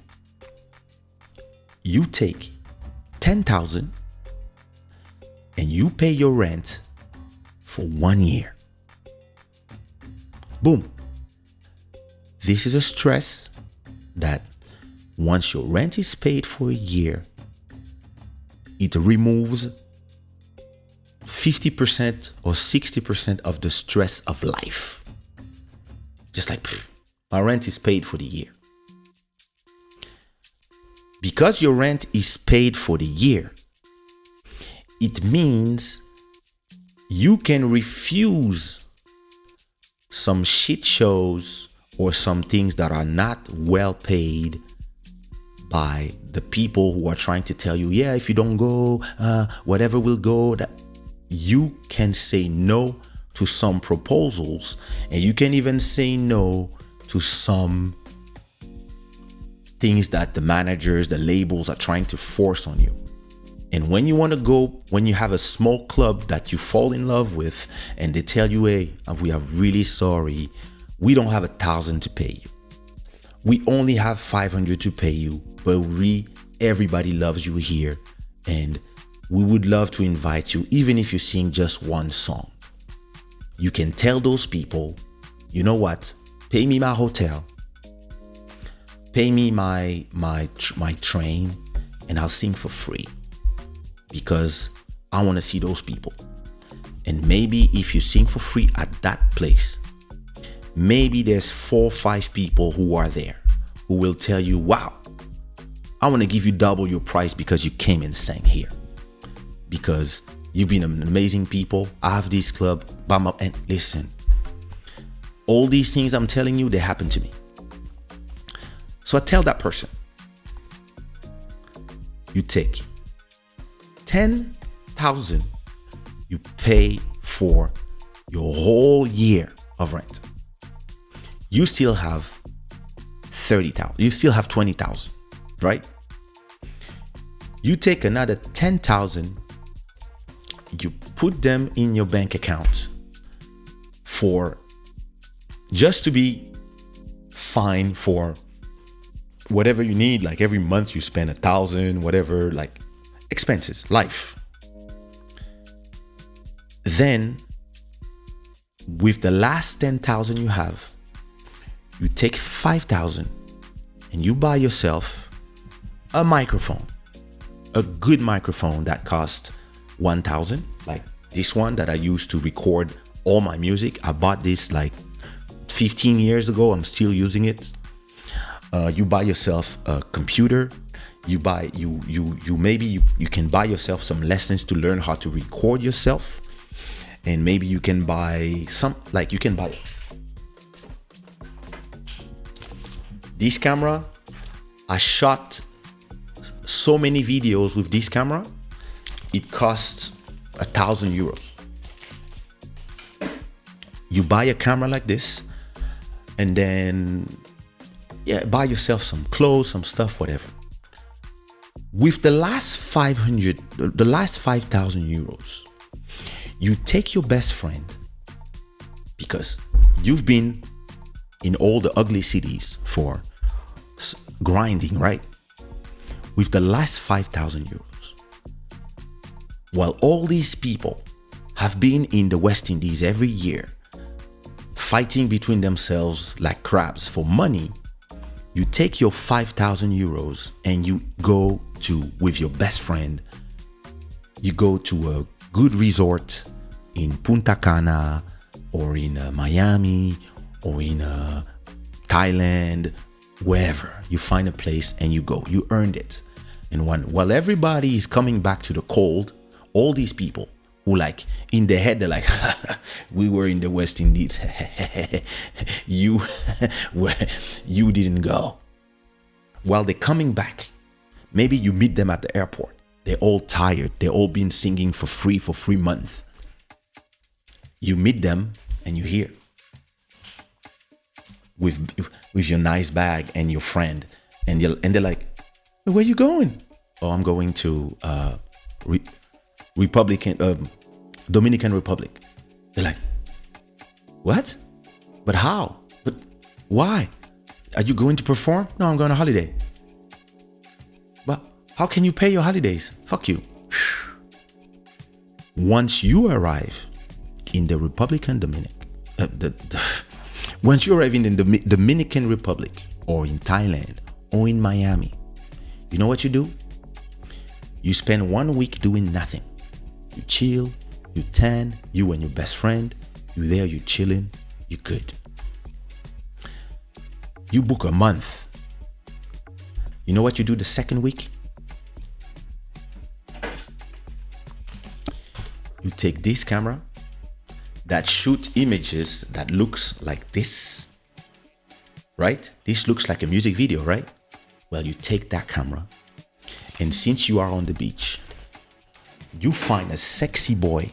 Speaker 1: You take 10,000 and you pay your rent for 1 year. Boom. This is a stress that once your rent is paid for a year, it removes 50% or 60% of the stress of life. Just like, my rent is paid for the year. Because your rent is paid for the year, it means you can refuse some shit shows or some things that are not well paid by the people who are trying to tell you, yeah, if you don't go, whatever will go. That you can say no to some proposals, and you can even say no to some things that the managers, the labels are trying to force on you. And when you want to go, when you have a small club that you fall in love with and they tell you, hey, we are really sorry, we don't have 1,000 to pay you. We only have 500 to pay you, but everybody loves you here. And we would love to invite you, even if you sing just one song. You can tell those people, you know what, pay me my hotel, pay me my train, and I'll sing for free because I want to see those people. And maybe if you sing for free at that place, maybe there's 4 or 5 people who are there who will tell you, wow, I want to give you double your price because you came and sang here. Because you've been an amazing people. I have this club, and listen, all these things I'm telling you, they happen to me. So I tell that person, you take 10,000, you pay for your whole year of rent. You still have 30,000. You still have 20,000, right? You take another 10,000, you put them in your bank account for just to be fine for whatever you need. Like every month you spend 1,000, whatever, like expenses, life. Then with the last 10,000 you have, you take 5,000 and you buy yourself a microphone, a good microphone that costs 1,000, like this one that I used to record all my music. I bought this like 15 years ago. I'm still using it. You buy yourself a computer. You can buy yourself some lessons to learn how to record yourself. And maybe you can buy this camera. I shot so many videos with this camera. It costs 1,000 euros. You buy a camera like this, and then buy yourself some clothes, some stuff, whatever. With the last 5,000 euros, you take your best friend, because you've been in all the ugly cities for grinding, right? With the last 5,000 euros, while all these people have been in the West Indies every year, fighting between themselves like crabs for money, you take your 5,000 euros and you go with your best friend, you go to a good resort in Punta Cana or in Miami or in Thailand, wherever. You find a place and you go. You earned it. And while everybody is coming back to the cold, all these people who like in their head, they're like, we were in the West Indies. you didn't go. While they're coming back, maybe you meet them at the airport They're all tired. They're all been singing for free for 3 months. You meet them and you hear with your nice bag and your friend, and they're like, "Where you going?" "Oh, I'm going to Dominican Republic." They're like, "What? But how? But why? Are you going to perform?" "No, I'm going on holiday." "But how can you pay your holidays?" Fuck you. Once you arrive in the once you arrive in the Dominican Republic, or in Thailand, or in Miami, you know what you do? You spend 1 week doing nothing. You chill, you tan, you and your best friend, you there, you chilling, you good. You book a month. You know what you do the second week? You take this camera that shoot images that looks like this, right? This looks like a music video, right? Well, you take that camera, and since you are on the beach, you find a sexy boy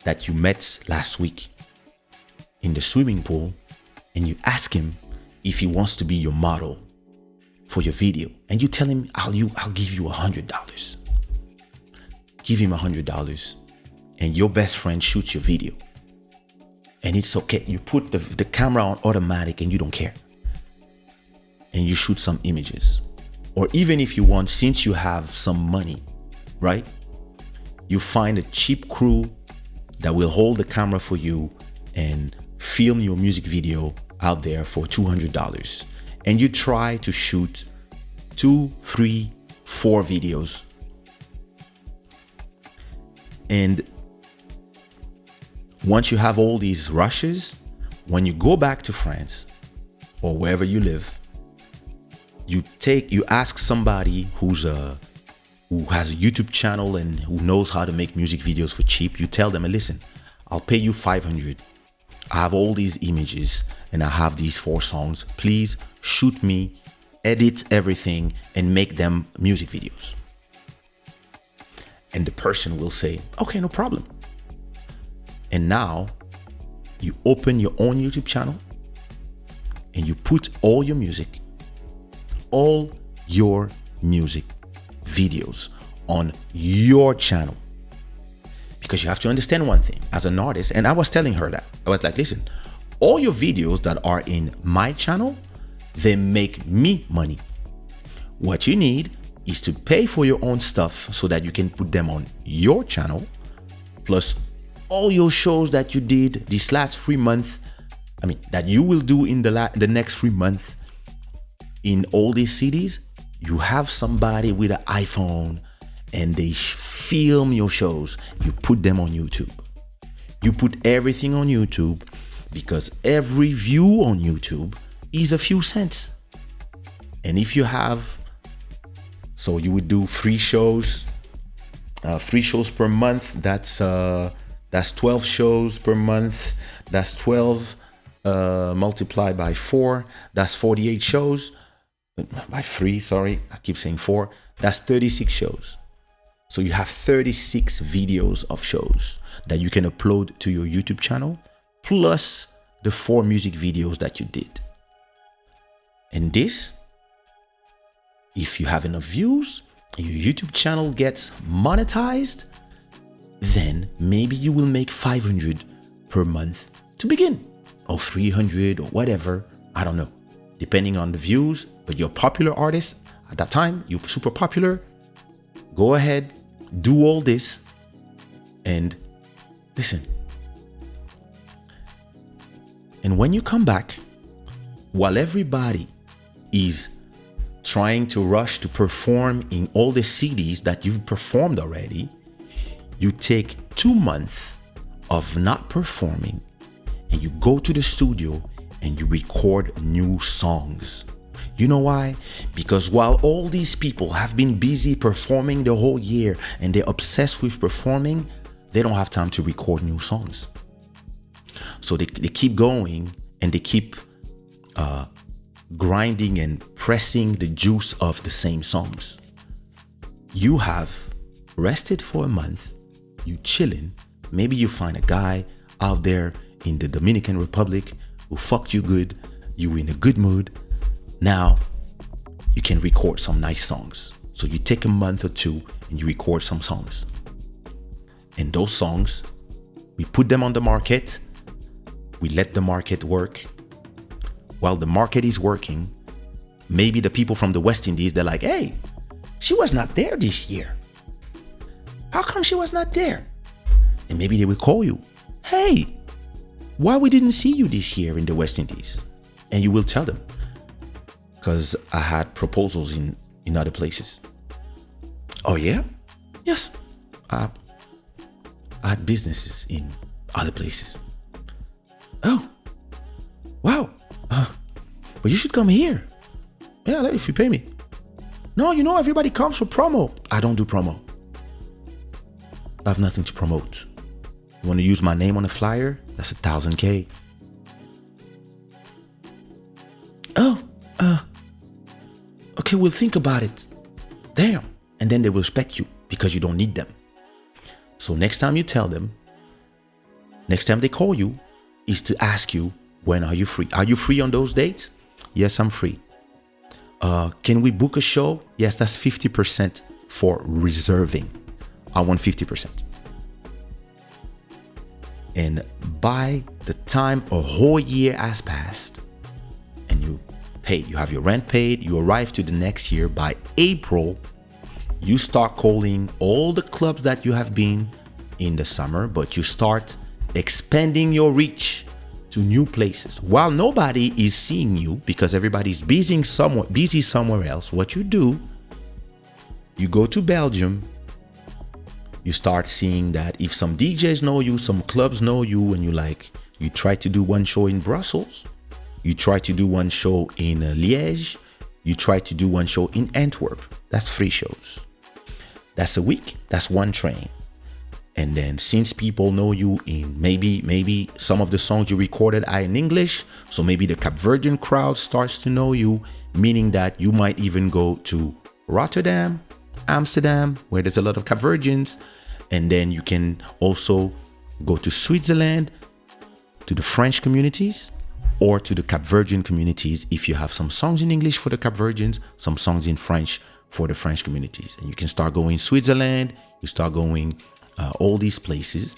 Speaker 1: that you met last week in the swimming pool, and you ask him if he wants to be your model for your video, and you tell him, I'll give you $100. Give him $100, and your best friend shoots your video, and it's okay. You put the camera on automatic and you don't care, and you shoot some images. Or even if you want, since you have some money, right, you find a cheap crew that will hold the camera for you and film your music video out there for $200, and you try to shoot 2, 3, 4 videos. And once you have all these rushes, when you go back to France or wherever you live, you ask somebody who has a YouTube channel and who knows how to make music videos for cheap. You tell them, listen, I'll pay you $500. I have all these images and I have these 4 songs. Please shoot me, edit everything, and make them music videos. And the person will say, okay, no problem. And now you open your own YouTube channel and you put all your music videos on your channel. Because you have to understand one thing as an artist, and I was telling her that. I was like, listen, all your videos that are in my channel, they make me money. What you need is to pay for your own stuff so that you can put them on your channel, plus all your shows that you did this last 3 months, that you will do in the next 3 months in all these cities. You have somebody with an iPhone and they film your shows. You put them on YouTube. You put everything on YouTube, because every view on YouTube is a few cents. And if you have, so you would do 3 shows per month. That's 12 shows per month. That's 12 multiplied by 4. That's 48 shows. By 3, sorry, I keep saying 4. That's 36 shows. So you have 36 videos of shows that you can upload to your YouTube channel, plus the 4 music videos that you did. And this, if you have enough views, your YouTube channel gets monetized, then maybe you will make $500 per month to begin, or $300 or whatever. I don't know, depending on the views. But you're a popular artist at that time, you're super popular. Go ahead, do all this, and listen. And when you come back, while everybody is trying to rush to perform in all the cities that you've performed already, you take 2 months of not performing and you go to the studio and you record new songs. You know why? Because while all these people have been busy performing the whole year and they're obsessed with performing, they don't have time to record new songs. So they keep going and they keep grinding and pressing the juice of the same songs. you have rested for a month, you chilling, maybe you find a guy out there in the Dominican Republic who fucked you good, you in a good mood. Now you can record some nice songs. So you take a month or two and you record some songs. And those songs, we put them on the market. We let the market work. While the market is working, maybe the people from the West Indies, they're like, hey, she was not there this year. How come she was not there? And maybe they will call you, hey, why we didn't see you this year in the West Indies? And you will tell them, because I had proposals in other places. Oh yeah? Yes. I had businesses in other places. Oh, wow. But you should come here. Yeah, if you pay me. No, everybody comes for promo. I don't do promo. I have nothing to promote. You want to use my name on a flyer? That's $1,000. Oh, okay, we'll think about it. Damn. And then they will respect you because you don't need them. So next time you tell them, next time they call you, is to ask you, when are you free? Are you free on those dates? Yes, I'm free. Can we book a show? Yes, that's 50% for reserving. I want 50%. And by the time a whole year has passed and you paid, you have your rent paid, you arrive to the next year, by April, you start calling all the clubs that you have been in the summer, but you start expanding your reach to new places. While nobody is seeing you because everybody's busy somewhere else, what you do, you go to Belgium, you start seeing that if some DJs know you, some clubs know you, and you try to do one show in Brussels, you try to do one show in Liège, you try to do one show in Antwerp. That's 3 shows. That's a week. That's one train. And then since people know you in maybe some of the songs you recorded are in English, so maybe the Cap Verdean crowd starts to know you, meaning that you might even go to Rotterdam, Amsterdam, where there's a lot of Cap Verdeans, and then you can also go to Switzerland, to the French communities, or to the Cap Verdean communities if you have some songs in English for the Cap Verdeans, some songs in French for the French communities. And you can start going Switzerland, you start going all these places.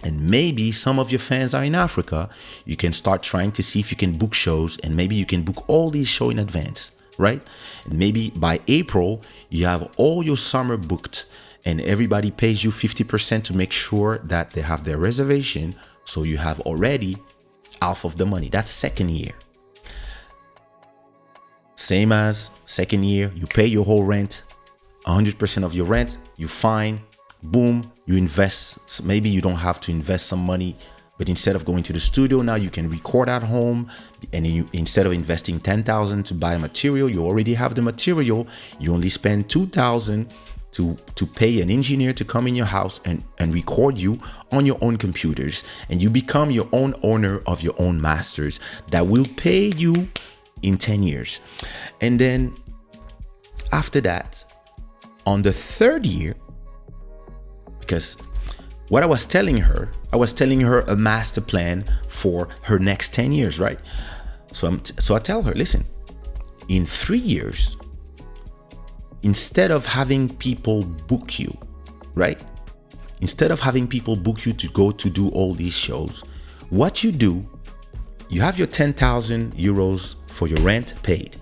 Speaker 1: And maybe some of your fans are in Africa. You can start trying to see if you can book shows, and maybe you can book all these shows in advance, right? And maybe by April, you have all your summer booked and everybody pays you 50% to make sure that they have their reservation. So you have already half of the money. That's second year. Same as second year, you pay your whole rent, 100% of your rent, you fine, boom, you invest. So maybe you don't have to invest some money, but instead of going to the studio, now you can record at home. And instead of investing $10,000 to buy material, you already have the material. You only spend $2,000 to pay an engineer to come in your house and record you on your own computers. And you become your own owner of your own masters that will pay you in 10 years. And then after that, on the third year, because what I was telling her a master plan for her next 10 years, right? So I tell her, listen, in 3 years, instead of having people book you, right? Instead of having people book you to go to do all these shows, what you do, you have your 10,000 euros for your rent paid.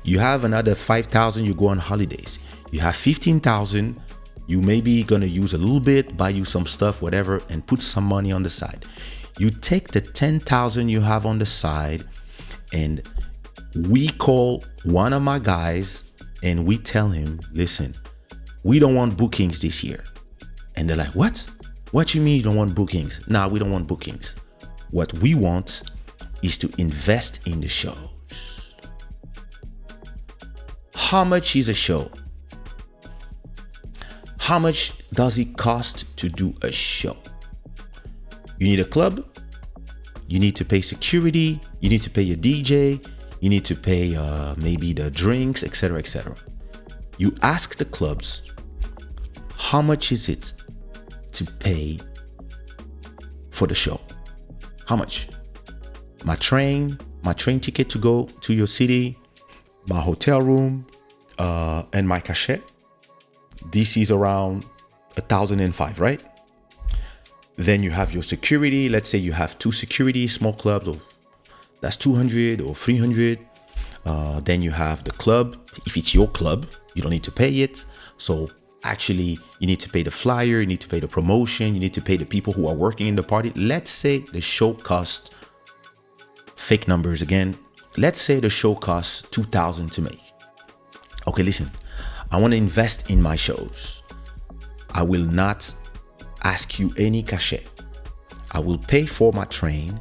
Speaker 1: You have another 5,000, you go on holidays. You have 15,000, you maybe gonna use a little bit, buy you some stuff, whatever, and put some money on the side. You take the 10,000 you have on the side, and we call one of my guys and we tell him, listen, we don't want bookings this year. And they're like, what? What you mean you don't want bookings? Nah, we don't want bookings. What we want is to invest in the shows. How much is a show? How much does it cost to do a show? You need a club, you need to pay security, you need to pay your DJ, you need to pay maybe the drinks, etc., etc. You ask the clubs, how much is it to pay for the show? How much? My train ticket to go to your city, my hotel room, and my cachet. This is around 1,005, right? Then you have your security. Let's say you have 2 security, small clubs, or that's 200 or 300. Then you have the club. If it's your club, you don't need to pay it. So actually, you need to pay the flyer, you need to pay the promotion, you need to pay the people who are working in the party. Let's say the show costs, fake numbers again, let's say the show costs 2,000 to make. Okay, listen, I want to invest in my shows. I will not ask you any cachet. I will pay for my train,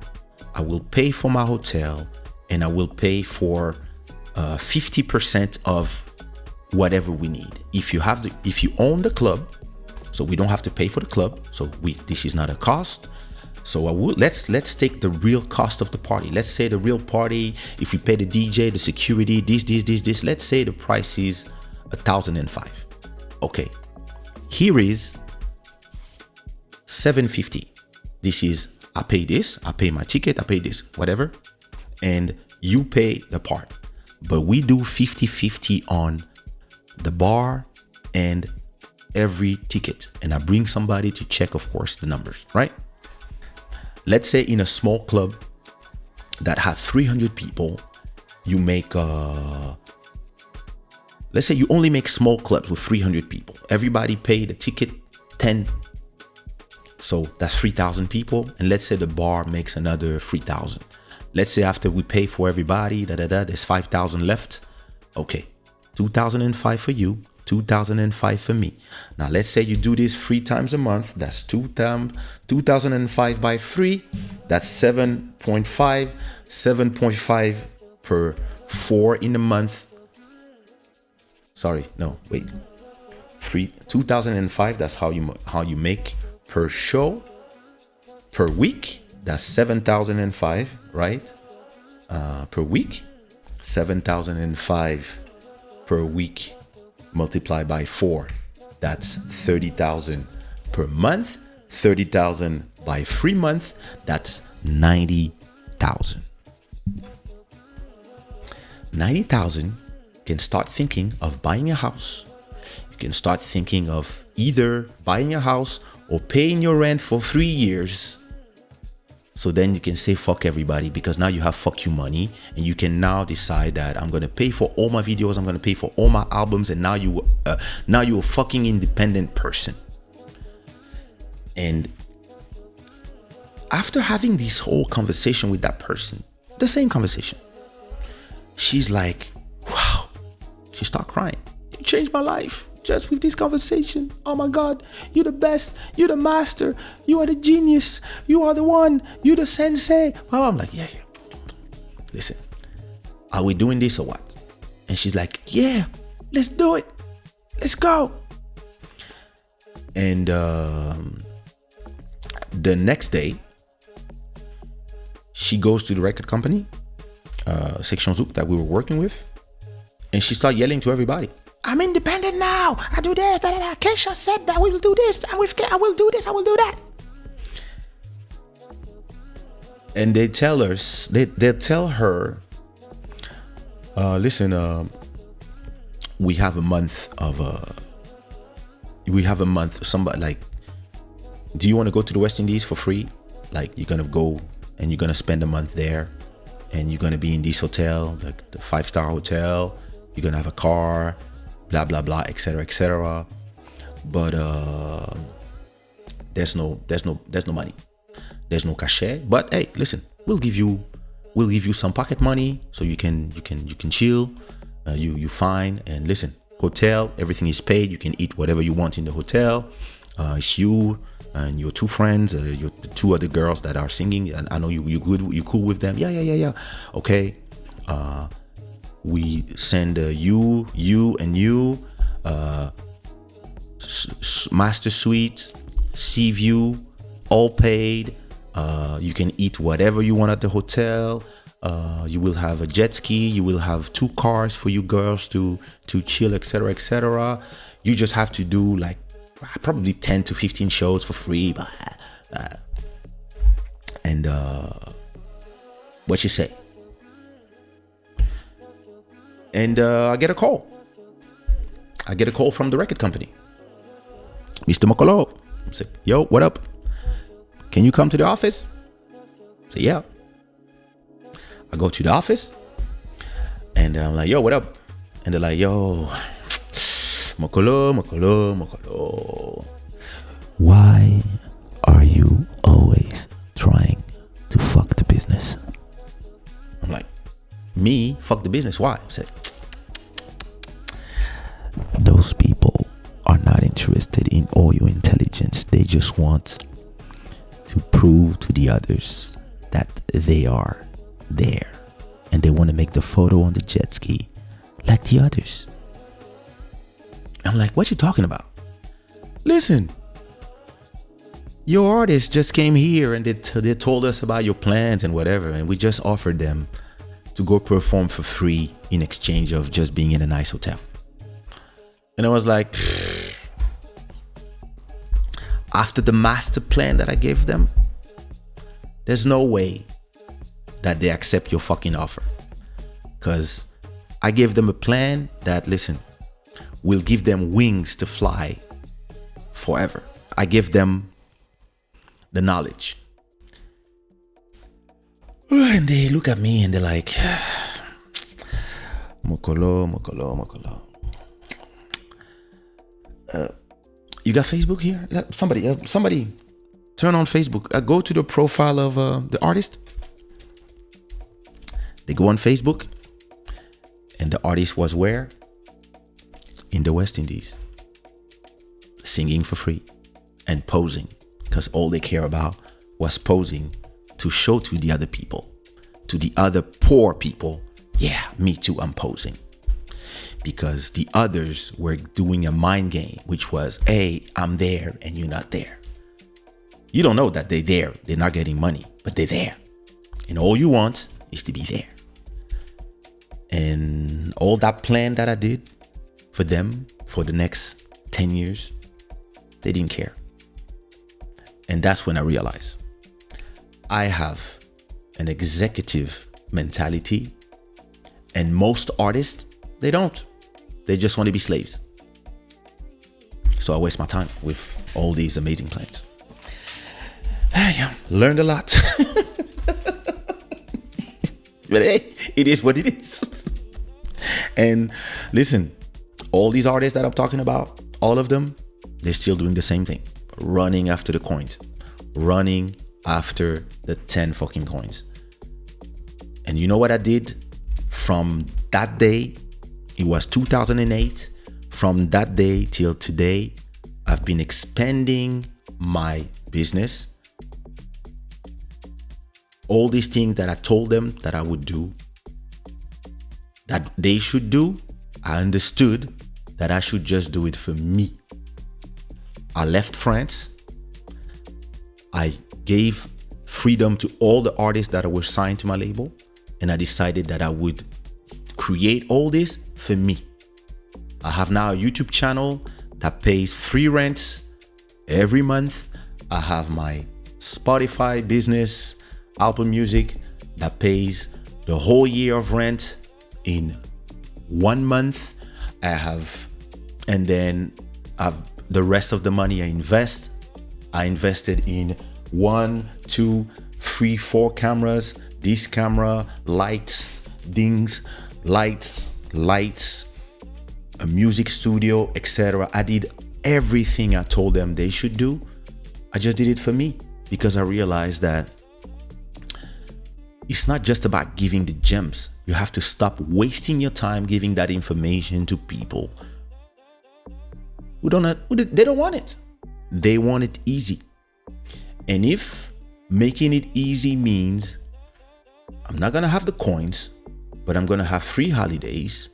Speaker 1: I will pay for my hotel, and I will pay for 50% of whatever we need. If you own the club, so we don't have to pay for the club. So this is not a cost. So let's take the real cost of the party. Let's say the real party, if we pay the DJ, the security, this, let's say the price is 1,005. Okay, here is 750. This is, I pay this, I pay my ticket, I pay this, whatever, and you pay the part. But we do 50-50 on the bar and every ticket. And I bring somebody to check, of course, the numbers, right? Let's say in a small club that has 300 people, you make, let's say you only make small clubs with 300 people. Everybody pay the ticket 10. So that's 3,000 people. And let's say the bar makes another 3,000. Let's say after we pay for everybody, there's 5,000 left. Okay, 2,005 for you, 2,005 for me. Now let's say you do this 3 times a month. That's 2,005 by 3. That's 7.5. 7.5 per 4 in a month. Sorry, no, wait. 2,005. That's how you make per show per week. That's 7,005, right? Per week, 7,005 per week multiplied by 4. That's 30,000 per month. 30,000 by 3 months. That's 90,000. 90,000. You can start thinking of buying a house. You can start thinking of either buying a house or paying your rent for 3 years. So then you can say fuck everybody, because now you have fuck you money, and you can now decide that I'm going to pay for all my videos, I'm going to pay for all my albums, and now you're a fucking independent person. And after having this whole conversation with that person, the same conversation, she's like, wow, she started crying. You changed my life. Just with this conversation. Oh my God, you're the best. You're the master. You are the genius. You are the one. You're the sensei. Well, I'm like, yeah. Listen, are we doing this or what? And she's like, yeah, let's do it. Let's go. And the next day, she goes to the record company, Section Zouk, that we were working with, and she started yelling to everybody. I'm independent now. I do this. Kaysha said that we will do this. I will do this. I will do that. And they tell her, listen, we have a month. Somebody like, do you want to go to the West Indies for free? Like, you're gonna go and you're gonna spend a month there, and you're gonna be in this hotel, like the 5-star hotel. You're gonna have a car. Blah blah blah, etc. etc. But there's no money, there's no cachet. But hey, listen, we'll give you some pocket money so you can chill, you fine. And listen, hotel, everything is paid. You can eat whatever you want in the hotel. It's you and your 2 friends, your 2 other girls that are singing, and I know you good, you cool with them. Yeah. Okay. We send you, master suite, sea view, all paid. You can eat whatever you want at the hotel. You will have a jet ski. You will have 2 cars for you girls to chill, etc., etc. You just have to do like probably 10 to 15 shows for free. And what you say? And I get a call. I get a call from the record company. Mr. Mokolo. I say, yo, what up? Can you come to the office? I say, yeah. I go to the office and I'm like, yo, what up? And they're like, yo, Mokolo. Why are you always trying to fuck the business? I'm like, me? Fuck the business? Why? I said, those people are not interested in all your intelligence. They just want to prove to the others that they are there, and they want to make the photo on the jet ski like the others. I'm like, what you talking about? Listen, your artist just came here and they told us about your plans and whatever, and we just offered them to go perform for free in exchange of just being in a nice hotel. And I was like, after the master plan that I gave them, there's no way that they accept your fucking offer. Because I gave them a plan that, listen, will give them wings to fly forever. I give them the knowledge. And they look at me and they're like, Mokolo. You got Facebook here? Somebody turn on Facebook. Go to the profile of the artist. They go on Facebook, and the artist was where? In the West Indies, singing for free and posing, because all they care about was posing to show to the other people, to the other poor people, yeah, me too, I'm posing. Because the others were doing a mind game, which was, hey, I'm there and you're not there. You don't know that they're there. They're not getting money, but they're there. And all you want is to be there. And all that plan that I did for them for the next 10 years, they didn't care. And that's when I realized I have an executive mentality, and most artists, they don't. They just want to be slaves. So I waste my time with all these amazing plans. Yeah, learned a lot. But hey, it is what it is. And listen, all these artists that I'm talking about, all of them, they're still doing the same thing. Running after the coins. Running after the 10 fucking coins. And you know what I did? From that day, it was 2008. From that day till today, I've been expanding my business. All these things that I told them that I would do, that they should do, I understood that I should just do it for me. I left France. I gave freedom to all the artists that were signed to my label. And I decided that I would create all this for me. I have now a YouTube channel that pays free rent every month. I have my Spotify business, Apple Music, that pays the whole year of rent in 1 month. And then the rest of the money I invest. I invested in 1, 2, 3, 4 cameras. This camera, lights, dings, lights, a music studio, etc. I did everything I told them they should do. I just did it for me because I realized that it's not just about giving the gems. You have to stop wasting your time giving that information to people who they don't want it. They want it easy. And if making it easy means I'm not gonna have the coins, but I'm gonna have free holidays.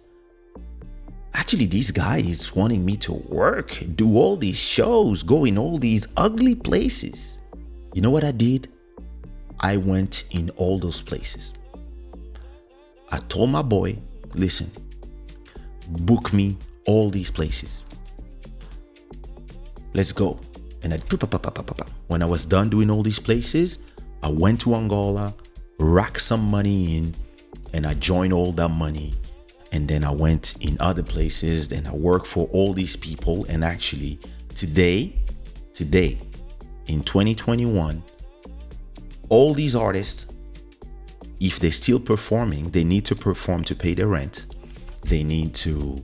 Speaker 1: Actually, this guy is wanting me to work, do all these shows, go in all these ugly places. You know what I did? I went in all those places. I told my boy, listen, book me all these places. Let's go. And when I was done doing all these places, I went to Angola, racked some money in, and I joined all that money. And then I went in other places, and I worked for all these people. And actually, today, in 2021, all these artists, if they're still performing, they need to perform to pay their rent. They need to,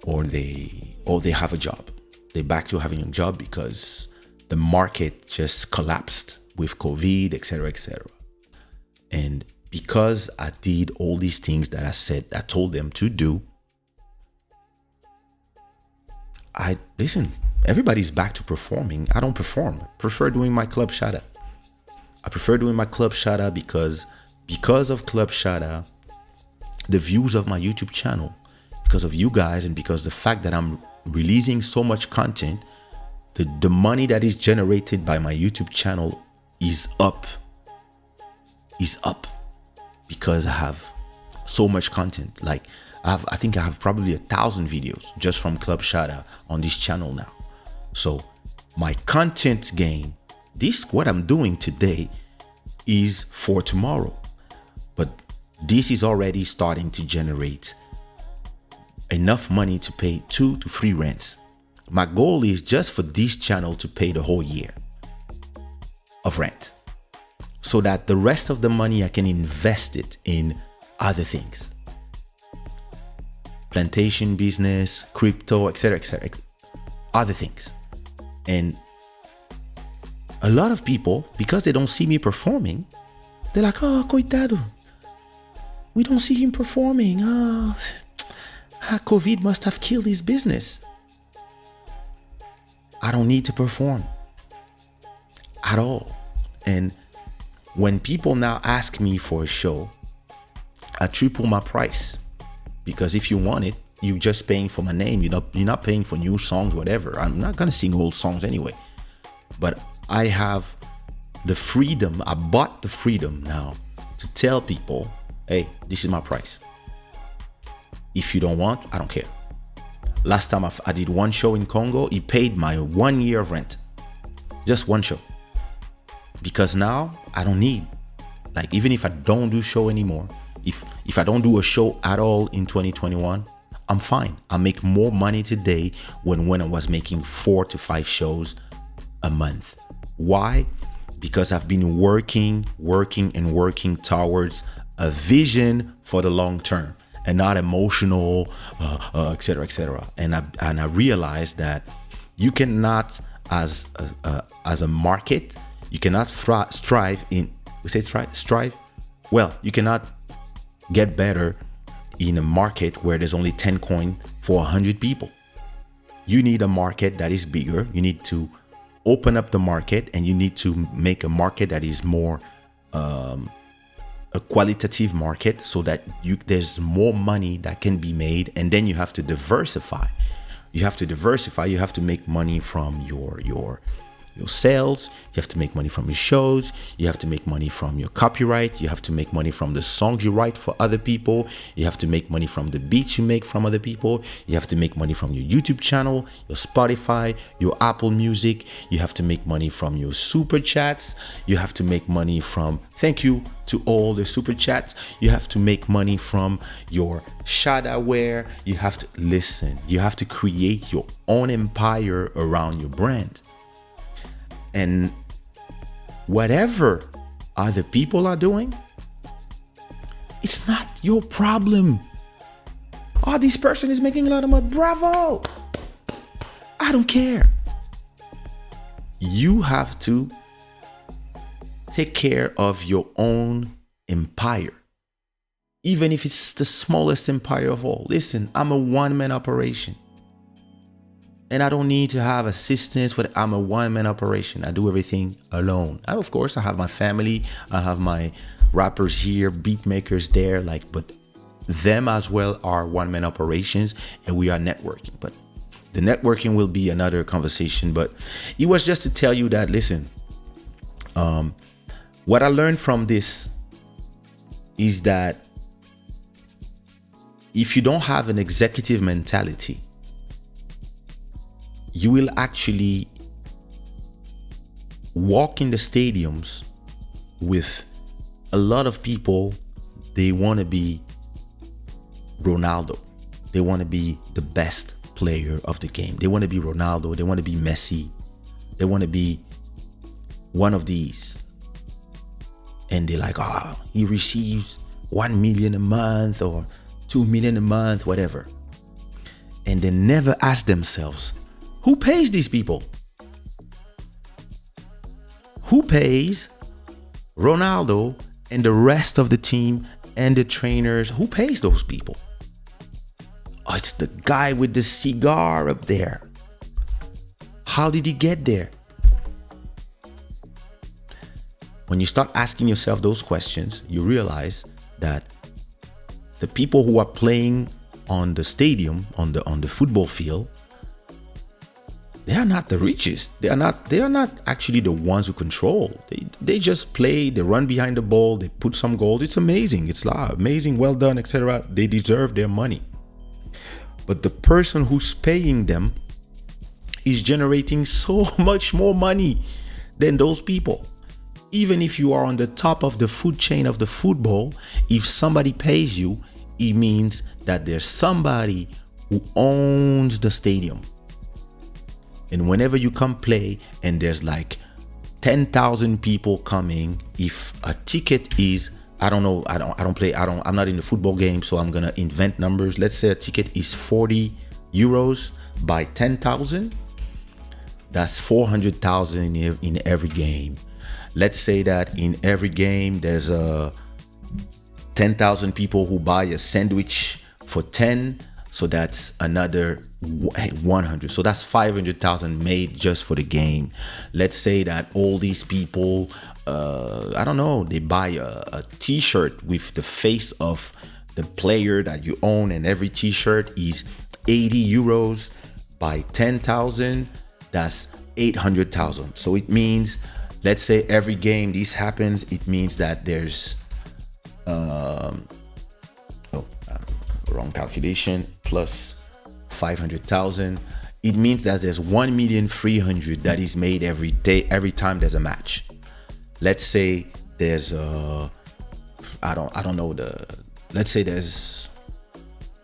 Speaker 1: or they have a job. They're back to having a job because the market just collapsed with COVID, etc., etc. And because I did all these things that I told them to do, everybody's back to performing. I don't perform. I prefer doing my Club Shada. I prefer doing my Club Shada because of Club Shada, the views of my YouTube channel, because of you guys, and because the fact that I'm releasing so much content, the money that is generated by my YouTube channel is up because I have so much content. Like I think I have probably 1,000 videos just from Club Shada on this channel now. So my content game, what I'm doing today is for tomorrow, but this is already starting to generate enough money to pay 2 to 3 rents. My goal is just for this channel to pay the whole year of rent, so that the rest of the money I can invest it in other things, plantation business, crypto, etc., other things. And a lot of people, because they don't see me performing, they're like, oh, coitado, we don't see him performing. COVID must have killed his business. I don't need to perform at all. And when people now ask me for a show, I triple my price, because if you want it, you're just paying for my name. You're not paying for new songs, whatever. I'm not gonna sing old songs anyway. But I have the freedom. I bought the freedom now to tell people, hey, this is my price. If you don't want, I don't care. Last time I did one show in Congo, he paid my 1 year of rent. Just one show. Because now I don't need, like, even if I don't do show anymore, if I don't do a show at all in 2021, I'm fine. I make more money today when I was making 4 to 5 shows a month. Why? Because I've been working towards a vision for the long term, and not emotional, etc., etc. And I realized that you cannot, as a market, you cannot strive in. We say strive. Well, you cannot get better in a market where there's only 10 coins for 100 people. You need a market that is bigger. You need to open up the market, and you need to make a market that is more a qualitative market, so that there's more money that can be made. And then you have to diversify. You have to make money from your sales. You have to make money from your shows. You have to make money from your copyright. You have to make money from the songs you write for other people. You have to make money from the beats you make from other people. You have to make money from your YouTube channel, your Spotify, your Apple Music. You have to make money from your super chats. You have to make money from, thank you to all the super chats. You have to make money from your Shadawear. You have to create your own empire around your brand. And whatever other people are doing, it's not your problem. Oh, this person is making a lot of money. Bravo. I don't care. You have to take care of your own empire, even if it's the smallest empire of all. Listen, I'm a one-man operation. And I don't need to have assistance. I'm a one-man operation. I do everything alone. And of course, I have my family. I have my rappers here, beat makers there. But them as well are one-man operations, and we are networking. But the networking will be another conversation. But it was just to tell you that, listen, what I learned from this is that if you don't have an executive mentality, you will actually walk in the stadiums with a lot of people. They want to be Ronaldo. They want to be the best player of the game. They want to be Ronaldo. They want to be Messi. They want to be one of these. And they're like, he receives 1 million a month or 2 million a month, whatever. And they never ask themselves, who pays these people? Who pays Ronaldo and the rest of the team and the trainers? Who pays those people? Oh, it's the guy with the cigar up there. How did he get there? When you start asking yourself those questions, you realize that the people who are playing on the stadium, on the football field, they are not the richest. They are not actually the ones who control. They just play, they run behind the ball, they put some goals. It's amazing. It's amazing, well done, etc. They deserve their money. But the person who's paying them is generating so much more money than those people. Even if you are on the top of the food chain of the football, if somebody pays you, it means that there's somebody who owns the stadium. And whenever you come play and there's like 10,000 people coming, if a ticket is, I don't know, I'm not in the football game, so I'm gonna invent numbers. Let's say a ticket is 40 euros by 10,000. That's 400,000 in every game. Let's say that in every game there's 10,000 people who buy a sandwich for 10. So that's another 100. So that's 500,000 made just for the game. Let's say that all these people, I don't know, they buy a t-shirt with the face of the player that you own, and every t-shirt is 80 euros by 10,000. That's 800,000. So it means, let's say every game this happens, it means that there's wrong calculation, plus 500,000. It means that there's 1,300,000 that is made every day, every time there's a match. Let's say there's let's say there's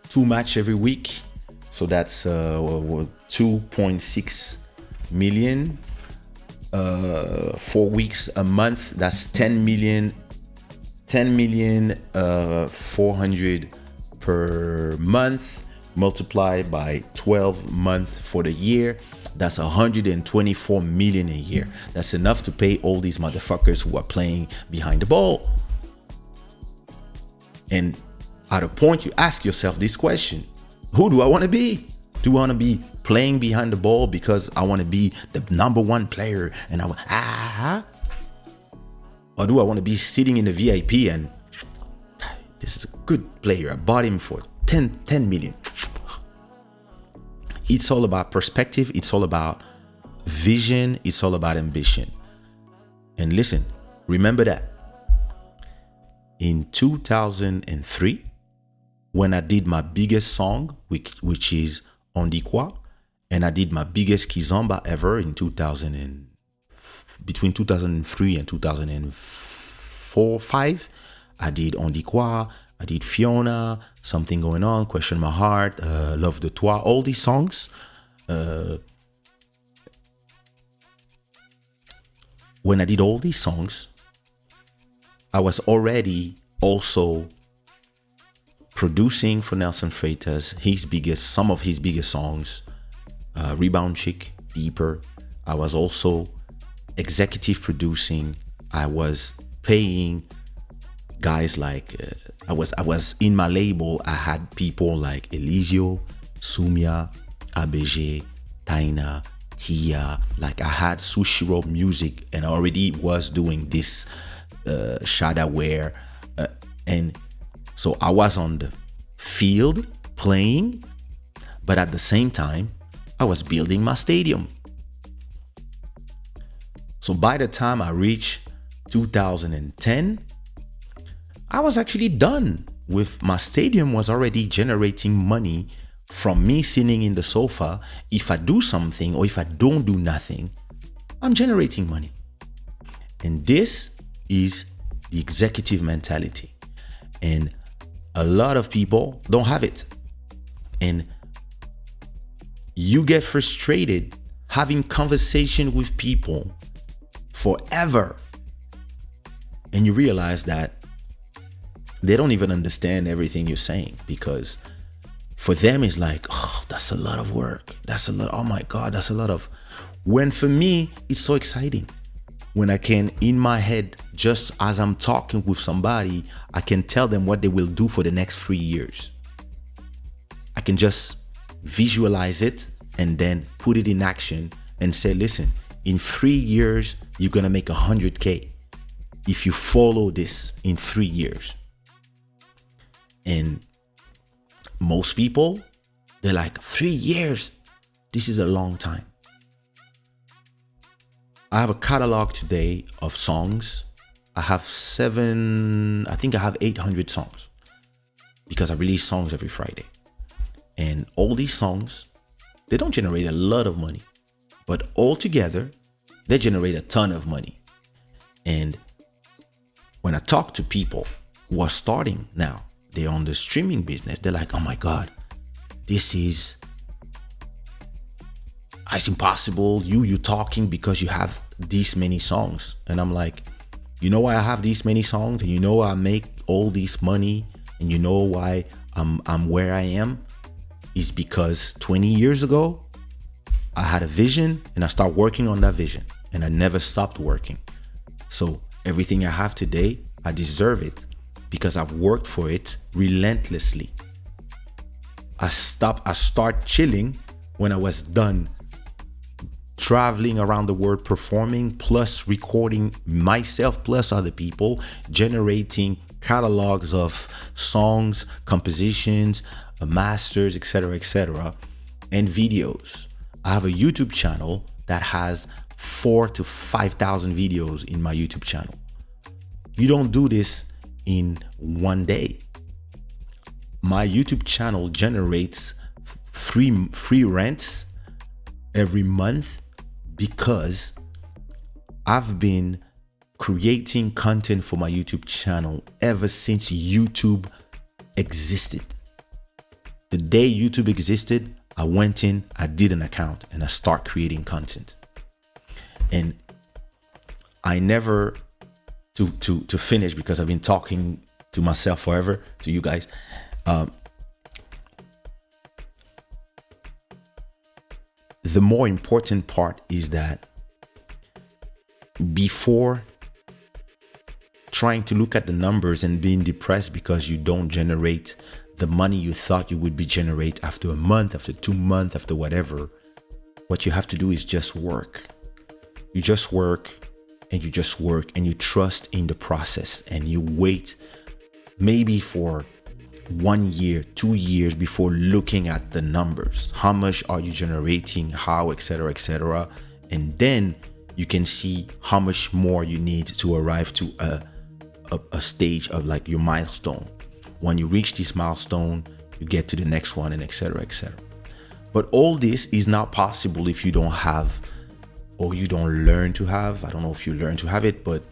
Speaker 1: 2 matches every week. So that's 2.6 million. 4 weeks a month, that's 10 million 400 per month, multiplied by 12 months for the year. That's 124 million a year. That's enough to pay all these motherfuckers who are playing behind the ball. And at a point you ask yourself this question: who do I want to be? Do I want to be playing behind the ball because I want to be the number one player and or do I want to be sitting in the VIP and this is a good player, I bought him for 10 million. It's all about perspective. It's all about vision. It's all about ambition. And listen, remember that in 2003, when I did my biggest song, which is On Dit Quoi, and I did my biggest kizomba ever in between 2003 and 2004-5, I did On Dit Quoi, I did Fiona, Something Going On, Question My Heart, Love de Toi, all these songs. When I did all these songs, I was already also producing for Nelson Freitas some of his biggest songs, Rebound Chick, Deeper. I was also executive producing. I was paying guys like I was in my label. I had people like Elisio, Sumia, ABG, Taina, Tia. Like I had Sushiraw music, and I already was doing this Shadawear, and so I was on the field playing, but at the same time I was building my stadium. So by the time I reached 2010, I was actually done with my stadium was already generating money from me sitting in the sofa. If I do something or if I don't do nothing, I'm generating money. And this is the executive mentality. And a lot of people don't have it. And you get frustrated having conversation with people forever. And you realize that they don't even understand everything you're saying, because for them it's like, oh, that's a lot of work. That's a lot. Oh my God, that's a lot of. When for me, it's so exciting. When I can, in my head, just as I'm talking with somebody, I can tell them what they will do for the next 3 years. I can just visualize it and then put it in action and say, listen, in 3 years, you're going to make 100K if you follow this in 3 years. And most people, they're like, 3 years, this is a long time. I have a catalog today of songs. I have 800 songs, because I release songs every Friday. And all these songs, they don't generate a lot of money, but all together, they generate a ton of money. And when I talk to people who are starting now, they're on the streaming business, they're like, oh my God, it's impossible. You talking because you have these many songs. And I'm like, you know why I have these many songs, and you know why I make all this money, and you know why I'm where I am, is because 20 years ago I had a vision and I started working on that vision, and I never stopped working. So everything I have today, I deserve it because I've worked for it relentlessly. I start chilling when I was done traveling around the world, performing, plus recording myself, plus other people, generating catalogs of songs, compositions, masters, etc., and videos. I have a YouTube channel that has 4,000 to 5,000 videos in my YouTube channel. You don't do this in one day. My YouTube channel generates free rents every month, because I've been creating content for my YouTube channel ever since YouTube existed. The day YouTube existed, I went in, I did an account, and I start creating content. And I never, to finish, because I've been talking to myself forever, to you guys. The more important part is that before trying to look at the numbers and being depressed because you don't generate the money you thought you would be generate after a month, after 2 months, after whatever, what you have to do is just work. You just work and you just work, and you trust in the process, and you wait maybe for 1 year, 2 years before looking at the numbers. How much are you generating? How, etc. And then you can see how much more you need to arrive to a stage of like your milestone. When you reach this milestone, you get to the next one, and etc. But all this is not possible if you don't have, or you don't learn to have. I don't know if you learn to have it, but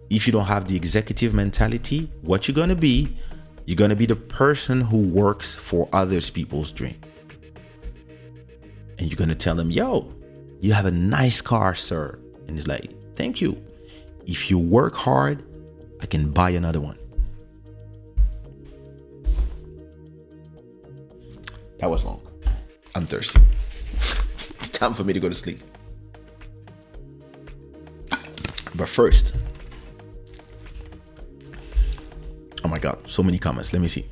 Speaker 1: if you don't have the executive mentality, what you're gonna be, you're going to be the person who works for others people's dream. And you're going to tell them, yo, you have a nice car, sir. And it's like, thank you. If you work hard, I can buy another one. That was long. I'm thirsty. Time for me to go to sleep. But first, oh my God, so many comments. Let me see.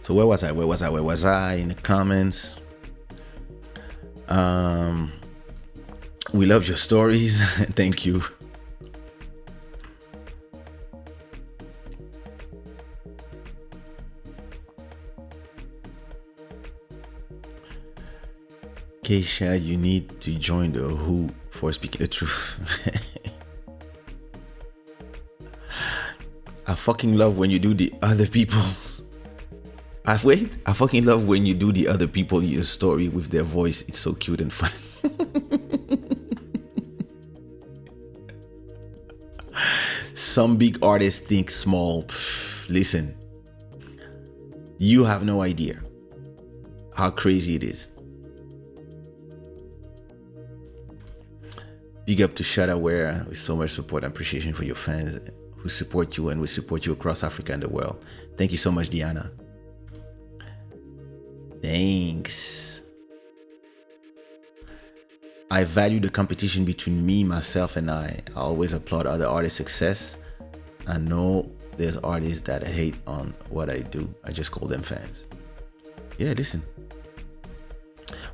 Speaker 1: So where was I in the comments? We love your stories. Thank you. Kaysha, you need to join the Who for speaking the truth. I fucking love when you do the other people's. I fucking love when you do the other people in your story with their voice. It's so cute and fun. Some big artists think small. Listen, you have no idea how crazy it is. Big up to Shadawear with so much support and appreciation for your fans who support you and will support you across Africa and the world. Thank you so much, Diana. Thanks. I value the competition between me, myself, and I always applaud other artists' success. I know there's artists that hate on what I do. I just call them fans. Yeah, listen.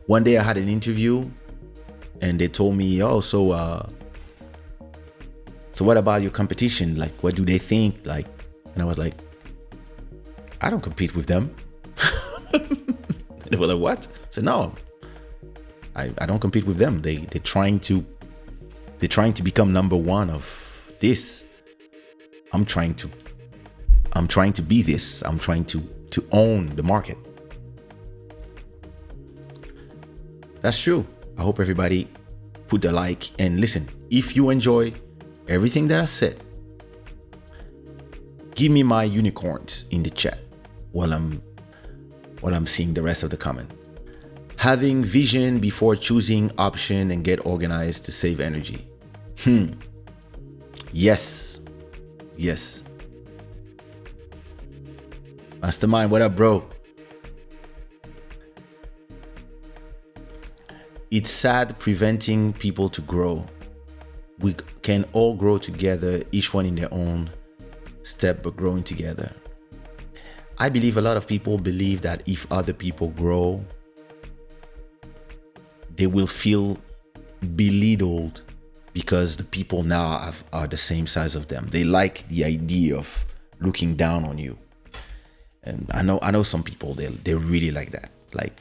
Speaker 1: One day I had an interview and they told me, oh, so what about your competition? Like, what do they think? Like, and I was like, I don't compete with them. They were like, what? I said, no, I don't compete with them. They're trying to become number one of this. I'm trying to be this. I'm trying to own the market. That's true. I hope everybody put the like and listen. If you enjoy everything that I said, give me my unicorns in the chat while I'm seeing the rest of the comment. Having vision before choosing option and get organized to save energy. Yes. Mastermind, what up, bro? It's sad preventing people to grow. We can all grow together, each one in their own step, but growing together. I believe a lot of people believe that if other people grow, they will feel belittled because the people now are the same size of them. They like the idea of looking down on you. And I know some people, they're really like that. Like,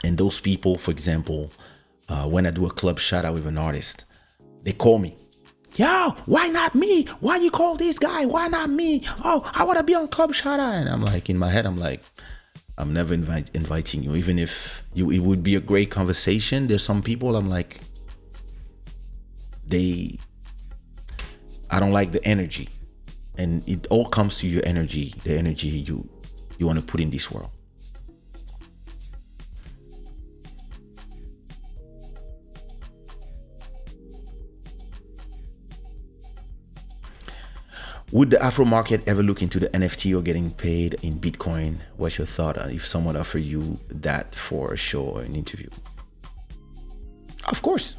Speaker 1: and those people, for example, when I do a Club Shada with an artist, they call me, yo, why not me? Why you call this guy? Why not me? Oh, I want to be on Club Shada. And I'm like, in my head, I'm like, I'm never inviting you. Even if it would be a great conversation. There's some people I'm like, I don't like the energy. And it all comes to your energy, the energy you want to put in this world. Would the Afro market ever look into the NFT or getting paid in Bitcoin? What's your thought on if someone offer you that for a show or an interview? Of course.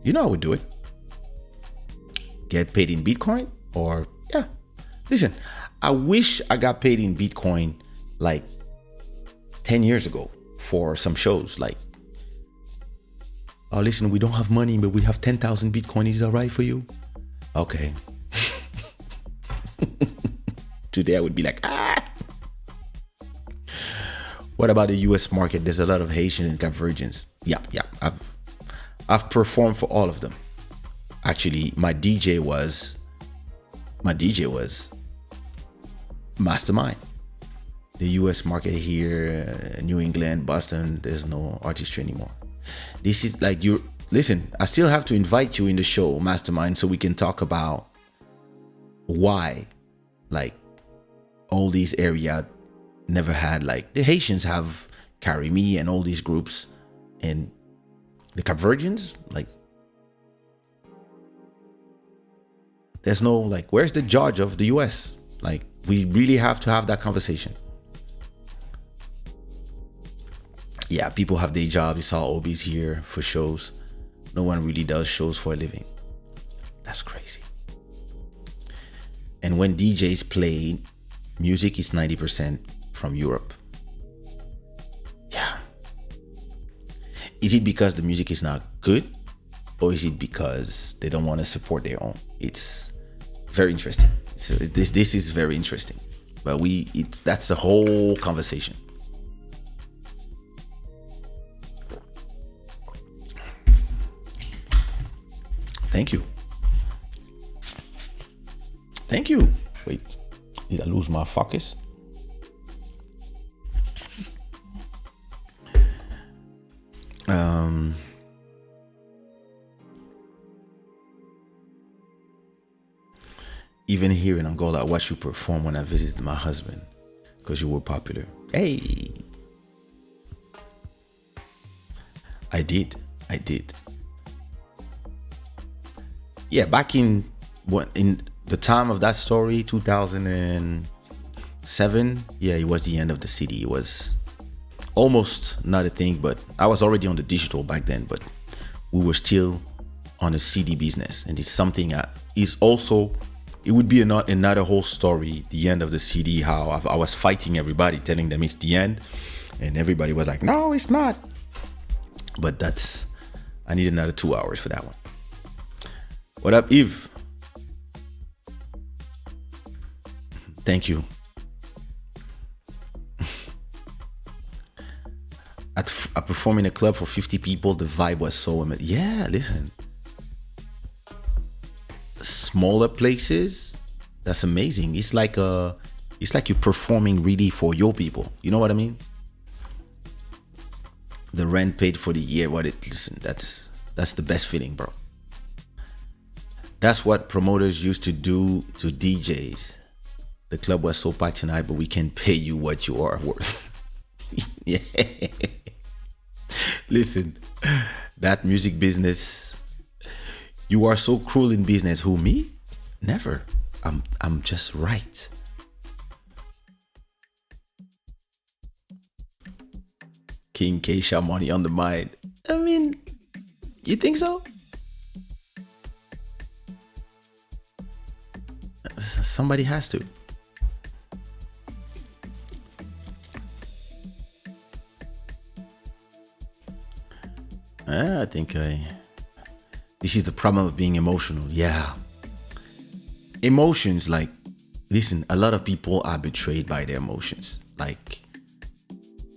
Speaker 1: You know I would do it. Get paid in Bitcoin or, yeah. Listen, I wish I got paid in Bitcoin like 10 years ago for some shows. Like, oh, listen, we don't have money, but we have 10,000 Bitcoin. Is that right for you? Okay. Today I would be like, What about the US market? There's a lot of Haitian and Convergence. Yeah. I've performed for all of them. Actually, my DJ was Mastermind. The US market here, New England, Boston, there's no artistry anymore. This is like listen, I still have to invite you in the show, Mastermind, so we can talk about why, like, all these area never had, like, the Haitians have Carry Me and all these groups, and the Convergence, like, there's no, like, where's the judge of the US? Like, we really have to have that conversation. Yeah, people have their job. You saw Obi's here for shows. No one really does shows for a living. That's crazy. And when DJs play, music is 90% from Europe. Yeah. Is it because the music is not good? Or is it because they don't want to support their own? It's very interesting. So this is very interesting. But that's the whole conversation. Thank you. Thank you. Wait, did I lose my focus? Even here in Angola, I watched you perform when I visited my husband because you were popular. Hey, I did. Yeah, back in the time of that story, 2007. Yeah, it was the end of the CD. It was almost not a thing, but I was already on the digital back then. But we were still on a CD business, and it's something is also. It would be another whole story, the end of the CD, how I was fighting everybody, telling them it's the end. And everybody was like, no, it's not. But I need another 2 hours for that one. What up, Eve? Thank you. I performed in a club for 50 people. The vibe was so amazing. Yeah, listen. Smaller places, that's amazing. It's like you're performing really for your people. You know what I mean? The rent paid for the year. Listen, that's the best feeling, bro. That's what promoters used to do to DJs. The club was so packed tonight, but we can pay you what you are worth. Yeah. Listen, that music business. You are so cruel in business. Who, me? Never. I'm just right. King Kaysha, money on the mind. I mean, you think so? Somebody has to. I think this is the problem of being emotional. Yeah. Emotions, like, listen, a lot of people are betrayed by their emotions. Like,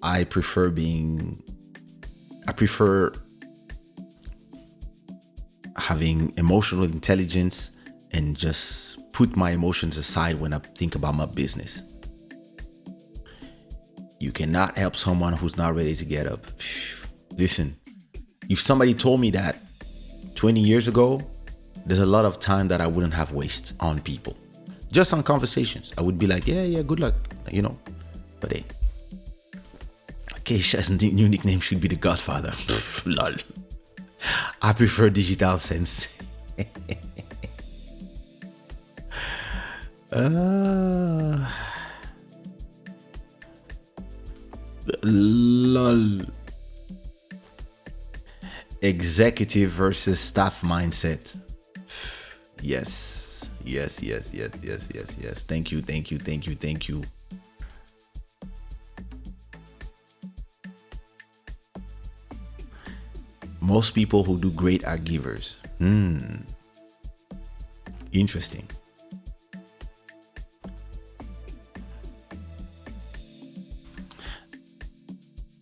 Speaker 1: I prefer having emotional intelligence and just put my emotions aside when I think about my business. You cannot help someone who's not ready to get up. Listen, if somebody told me that 20 years ago, there's a lot of time that I wouldn't have wasted on people. Just on conversations. I would be like, yeah, good luck, you know. But hey, Kaysha's new nickname should be the Godfather. Lol. I prefer Digital Sense. Lol. Executive versus staff mindset. Yes. Thank you. Most people who do great are givers. Interesting.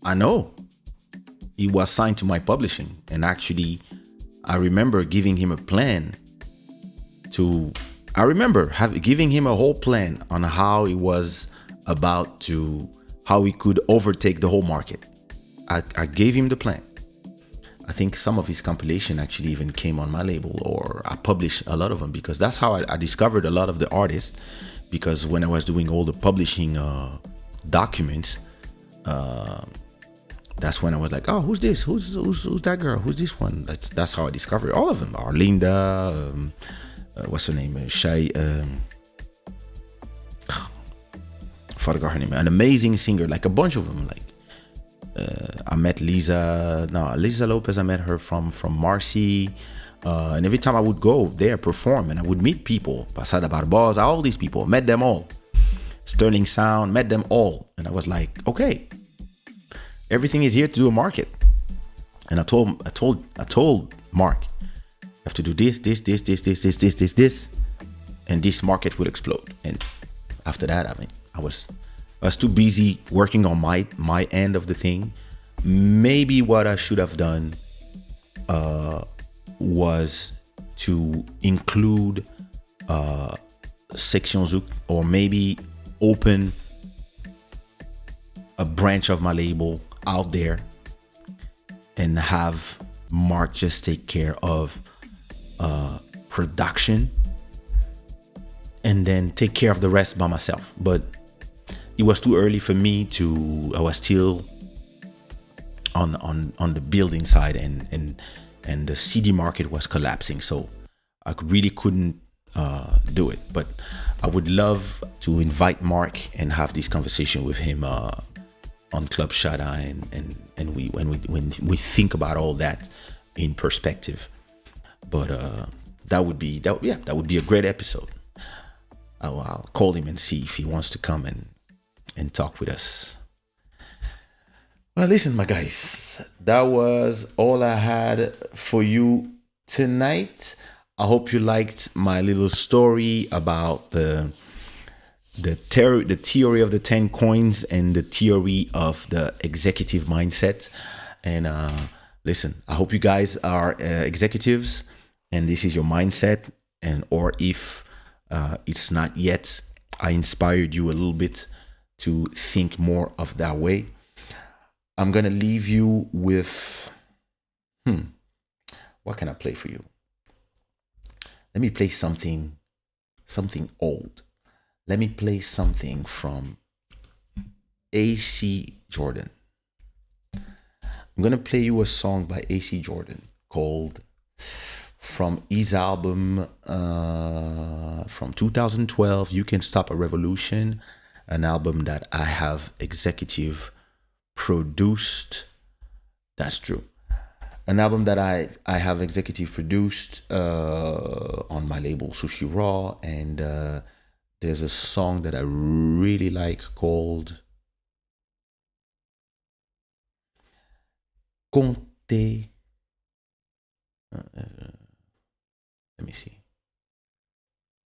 Speaker 1: I know. He was signed to my publishing, and actually I remember giving him a plan giving him a whole plan on how he could overtake the whole market. I gave him the plan. I think some of his compilation actually even came on my label, or I published a lot of them, because that's how I discovered a lot of the artists. Because when I was doing all the publishing documents, that's when I was like, oh, who's this? Who's that girl? Who's this one? That's how I discovered all of them. Arlinda, what's her name? Shay. Forgot her name. An amazing singer, like a bunch of them. Like I met Lisa Lopez. I met her from Marcy. And every time I would go there perform, and I would meet people, Pasada Barbosa, all these people, met them all. Sterling Sound, met them all, and I was like, okay. Everything is here to do a market. And I told Mark, you have to do this, and this market will explode. And after that, I mean, I was too busy working on my end of the thing. Maybe what I should have done was to include Section Zouk, or maybe open a branch of my label out there and have Mark just take care of production and then take care of the rest by myself. But it was too early for me to, I was still on the building side, and the CD market was collapsing, so I really couldn't do it. But I would love to invite Mark and have this conversation with him on Club Shada, and when we think about all that in perspective. But that would be a great episode. I'll call him and see if he wants to come and talk with us. Well, listen, my guys, that was all I had for you tonight. I hope you liked my little story about the theory of the 10 coins and the theory of the executive mindset. And listen, I hope you guys are executives and this is your mindset. And or if it's not yet, I inspired you a little bit to think more of that way. I'm gonna leave you with what can I play for you? Let me play something old. Let me play something from AC Jordan. I'm gonna play you a song by AC Jordan called, from his album from 2012, You Can Stop a Revolution, an album that I have executive produced. That's true. An album that I have executive produced on my label Sushiraw, and there's a song that I really like called Conte. Let me see.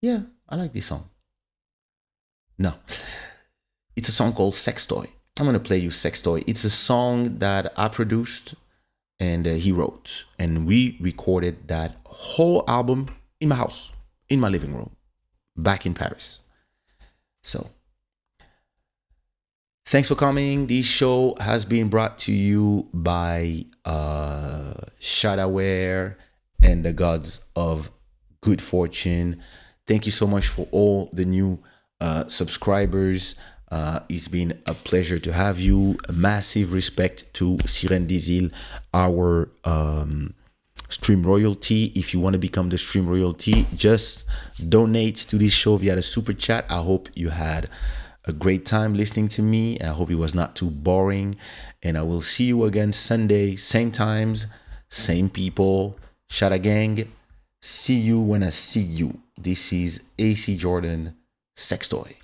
Speaker 1: Yeah, I like this song. No, it's a song called Sex Toy. I'm gonna play you Sex Toy. It's a song that I produced and he wrote, and we recorded that whole album in my house, in my living room, back in Paris. So thanks for coming. This show has been brought to you by Shadawear and the Gods of Good Fortune. Thank you so much for all the new subscribers. It's been a pleasure to have you. A massive respect to Sirène Dizil, our stream royalty. If you want to become the stream royalty, just donate to this show via the super chat. I hope you had a great time listening to me. I hope it was not too boring. And I will see you again Sunday, same times, same people. Shada Gang. See you when I see you. This is AC Jordan, Sex Toy.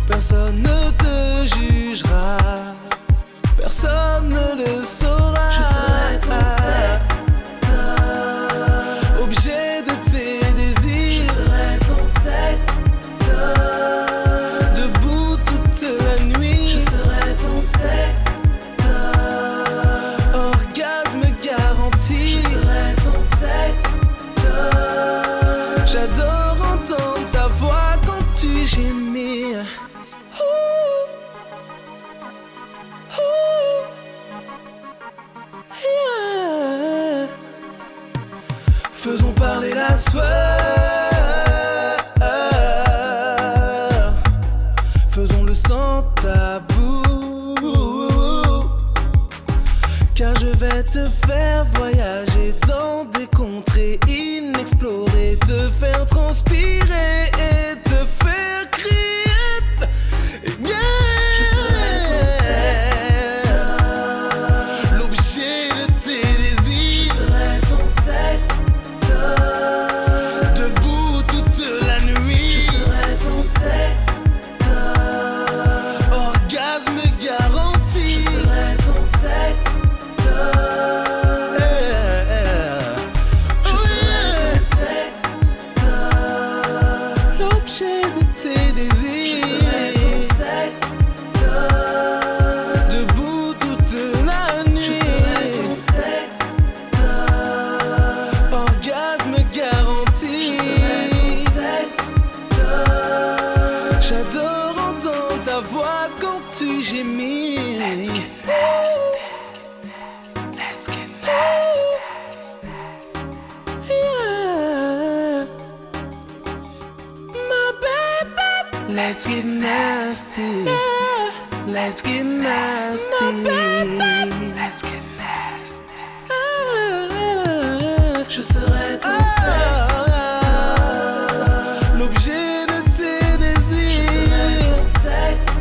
Speaker 2: Personne ne te jugera, personne ne le saura. Je serai ton sexe, objet de tes désirs. Je serai ton sexe, debout toute la nuit. Je serai ton sexe, orgasme garanti. Je serai ton sexe, j'adore entendre ta voix. gémir. Yeah. Faisons parler la sueur, faisons-le sans tabou, car je vais te faire voyager dans des contrées inexplorées, te faire transpirer et te faire crier. Yeah. Je serai ton sexe, l'objet de tes désirs. Je serai ton sexe, debout toute la nuit. Je serai ton sexe, orgasme garanti. Je serai ton sexe. L'objet de tes désirs. Je serai ton sexe, debout toute la nuit. Je serai ton sexe, orgasme garanti. Je serai ton sexe, j'adore entendre ta voix quand tu gémis. Let's get nasty. Let's get nasty. Yeah. My baby. Let's get nasty. Yeah. Let's get nasty. My baby. Let's get nasty. Je serai ton sexe, l'objet de tes désirs. Je serai ton sexe,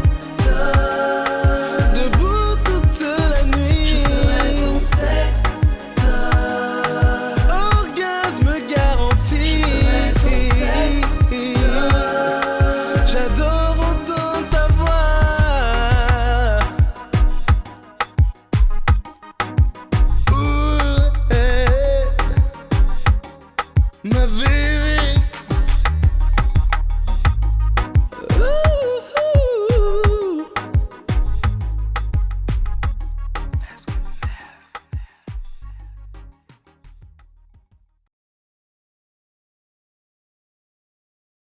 Speaker 2: debout toute la nuit. Je serai ton sexe, orgasme garanti. Je serai ton sexe, j'adore entendre ta voix. Ooh, hey. My baby.